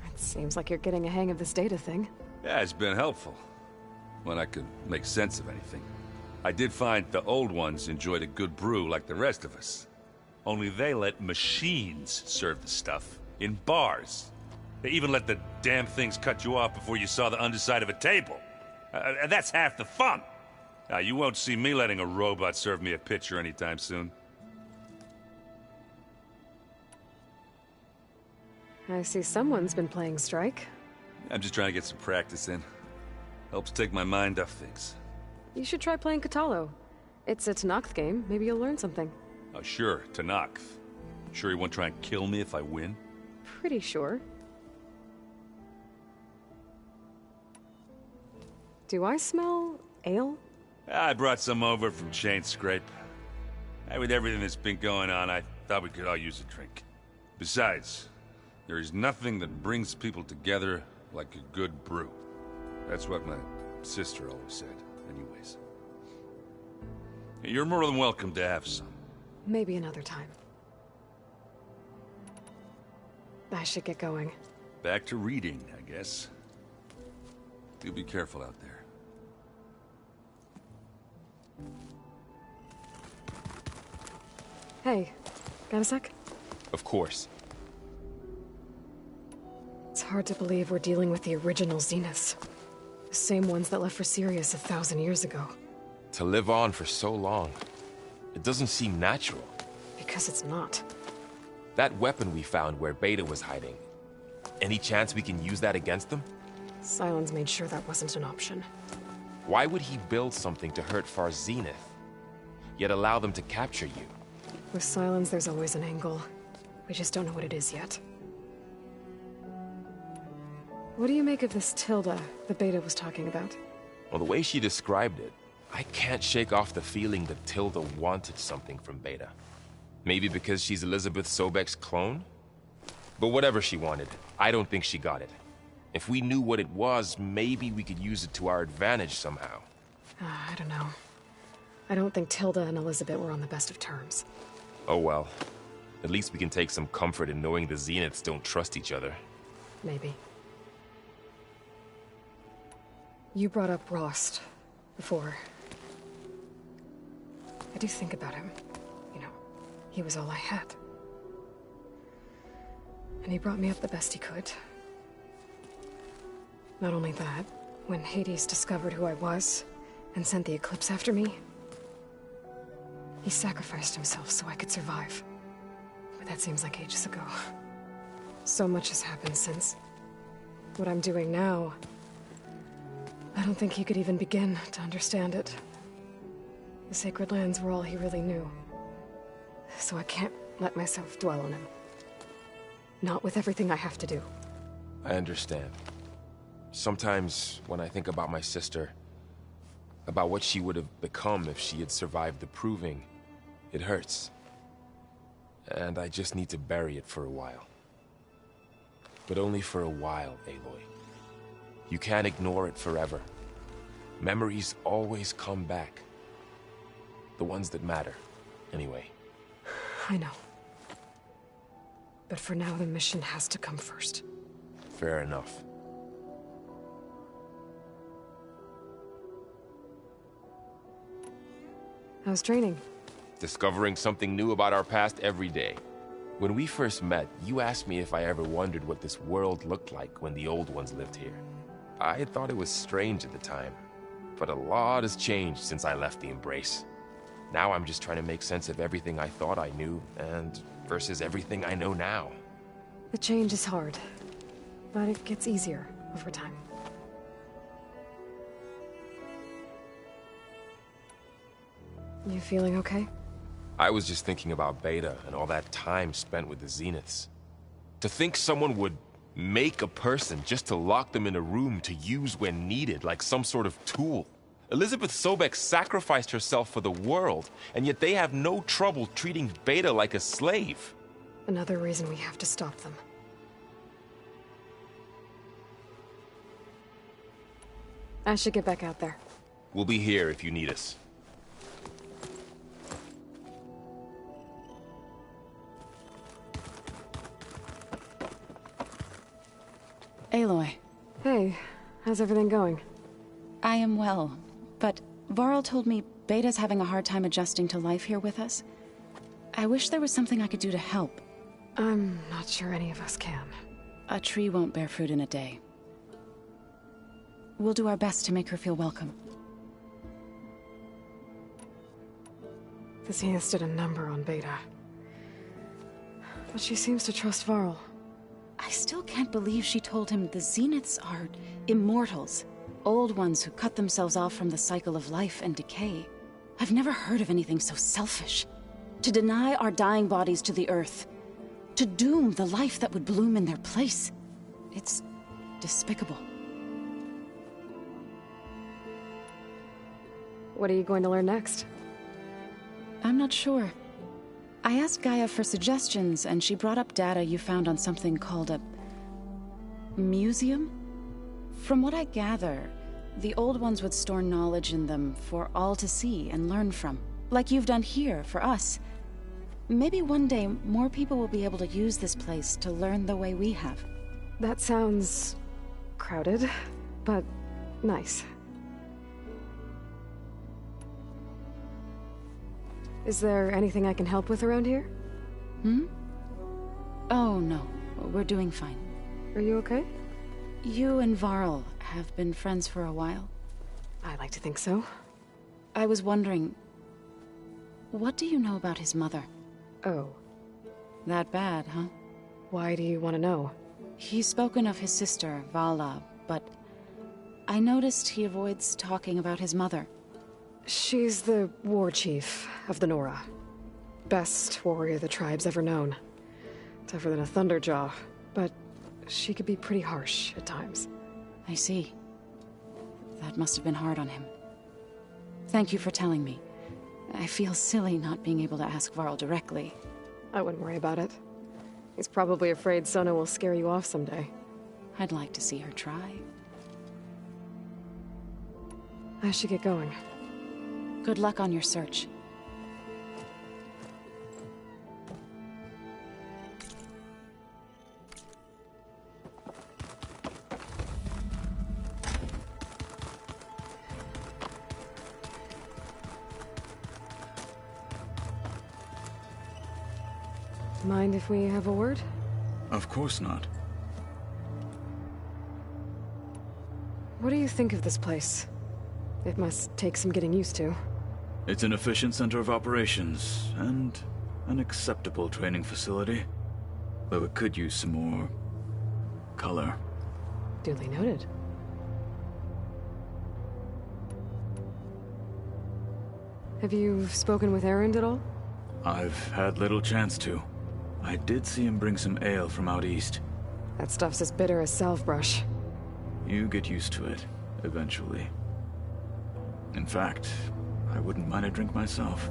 It seems like you're getting a hang of this data thing. Yeah, it's been helpful. When I could make sense of anything. I did find the old ones enjoyed a good brew like the rest of us. Only they let machines serve the stuff in bars. They even let the damn things cut you off before you saw the underside of a table. That's half the fun. You won't see me letting a robot serve me a pitcher anytime soon. I see someone's been playing Strike. I'm just trying to get some practice in. Helps take my mind off things. You should try playing Katalo. It's a Tenakth game. Maybe you'll learn something. Oh, sure, Tenakth. Sure he won't try and kill me if I win? Pretty sure. Do I smell ale? I brought some over from Chain Scrape. With everything that's been going on, I thought we could all use a drink. Besides, there is nothing that brings people together like a good brew. That's what my sister always said, anyways. You're more than welcome to have some. Maybe another time. I should get going. Back to reading, I guess. Do be careful out there. Hey, got a sec? Of course. It's hard to believe we're dealing with the original Zeniths. The same ones that left for Sirius 1,000 years ago. To live on for so long, it doesn't seem natural. Because it's not. That weapon we found where Beta was hiding, any chance we can use that against them? Sylens made sure that wasn't an option. Why would he build something to hurt Far Zenith, yet allow them to capture you? With Sylens, there's always an angle. We just don't know what it is yet. What do you make of this Tilda the Beta was talking about? Well, the way she described it, I can't shake off the feeling that Tilda wanted something from Beta. Maybe because she's Elizabeth Sobek's clone? But whatever she wanted, I don't think she got it. If we knew what it was, maybe we could use it to our advantage somehow. I don't know. I don't think Tilda and Elizabeth were on the best of terms. Oh well. At least we can take some comfort in knowing the Zeniths don't trust each other. Maybe. You brought up Rost before. I do think about him. You know, he was all I had. And he brought me up the best he could. Not only that, when Hades discovered who I was and sent the Eclipse after me, he sacrificed himself so I could survive. But that seems like ages ago. So much has happened since. What I'm doing now, I don't think he could even begin to understand it. The Sacred Lands were all he really knew. So I can't let myself dwell on him. Not with everything I have to do. I understand. Sometimes, when I think about my sister, about what she would have become if she had survived the Proving, it hurts. And I just need to bury it for a while. But only for a while, Aloy. You can't ignore it forever. Memories always come back. The ones that matter, anyway. I know. But for now, the mission has to come first. Fair enough. How's training? Discovering something new about our past every day. When we first met, you asked me if I ever wondered what this world looked like when the old ones lived here. I thought it was strange at the time, but a lot has changed since I left the Embrace. Now I'm just trying to make sense of everything I thought I knew, and versus everything I know now. The change is hard, but it gets easier over time. You feeling okay? I was just thinking about Beta and all that time spent with the Zeniths. To think someone would make a person just to lock them in a room to use when needed, like some sort of tool. Elizabeth Sobek sacrificed herself for the world, and yet they have no trouble treating Beta like a slave. Another reason we have to stop them. I should get back out there. We'll be here if you need us. Aloy. Hey, how's everything going? I am well, but Varl told me Beta's having a hard time adjusting to life here with us. I wish there was something I could do to help. I'm not sure any of us can. A tree won't bear fruit in a day. We'll do our best to make her feel welcome. The Zeniths did a number on Beta. But she seems to trust Varl. I still can't believe she told him the Zeniths are immortals. Old ones who cut themselves off from the cycle of life and decay. I've never heard of anything so selfish. To deny our dying bodies to the earth. To doom the life that would bloom in their place. It's despicable. What are you going to learn next? I'm not sure. I asked Gaia for suggestions, and she brought up data you found on something called a museum? From what I gather, the old ones would store knowledge in them for all to see and learn from. Like you've done here, for us. Maybe one day, more people will be able to use this place to learn the way we have. That sounds... crowded, but nice. Is there anything I can help with around here? Hmm? Oh, no. We're doing fine. Are you okay? You and Varl have been friends for a while. I like to think so. I was wondering... what do you know about his mother? Oh. That bad, huh? Why do you want to know? He's spoken of his sister, Vala, but... I noticed he avoids talking about his mother. She's the war chief of the Nora. Best warrior the tribe's ever known. Tougher than a Thunderjaw, but she could be pretty harsh at times. I see. That must have been hard on him. Thank you for telling me. I feel silly not being able to ask Varl directly. I wouldn't worry about it. He's probably afraid Sona will scare you off someday. I'd like to see her try. I should get going. Good luck on your search. Mind if we have a word? Of course not. What do you think of this place? It must take some getting used to. It's an efficient center of operations, and an acceptable training facility. Though it could use some more... color. Duly noted. Have you spoken with Erend at all? I've had little chance to. I did see him bring some ale from out east. That stuff's as bitter as salvebrush. You get used to it, eventually. In fact, I wouldn't mind a drink myself.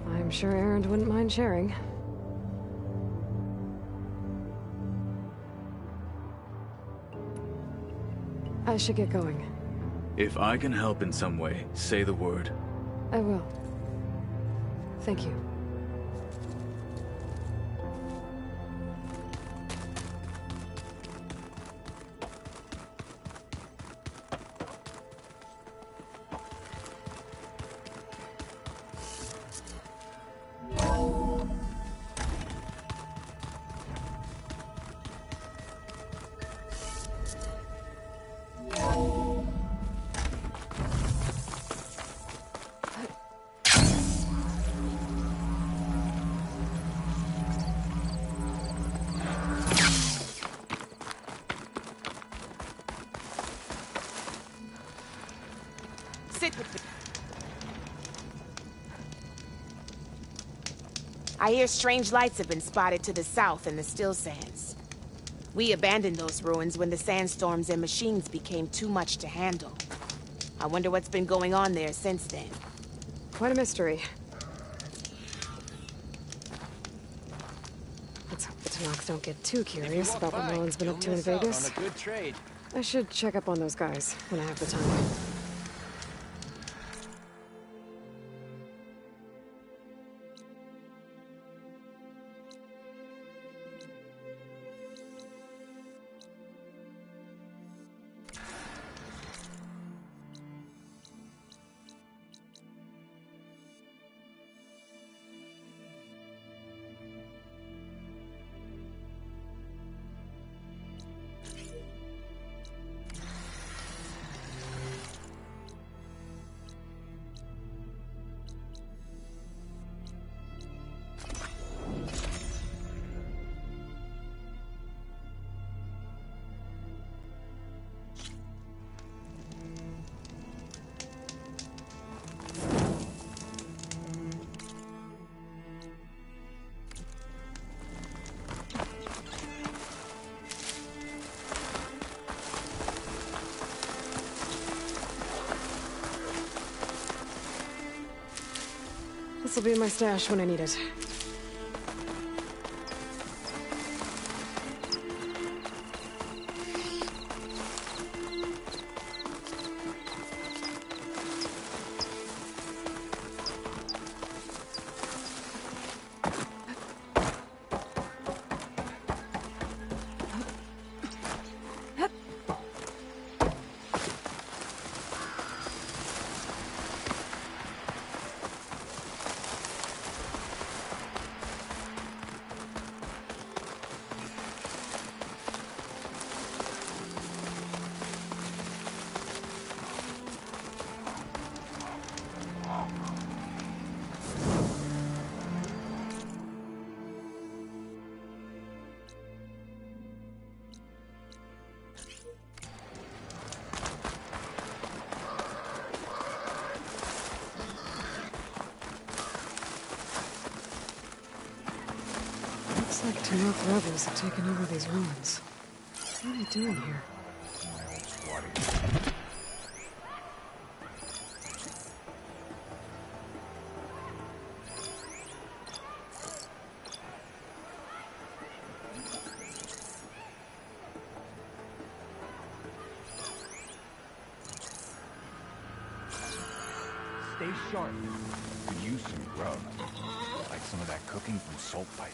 I'm sure Erend wouldn't mind sharing. I should get going. If I can help in some way, say the word. I will. Thank you. I hear strange lights have been spotted to the south in the Still Sands. We abandoned those ruins when the sandstorms and machines became too much to handle. I wonder what's been going on there since then. Quite a mystery. Let's hope the Tennocs don't get too curious about what Merlin's been up to in Vegas. On a good trade. I should check up on those guys when I have the time. This'll be in my stash when I need it. Looks like Tenakth rebels have taken over these ruins. What are they doing here? Stay sharp. Could use some grub. Like some of that cooking from Salt Pipe.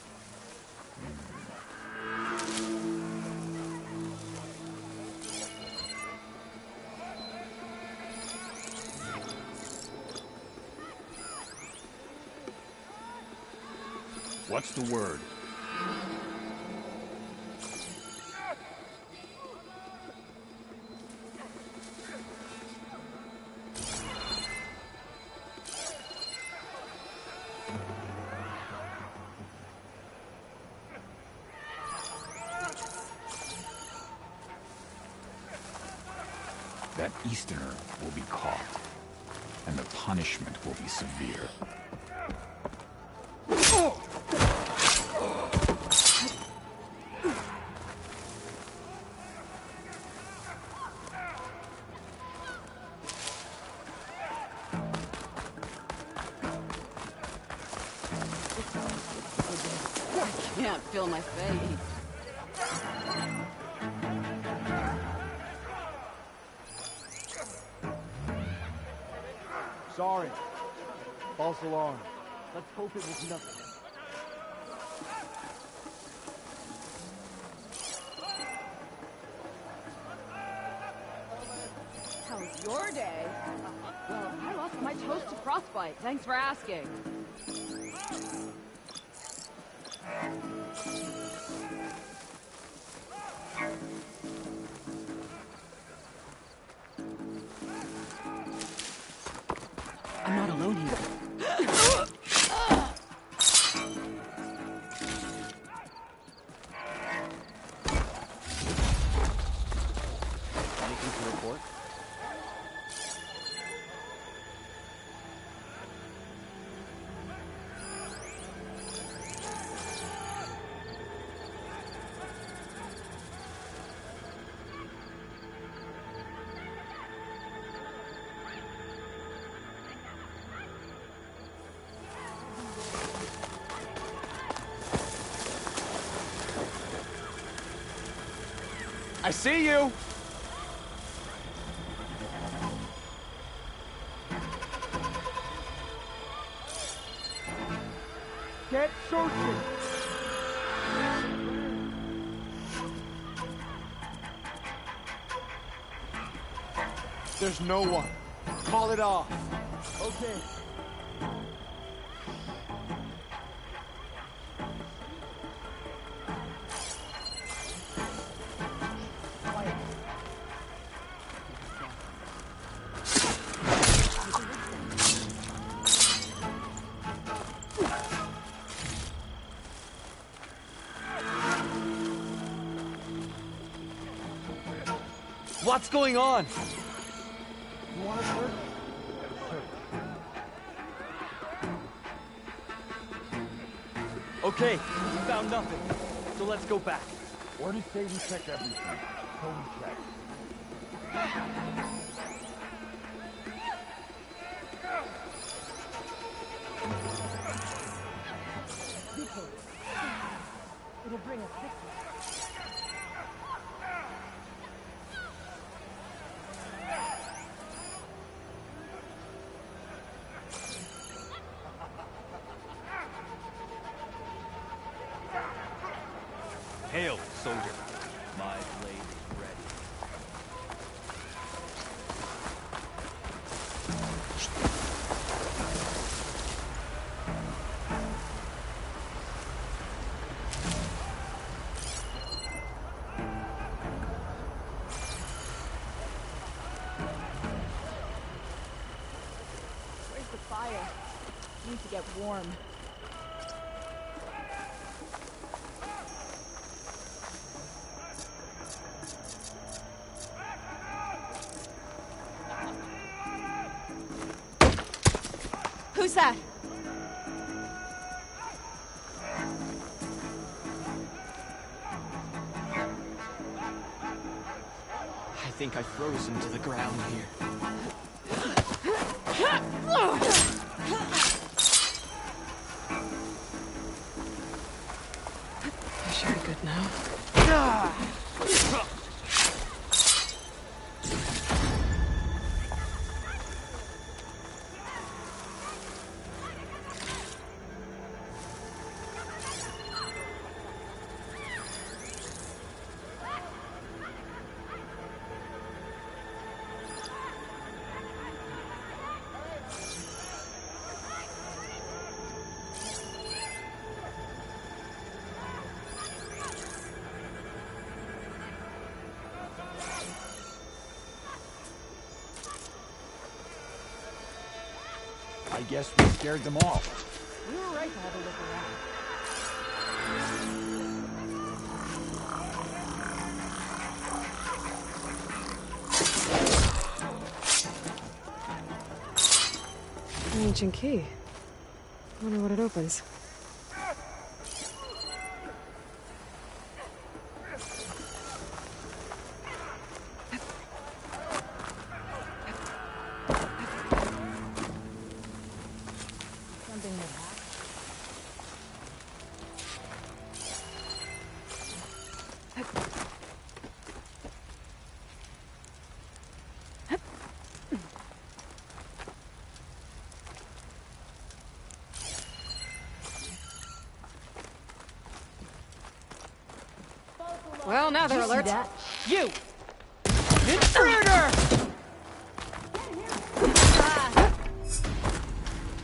What's the word? That Easterner will be caught, and the punishment will be severe. I can't feel my face. Sorry. False alarm. Let's hope it was nothing. How was your day? Well, I lost my toast to frostbite. Thanks for asking. I'm not alone here. Anything to report? I see you! Get searching! There's no one. Call it off. Okay. What's going on? You want to search? Okay, we found nothing. So let's go back. Or to say we check everything. So we check. It'll bring us victory. Hail, soldier. My blade is ready. Where's the fire? I need to get warm. Who's that? I think I froze him to the ground here. You sure you're good now? I guess we scared them all. We were right to have a look around. An ancient key. Wonder what it opens. Something that happened. Well, now they're alert. You! Intruder!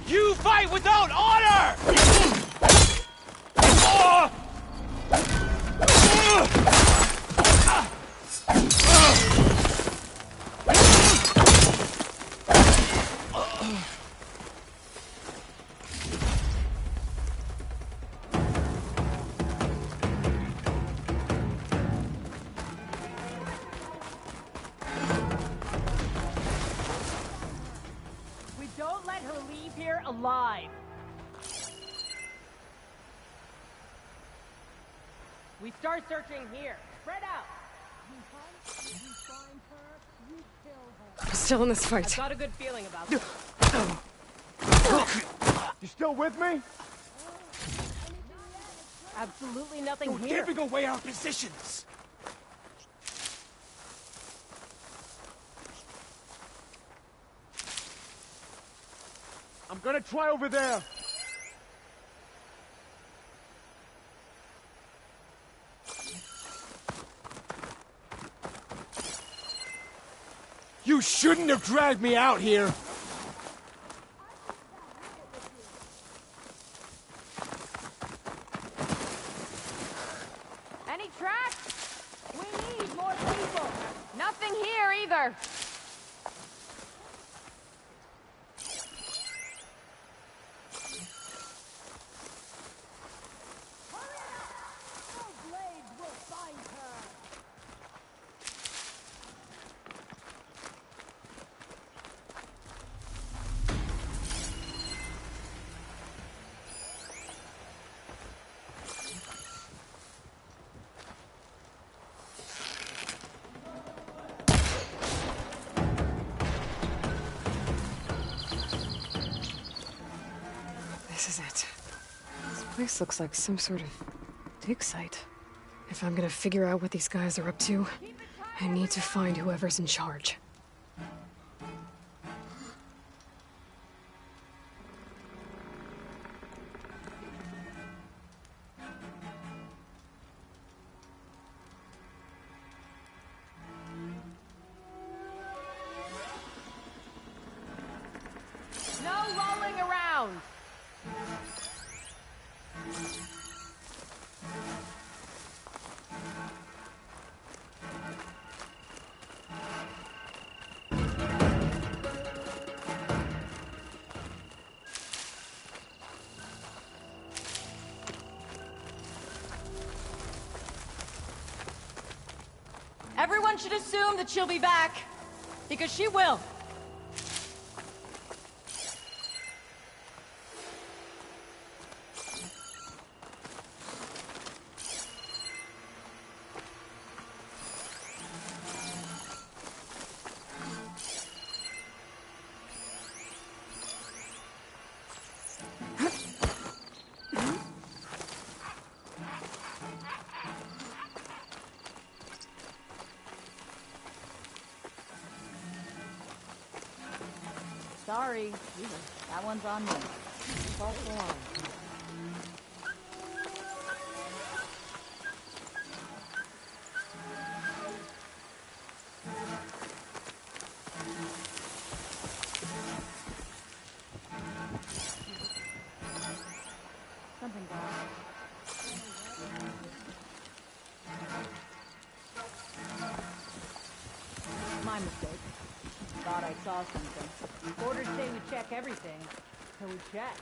You fight without honor! We don't let her leave here alive. We start searching here. Spread out. I'm still in this fight. I've got a good feeling about this. You still with me? Absolutely nothing You're here. giving away our positions. I'm gonna try over there. You shouldn't have dragged me out here. Any tracks? We need more people. Nothing here either. This is it. Place looks like some sort of dig site. If I'm gonna figure out what these guys are up to, I need to find whoever's in charge. No rolling around! Everyone should assume that she'll be back, because she will. Sorry, that one's on me. False alarm. Something bad. My mistake. Thought I saw something. Orders say we check everything, so we check.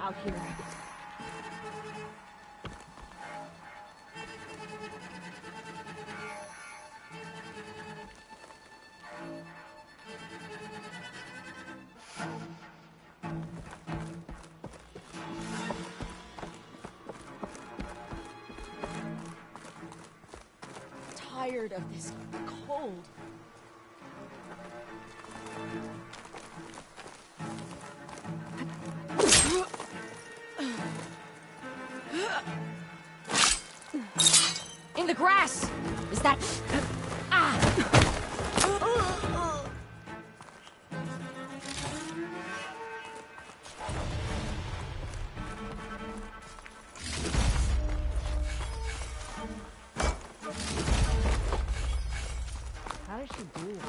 Out here. Tired of this cold. In the grass! Is that... Ah! How does she do it?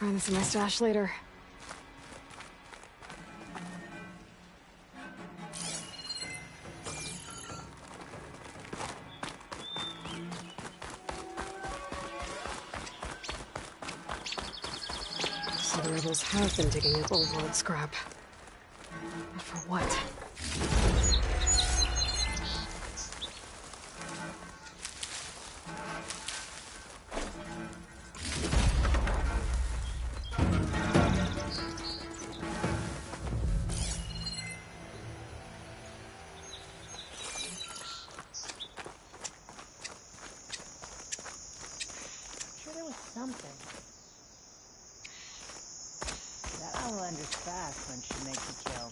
Find this in my stash later. So the rebels have been digging up old world scrap. But for what? Something. That Outlander's fast when she makes a kill.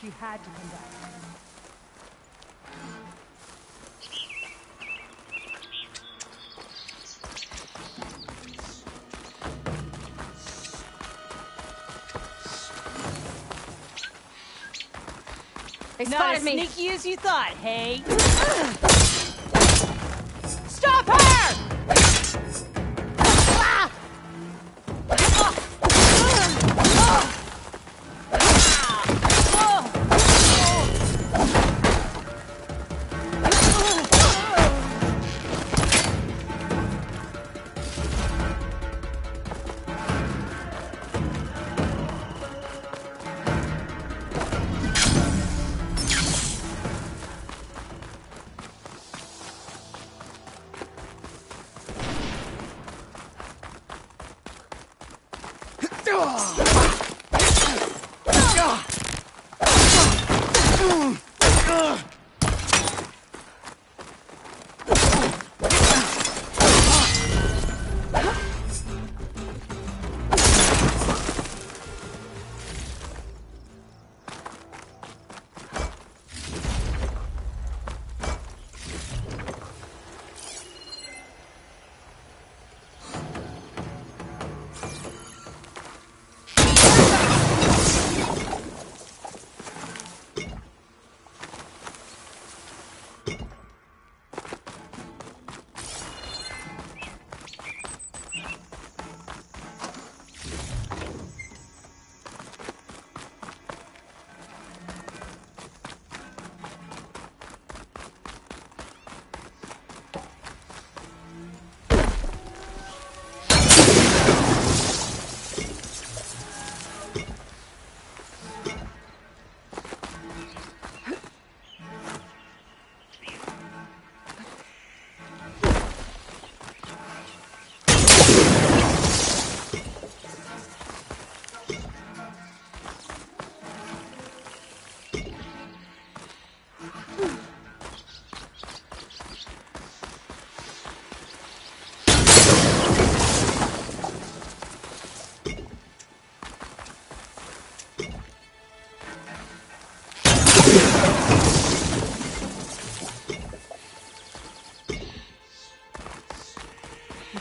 She had to come back. They Not spotted as me. sneaky as you thought, hey? Stop her!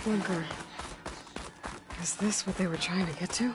Bunker. Is this what they were trying to get to?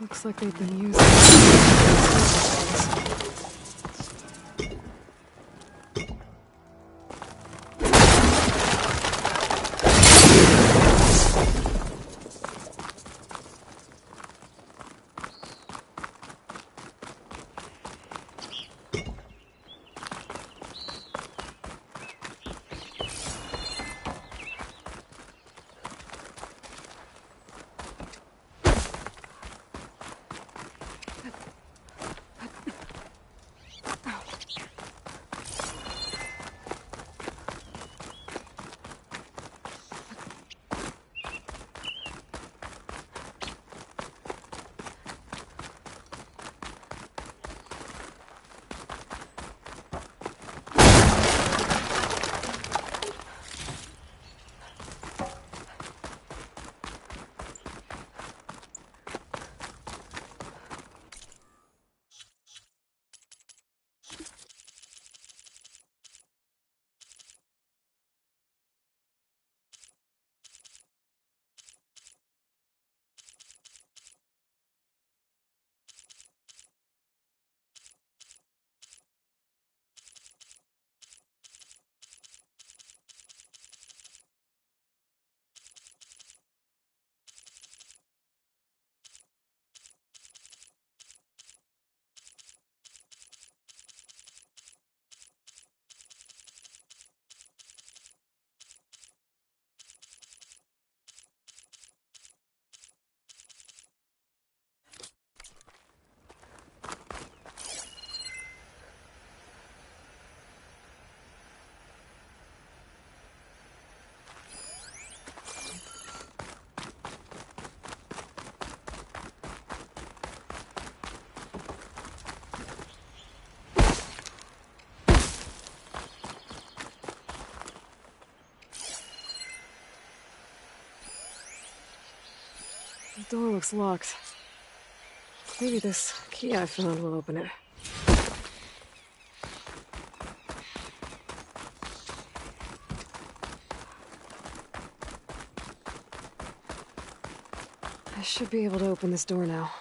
Looks like they've been using... The door looks locked. Maybe this key I found will open it. I should be able to open this door now.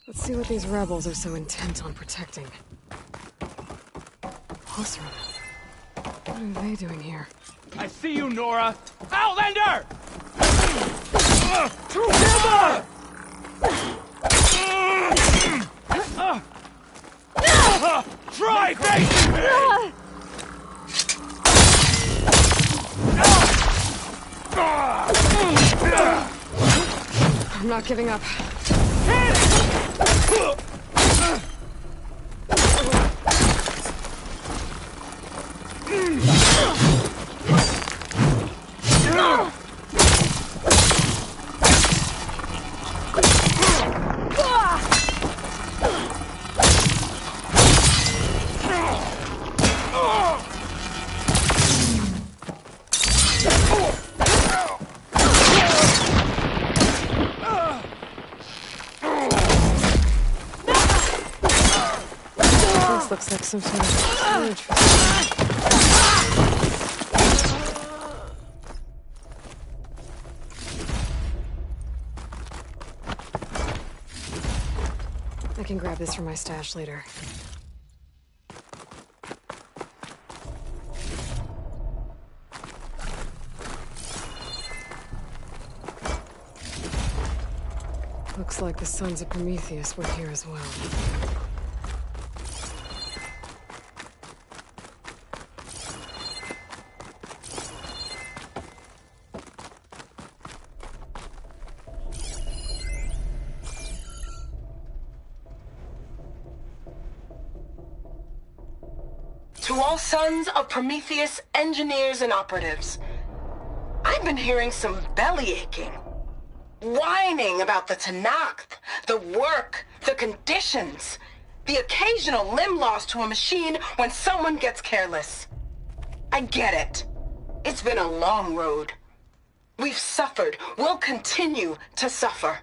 Let's see what these rebels are so intent on protecting. Osram. What are they doing here? I see you, Nora! Outlander! Together! Try facing me! I'm not giving up. This looks like some sort of storage facility. I can grab this from my stash later. Looks like the Sons of Prometheus were here as well. To all Sons of Prometheus engineers and operatives, I've been hearing some belly aching, whining about the Tenakth, the work, the conditions, the occasional limb loss to a machine when someone gets careless. I get it. It's been a long road. We've suffered. We'll continue to suffer.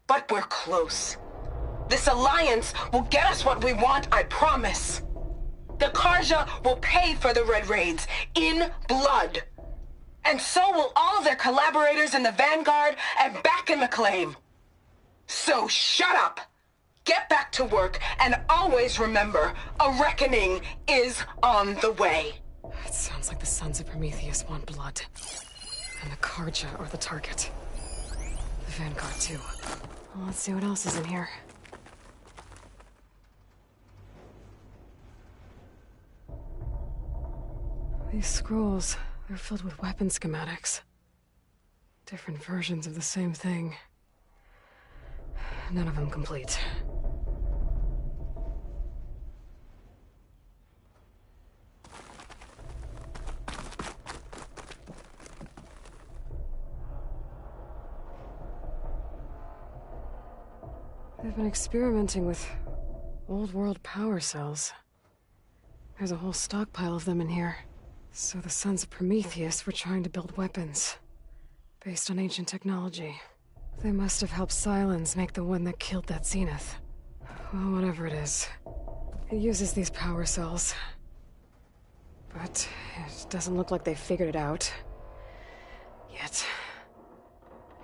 But we're close. This alliance will get us what we want, I promise. The Karja will pay for the Red Raids in blood. And so will all of their collaborators in the Vanguard and back in the Claim. So shut up, get back to work, and always remember, a reckoning is on the way. It sounds like the Sons of Prometheus want blood. And the Karja are the target. The Vanguard too. Well, let's see what else is in here. These scrolls, they're filled with weapon schematics. Different versions of the same thing. None of them complete. They've been experimenting with old world power cells. There's a whole stockpile of them in here. So the Sons of Prometheus were trying to build weapons based on ancient technology. They must have helped Sylens make the one that killed that Zenith. Well, whatever it is. It uses these power cells. But it doesn't look like they figured it out. Yet.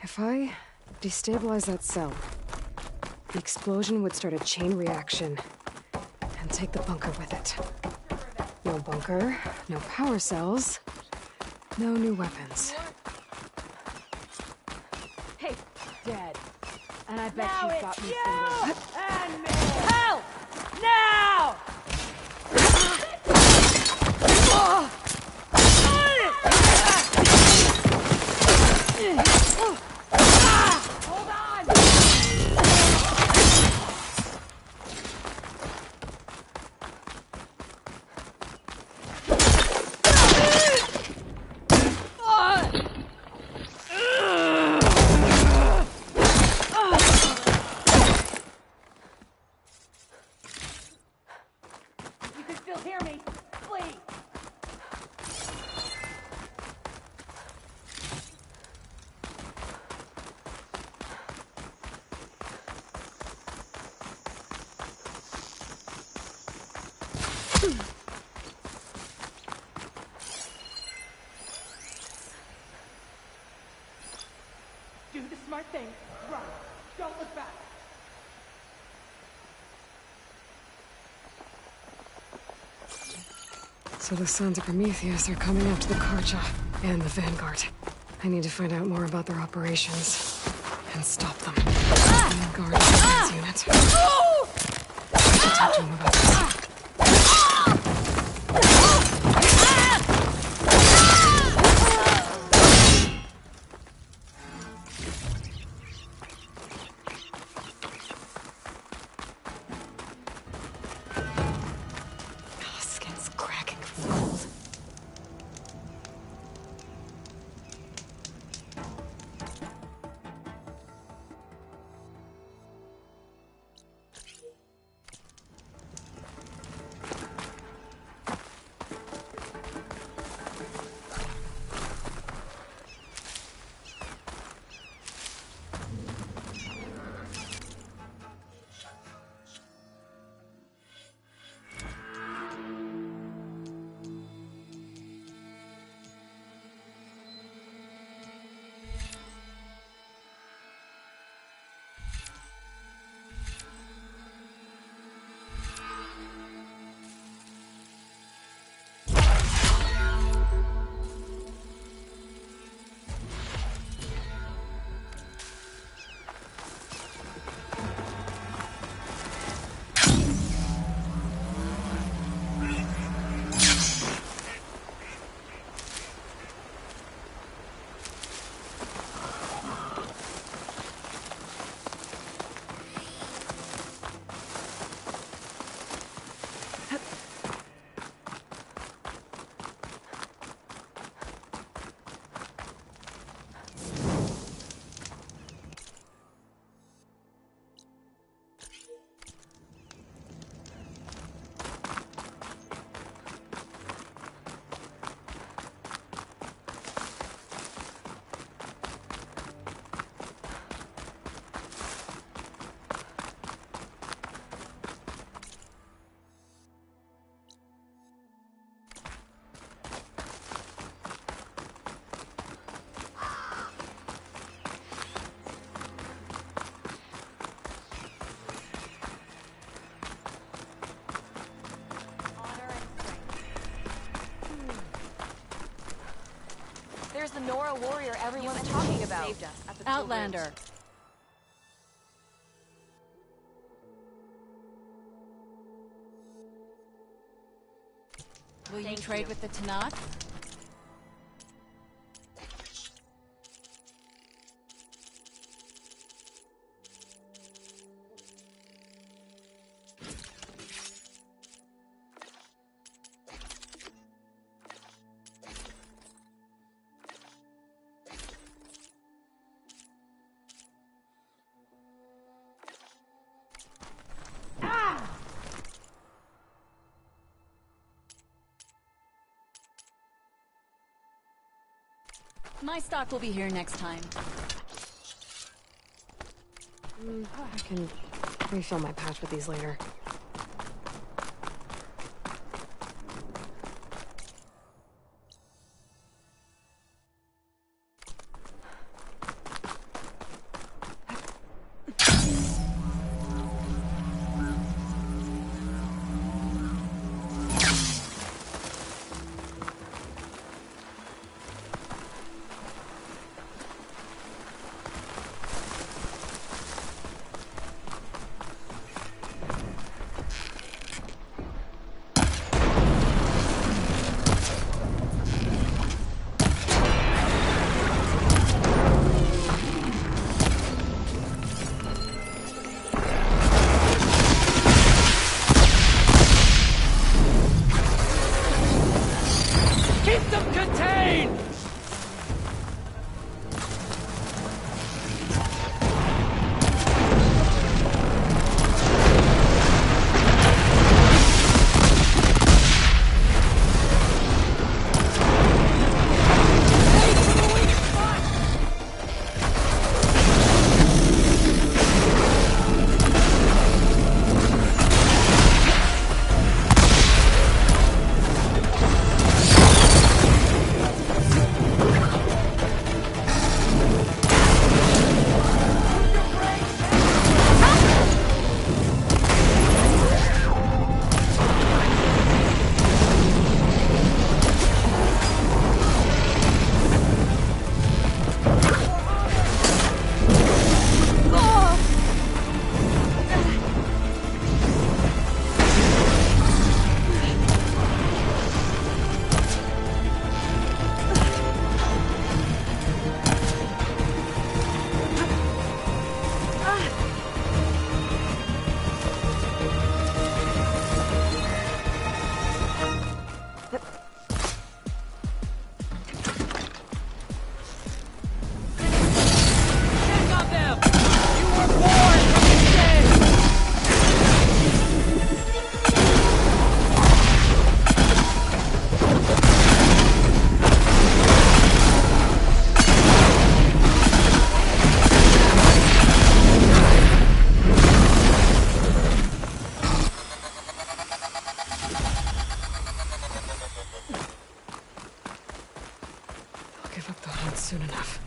If I destabilize that cell, the explosion would start a chain reaction and take the bunker with it. No bunker, no power cells, no new weapons. Hey, dead. And I bet Now she's it's got me you fingers. and me. Help! Now! Hold on! You can still hear me. Please. thing. Run. Don't look back. So the Sons of Prometheus are coming after the Karja and the Vanguard. I need to find out more about their operations and stop them. Vanguard is the unit. I should talk to him about this. There's the Nora warrior everyone's talking about. Saved us at the Outlander. Will you trade with the Tanakh? My stock will be here next time. I can refill my patch with these later. soon enough.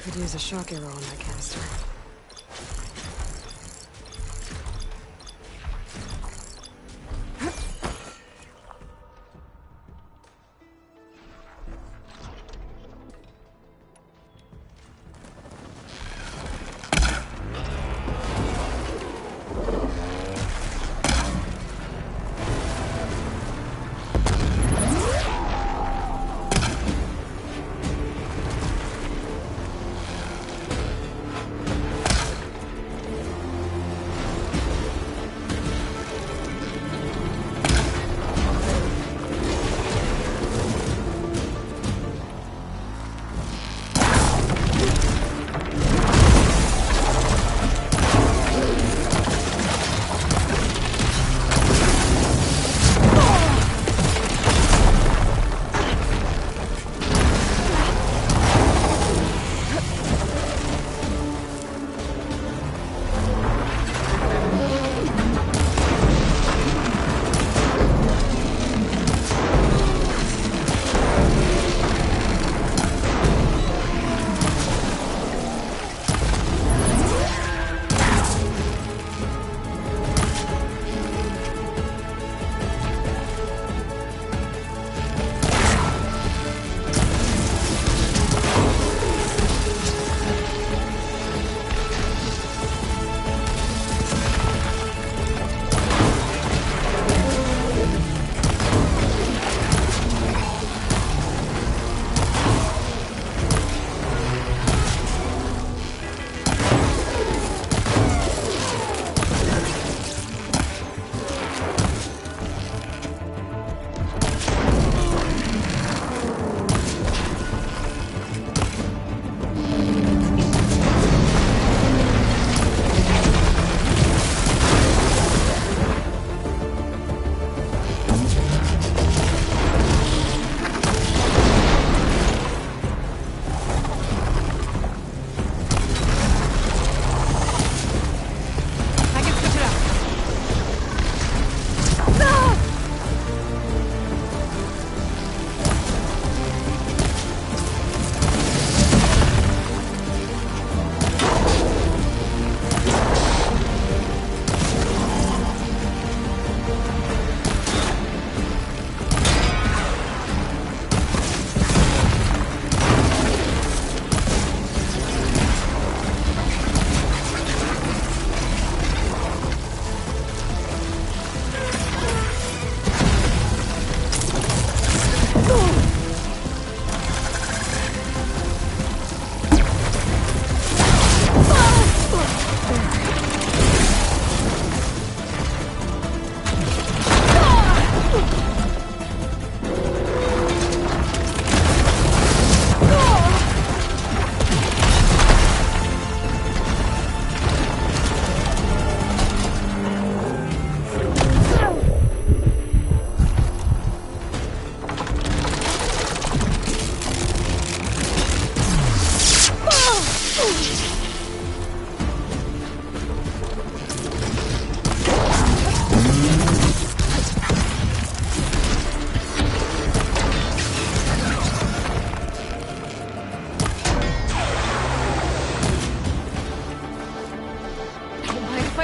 Could use a shock arrow on that canister.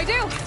I do?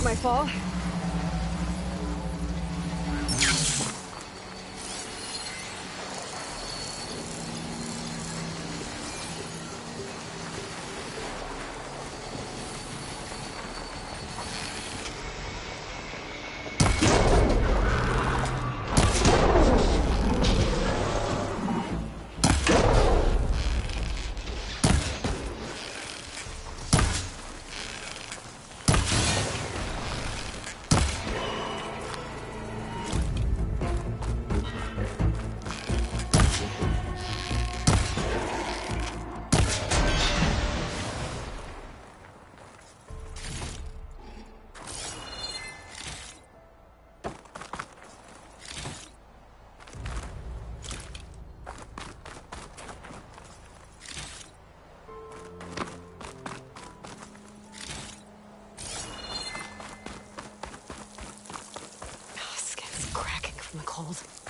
tolerate my fall. Skin's cracking from the cold.